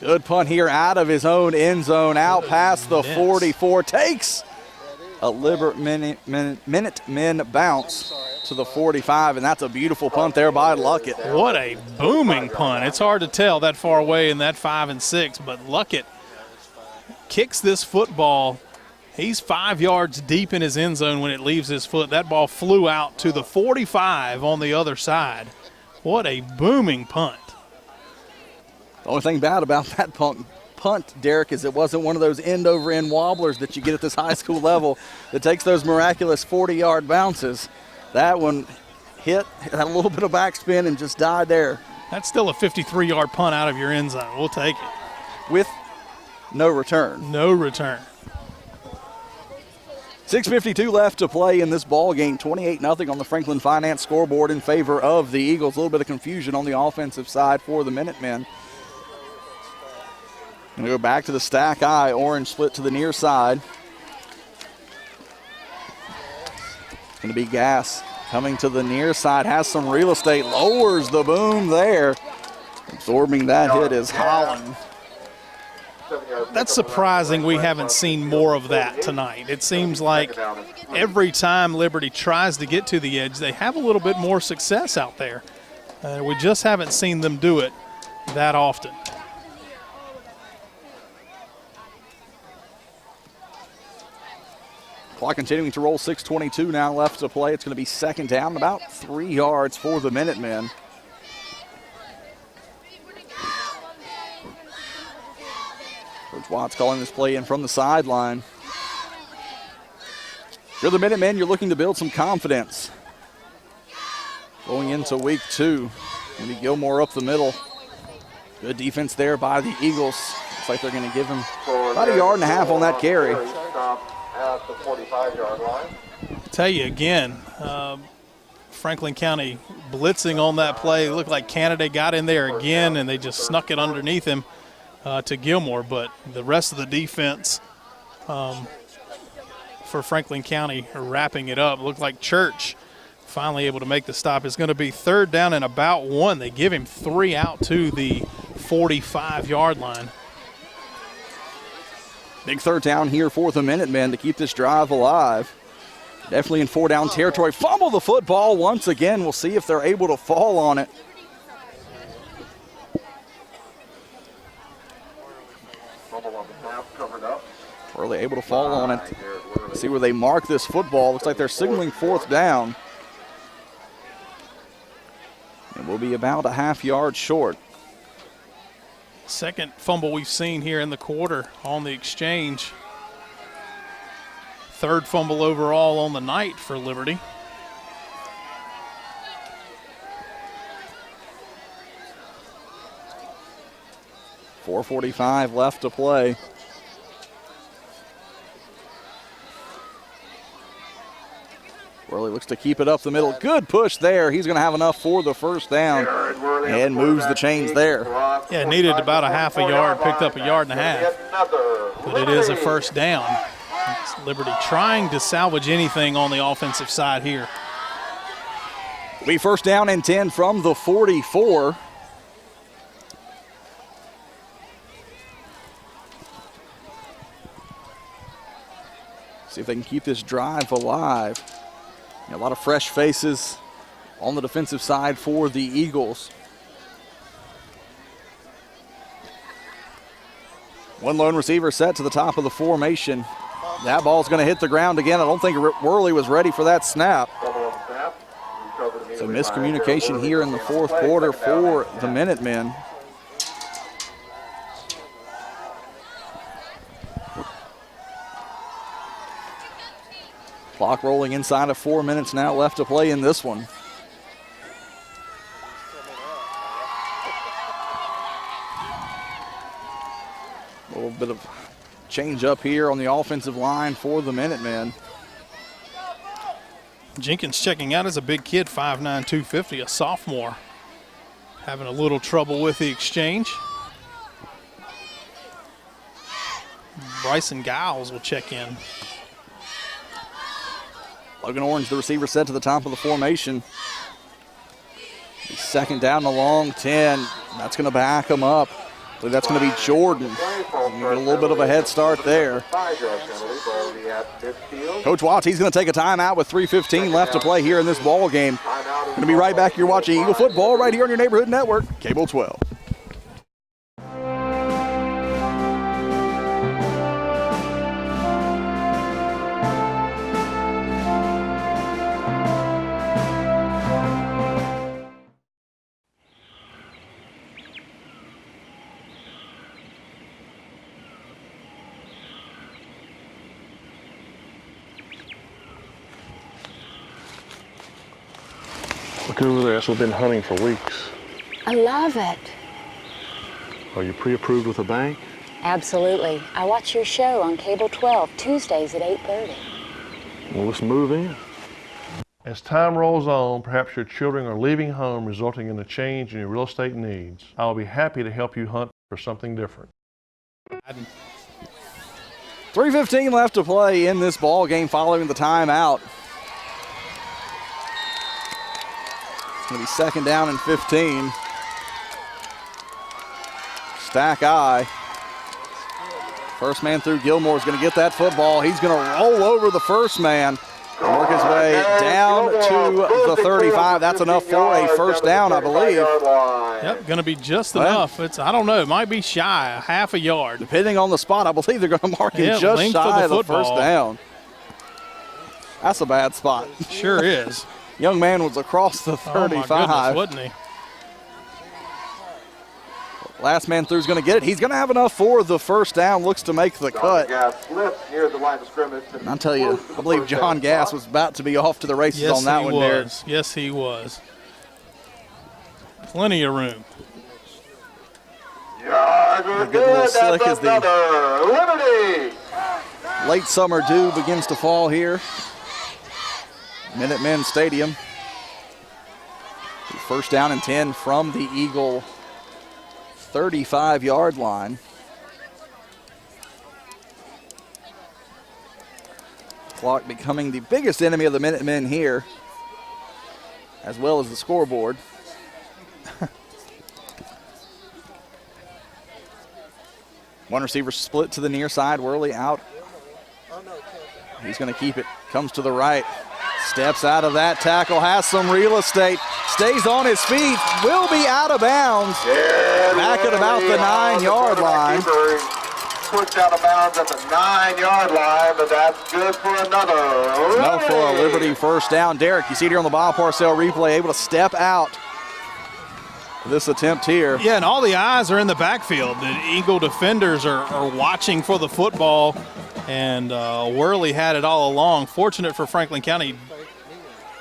A: Good punt here out of his own end zone, out past the 44. Takes a Minutemen bounce to the 45, and that's a beautiful punt there by Luckett.
B: What a booming punt. It's hard to tell that far away in that 5 and 6, but Luckett kicks this football He's 5 yards deep in his end zone when it leaves his foot. That ball flew out to the 45 on the other side. What a booming punt.
A: The only thing bad about that punt, Derek, is it wasn't one of those end-over-end wobblers that you get at this high school level that takes those miraculous 40-yard bounces. That one hit, had a little bit of backspin, and just died there.
B: That's still a 53-yard punt out of your end zone. We'll take it.
A: With no return.
B: No return.
A: 6:52 left to play in this ball game. 28-0 on the Franklin Finance scoreboard in favor of the Eagles. A little bit of confusion on the offensive side for the Minutemen. Going to go back to the stack eye. Orange split to the near side. Going to be Gass coming to the near side. Has some real estate. Lowers the boom there. Absorbing that hit is Holland.
B: That's surprising we haven't seen more of that tonight. It seems like every time Liberty tries to get to the edge, they have a little bit more success out there. We just haven't seen them do it that often.
A: Clock continuing to roll. 6:22 now left to play. It's going to be second down, about 3 yards for the Minutemen. Coach Watts calling this play in from the sideline. If you're the Minutemen, you're looking to build some confidence. Going into week 2, maybe Gilmore up the middle. Good defense there by the Eagles. Looks like they're going to give him about 1.5 yards on that carry.
O: At the 45-yard line.
B: Tell you again, Franklin County blitzing on that play. It looked like Canada got in there again, and they just snuck it underneath him to Gilmore. But the rest of the defense for Franklin County are wrapping it up. It looked like Church finally able to make the stop. It's going to be third down and about 1. They give him 3 out to the 45-yard line.
A: Big third down here for the Minutemen to keep this drive alive. Definitely in 4-down territory. Fumble the football once again. We'll see if they're able to fall on it. Early able to fall on it. See where they mark this football. Looks like they're signaling fourth down. And we'll be about 1/2 yard short.
B: Second fumble we've seen here in the quarter on the exchange. Third fumble overall on the night for Liberty.
A: .445 left to play. Worley looks to keep it up the middle. Good push there. He's going to have enough for the first down and moves the chains there.
B: Yeah, needed about 1/2 yard, picked up 1.5 yards. But it is a first down. It's Liberty trying to salvage anything on the offensive side here.
A: We first down and 10 from the 44. See if they can keep this drive alive. A lot of fresh faces on the defensive side for the Eagles. One lone receiver set to the top of the formation. That ball's going to hit the ground again. I don't think Worley was ready for that snap. So miscommunication here in the fourth quarter for the Minutemen. Clock rolling inside of 4 minutes now left to play in this one. A little bit of change up here on the offensive line for the Minutemen.
B: Jenkins checking out as a big kid, 5'9", 250, a sophomore. Having a little trouble with the exchange. Bryson Giles will check in.
A: Logan Orange, the receiver, set to the top of the formation. Second down and a long 10. That's going to back him up. I believe that's going to be Jordan. Get a little bit of a head start there. Coach Watts, he's going to take a timeout with 3:15 left to play here in this ball game. Going to be right back. You're watching Eagle Football right here on your neighborhood network, Cable 12.
E: Look over there. That's what we've been hunting for weeks.
F: I love it.
E: Are you pre-approved with a bank?
F: Absolutely. I watch your show on Cable 12, Tuesdays at 8:30.
E: Well, let's move in. As time rolls on, perhaps your children are leaving home, resulting in a change in your real estate needs. I will be happy to help you hunt for something different.
A: 3:15 left to play in this ball game following the timeout. It's going to be second down and 15. Stack eye. First man through. Gilmore's going to get that football. He's going to roll over the first man and work his way down to the 35. That's enough for a first down, I believe.
B: Yep, going to be just enough. I don't know, it might be shy, a half a yard.
A: Depending on the spot, I believe they're going to mark him just shy of the first down. That's a bad spot.
B: Sure is.
A: Young man was across the 35.
B: Oh my goodness, wasn't he?
A: Last man through is going to get it. He's going to have enough for the first down. Looks to make the cut. I'll tell you, I believe John Gass was about to be off to the races on that one there.
B: Yes, he was. Plenty of room.
A: A good little slick as the late summer dew begins to fall here. Minutemen Stadium. First down and 10 from the Eagle 35-yard line. Clock becoming the biggest enemy of the Minutemen here, as well as the scoreboard. One receiver split to the near side. Worley out. He's going to keep it. Comes to the right. Steps out of that tackle. Has some real estate. Stays on his feet. Will be out of bounds. Back at about the 9-yard line.
O: Pushed out of bounds at the 9-yard line, but that's good for another.
A: Enough for a Liberty first down. Derek, you see it here on the Bob Parcell replay, able to step out for this attempt here.
B: Yeah, and all the eyes are in the backfield. The Eagle defenders are watching for the football, and Worley had it all along. Fortunate for Franklin County,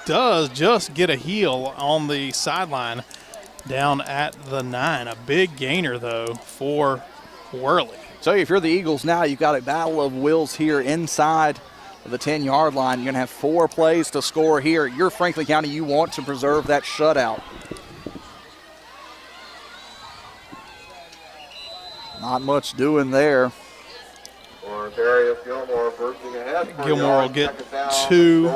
B: does just get a heel on the sideline down at the 9. A big gainer, though, for Worley.
A: So if you're the Eagles now, you've got a battle of wills here inside of the 10-yard line. You're going to have 4 plays to score here. You're Franklin County. You want to preserve that shutout. Not much doing there.
B: Gilmore will get 2.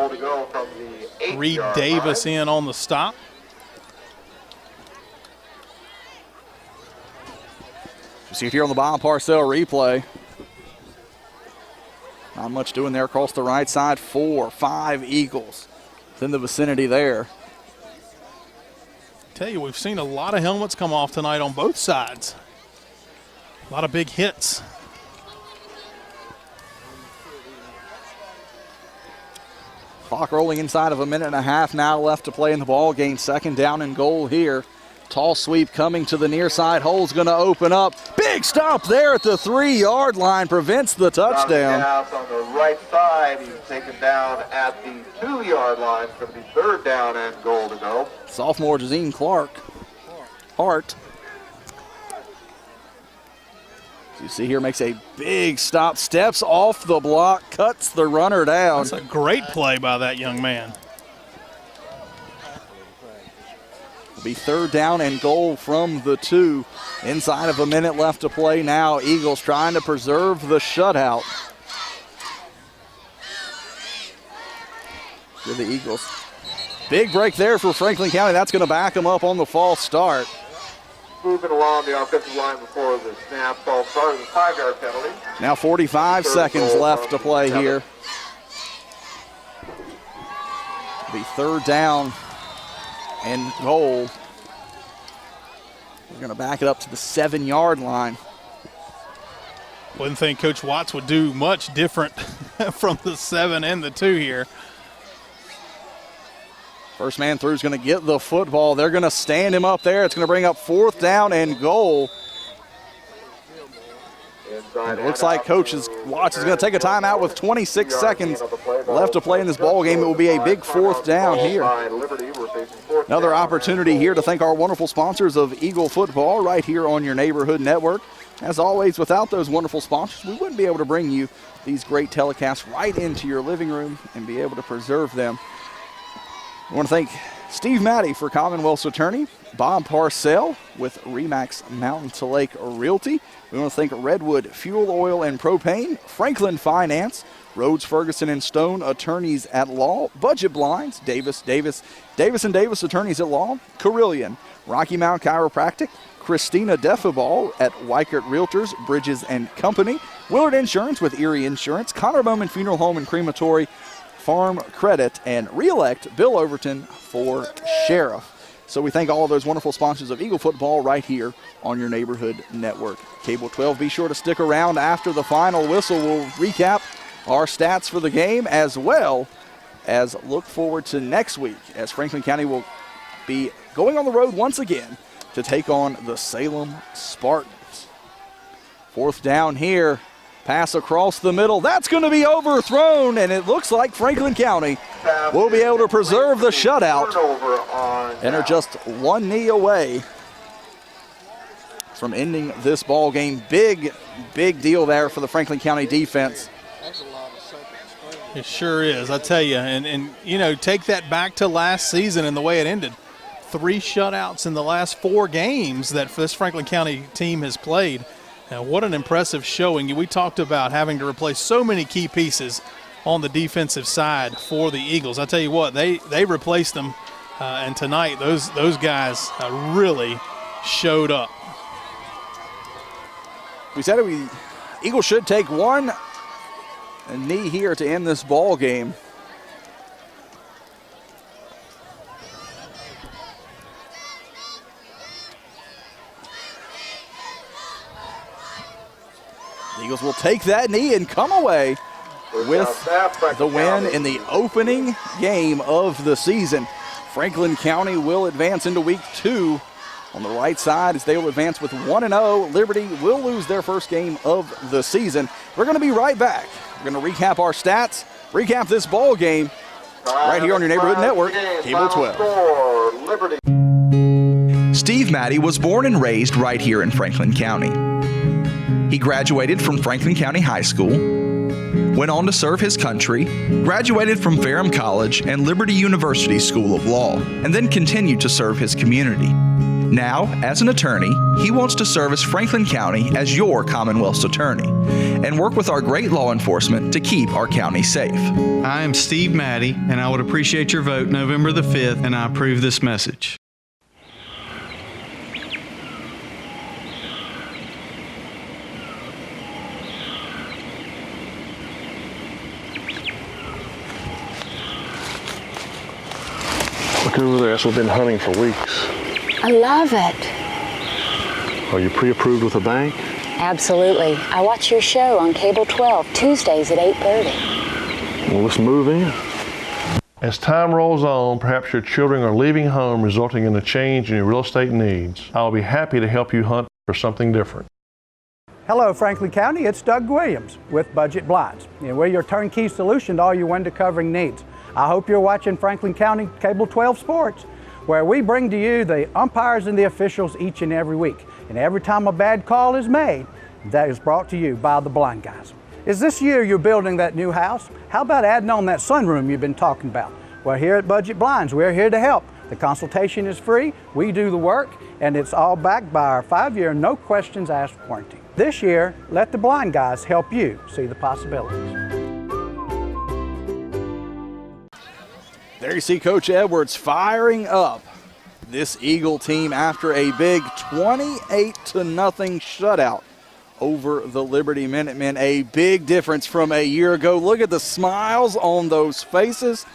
B: Reed Davis in on the stop.
A: You see it here on the Bob Parcell replay. Not much doing there across the right side. 4, 5 Eagles within the vicinity there.
B: Tell you, we've seen a lot of helmets come off tonight on both sides. A lot of big hits.
A: Clock rolling inside of a minute and a half now left to play in the ball game. Second down and goal here. Tall sweep coming to the near side. Hole's going to open up. Big stop there at the 3-yard line. Prevents the touchdown.
O: On the right side, he's taken down at the 2-yard line. It's going to be third down and goal to go.
A: Sophomore Jazine Hart. You see here, makes a big stop, steps off the block, cuts the runner down.
B: That's a great play by that young man.
A: It'll be third down and goal from the 2. Inside of a minute left to play now. Eagles trying to preserve the shutout. With the Eagles. Big break there for Franklin County. That's going to back them up on the false start.
O: Moving along the offensive line before the snap. False start is a 5-yard penalty.
A: Now 45 seconds left to play here. It'll be third down and goal. We're going to back it up to the 7-yard line.
B: Wouldn't think Coach Watts would do much different from the 7 and the 2 here.
A: First man through is going to get the football. They're going to stand him up there. It's going to bring up fourth down and goal. And it looks like Coach's watch is going to take a timeout with 26 seconds left to play in this ball game. It will be a big 4th down here. Another opportunity here to thank our wonderful sponsors of Eagle Football right here on your neighborhood network. As always, without those wonderful sponsors, we wouldn't be able to bring you these great telecasts right into your living room and be able to preserve them. I want to thank Steve Maddie for Commonwealth's attorney, Bob Parcell with Remax Mountain to Lake Realty. We want to thank Redwood Fuel Oil and Propane, Franklin Finance, Rhodes, Ferguson, and Stone Attorneys at Law, Budget Blinds, Davis and Davis Attorneys at Law, Carillion, Rocky Mount Chiropractic, Christina Defibal at Weichert Realtors, Bridges and Company, Willard Insurance with Erie Insurance, Connor Bowman Funeral Home and Crematory, Farm Credit, and re-elect Bill Overton for Sheriff. So we thank all of those wonderful sponsors of Eagle Football right here on your neighborhood network. Cable 12, be sure to stick around after the final whistle. We'll recap our stats for the game as well as look forward to next week as Franklin County will be going on the road once again to take on the Salem Spartans. 4th down here. Pass across the middle. That's going to be overthrown, and it looks like Franklin County will be able to preserve the shutout and are just one knee away from ending this ball game. Big deal there for the Franklin County defense.
B: It sure is, I tell you. And you know, take that back to last season and the way it ended. 3 shutouts in the last 4 games that this Franklin County team has played. Now, what an impressive showing. We talked about having to replace so many key pieces on the defensive side for the Eagles. I tell you what, they replaced them, and tonight those guys really showed up.
A: We said Eagles should take one knee here to end this ball game. The Eagles will take that knee and come away with the win in the opening game of the season. Franklin County will advance into week 2 on the right side as they will advance with 1-0. Liberty will lose their first game of the season. We're going to be right back. We're going to recap our stats, recap this ball game right here on your neighborhood network, Cable 12.
G: Steve Maddie was born and raised right here in Franklin County. He graduated from Franklin County High School, went on to serve his country, graduated from Ferrum College and Liberty University School of Law, and then continued to serve his community. Now, as an attorney, he wants to service Franklin County as your Commonwealth's attorney and work with our great law enforcement to keep our county safe.
D: I am Steve Maddie, and I would appreciate your vote November the 5th, and I approve this message.
E: Look over there, that's what we've been hunting for weeks.
F: I love it.
E: Are you pre-approved with a bank?
F: Absolutely. I watch your show on Cable 12, Tuesdays at 8:30.
E: Well, let's move in. As time rolls on, perhaps your children are leaving home, resulting in a change in your real estate needs. I'll be happy to help you hunt for something different.
U: Hello, Franklin County. It's Doug Williams with Budget Blinds. We're your turnkey solution to all your window covering needs. I hope you're watching Franklin County Cable 12 Sports, where we bring to you the umpires and the officials each and every week. And every time a bad call is made, that is brought to you by the blind guys. Is this year you're building that new house? How about adding on that sunroom you've been talking about? Well, here at Budget Blinds, we're here to help. The consultation is free, we do the work, and it's all backed by our 5-year no questions asked warranty. This year, let the blind guys help you see the possibilities.
A: There you see Coach Edwards firing up this Eagle team after a big 28-0 shutout over the Liberty Minutemen. A big difference from a year ago. Look at the smiles on those faces.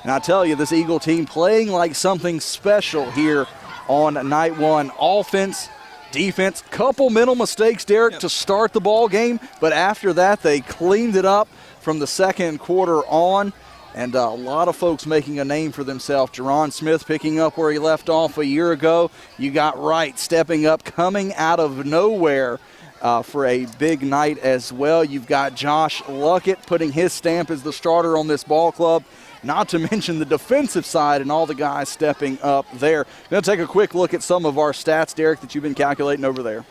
A: And I tell you, this Eagle team playing like something special here on night 1. Offense, defense, couple mental mistakes, Derek, to start the ball game. But after that, they cleaned it up from the second quarter on. And a lot of folks making a name for themselves. Jerron Smith picking up where he left off a year ago. You got Wright stepping up, coming out of nowhere for a big night as well. You've got Josh Luckett putting his stamp as the starter on this ball club, not to mention the defensive side and all the guys stepping up there. Going to take a quick look at some of our stats, Derek, that you've been calculating over there.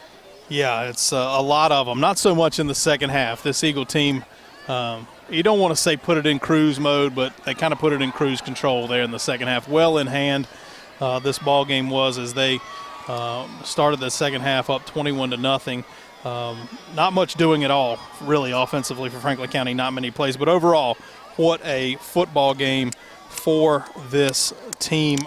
B: Yeah, it's a lot of them. Not so much in the second half. This Eagle team, you don't want to say put it in cruise mode, but they kind of put it in cruise control there in the second half. Well in hand, this ball game was as they started the second half up 21-0. Not much doing at all, really, offensively for Franklin County. Not many plays, but overall, what a football game for this team.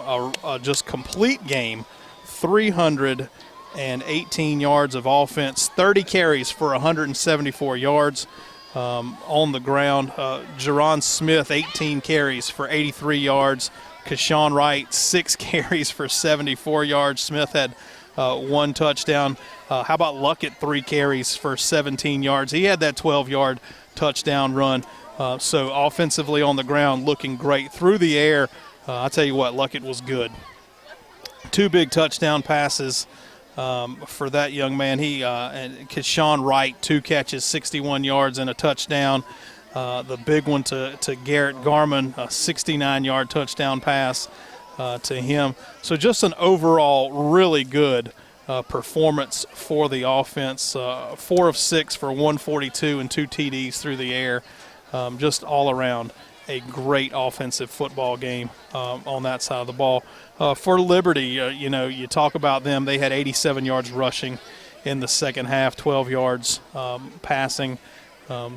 B: Just complete game. 318 yards of offense, 30 carries for 174 yards on the ground. Jerron Smith, 18 carries for 83 yards. Kashawn Wright, 6 carries for 74 yards. Smith had 1 touchdown. How about Luckett, 3 carries for 17 yards. He had that 12-yard touchdown run. So offensively on the ground, looking great. Through the air, I tell you what, Luckett was good. 2 big touchdown passes for that young man. And Kashawn Wright, 2 catches, 61 yards and a touchdown. The big one to Garrett Garman, a 69-yard touchdown pass to him. So just an overall really good performance for the offense. 4 of 6 for 142 and 2 TDs through the air. Just all around a great offensive football game on that side of the ball. For Liberty, you talk about them. They had 87 yards rushing in the second half, 12 yards passing.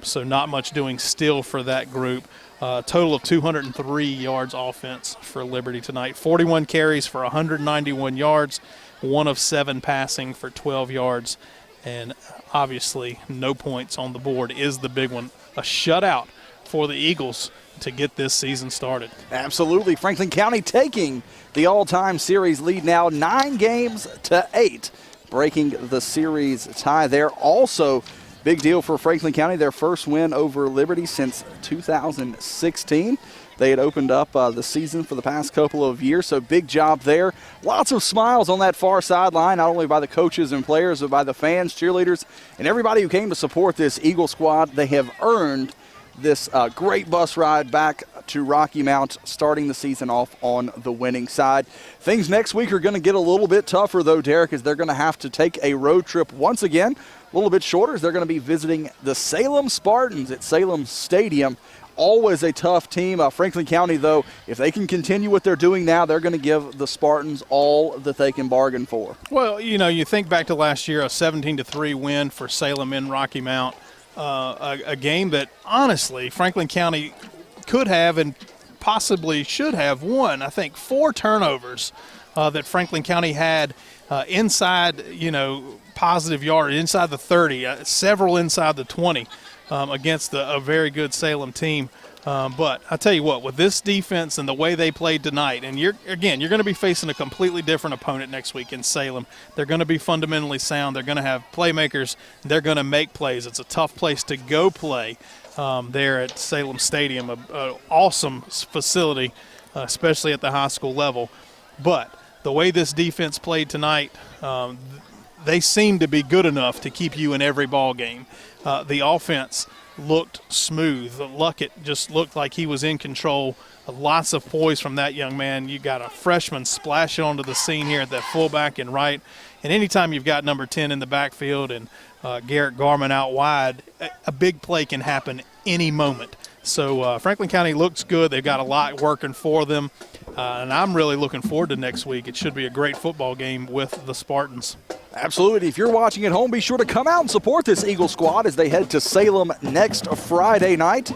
B: So not much doing still for that group. Total of 203 yards offense for Liberty tonight. 41 carries for 191 yards, 1 of 7 passing for 12 yards. And obviously no points on the board is the big one. A shutout for the Eagles to get this season started.
A: Absolutely. Franklin County taking the all-time series lead now 9-8, breaking the series tie there. Also, big deal for Franklin County, their first win over Liberty since 2016. They had opened up the season for the past couple of years, so big job there. Lots of smiles on that far sideline, not only by the coaches and players, but by the fans, cheerleaders, and everybody who came to support this Eagle squad. They have earned this great bus ride back to Rocky Mount, starting the season off on the winning side. Things next week are going to get a little bit tougher, though, Derek, as they're going to have to take a road trip once again, a little bit shorter, as they're going to be visiting the Salem Spartans at Salem Stadium. Always a tough team. Franklin County, though, if they can continue what they're doing now, they're going to give the Spartans all that they can bargain for.
B: Well, you think back to last year, a 17-3 win for Salem in Rocky Mount, a game that, honestly, Franklin County could have and possibly should have won. I think 4 turnovers that Franklin County had inside, positive yard, inside the 30, several inside the 20. Against a very good Salem team. But I tell you what, with this defense and the way they played tonight, and you're going to be facing a completely different opponent next week in Salem. They're going to be fundamentally sound. They're going to have playmakers. They're going to make plays. It's a tough place to go play there at Salem Stadium, an awesome facility, especially at the high school level. But the way this defense played tonight, they seem to be good enough to keep you in every ball game. The offense looked smooth. Luckett just looked like he was in control. Lots of poise from that young man. You got a freshman splashing onto the scene here at that fullback and right. And anytime you've got number 10 in the backfield and Garrett Garman out wide, a big play can happen any moment. So Franklin County looks good. They've got a lot working for them. And I'm really looking forward to next week. It should be a great football game with the Spartans.
A: Absolutely. If you're watching at home, be sure to come out and support this Eagle squad as they head to Salem next Friday night.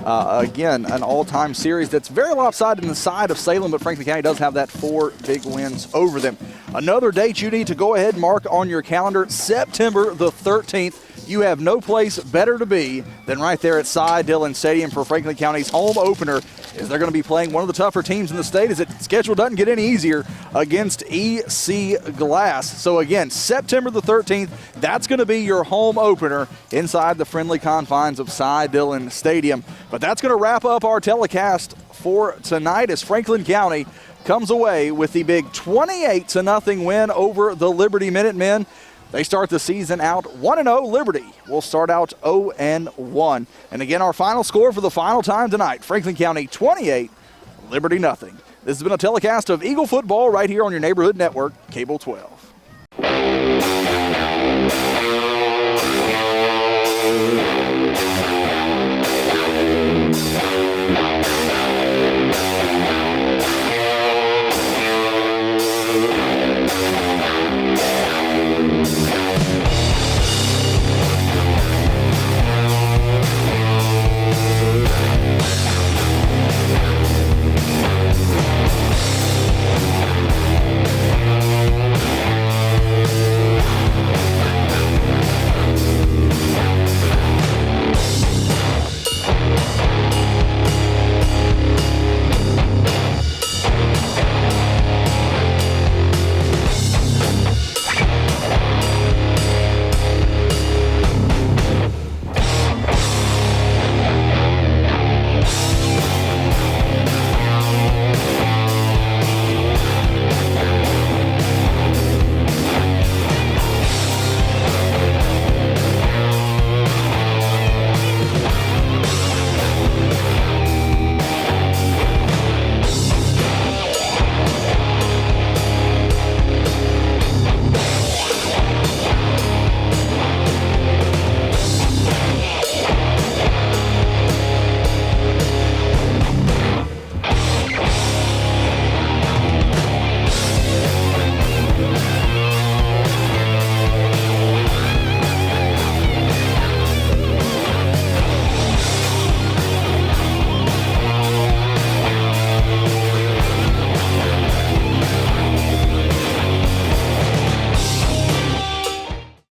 A: Again, an all-time series that's very lopsided in the side of Salem, but Franklin County does have that 4 big wins over them. Another date you need to go ahead and mark on your calendar, September the 13th. You have no place better to be than right there at Cy Dillon Stadium for Franklin County's home opener, as they're going to be playing one of the tougher teams in the state, as its schedule doesn't get any easier, against EC Glass. So again, September the 13th, that's going to be your home opener inside the friendly confines of Cy Dillon Stadium. But that's going to wrap up our telecast for tonight, as Franklin County comes away with the big 28-0 win over the Liberty Minutemen. They start the season out 1-0. Liberty will start out 0-1. And again, our final score for the final time tonight, Franklin County 28, Liberty nothing. This has been a telecast of Eagle football right here on your neighborhood network, Cable 12.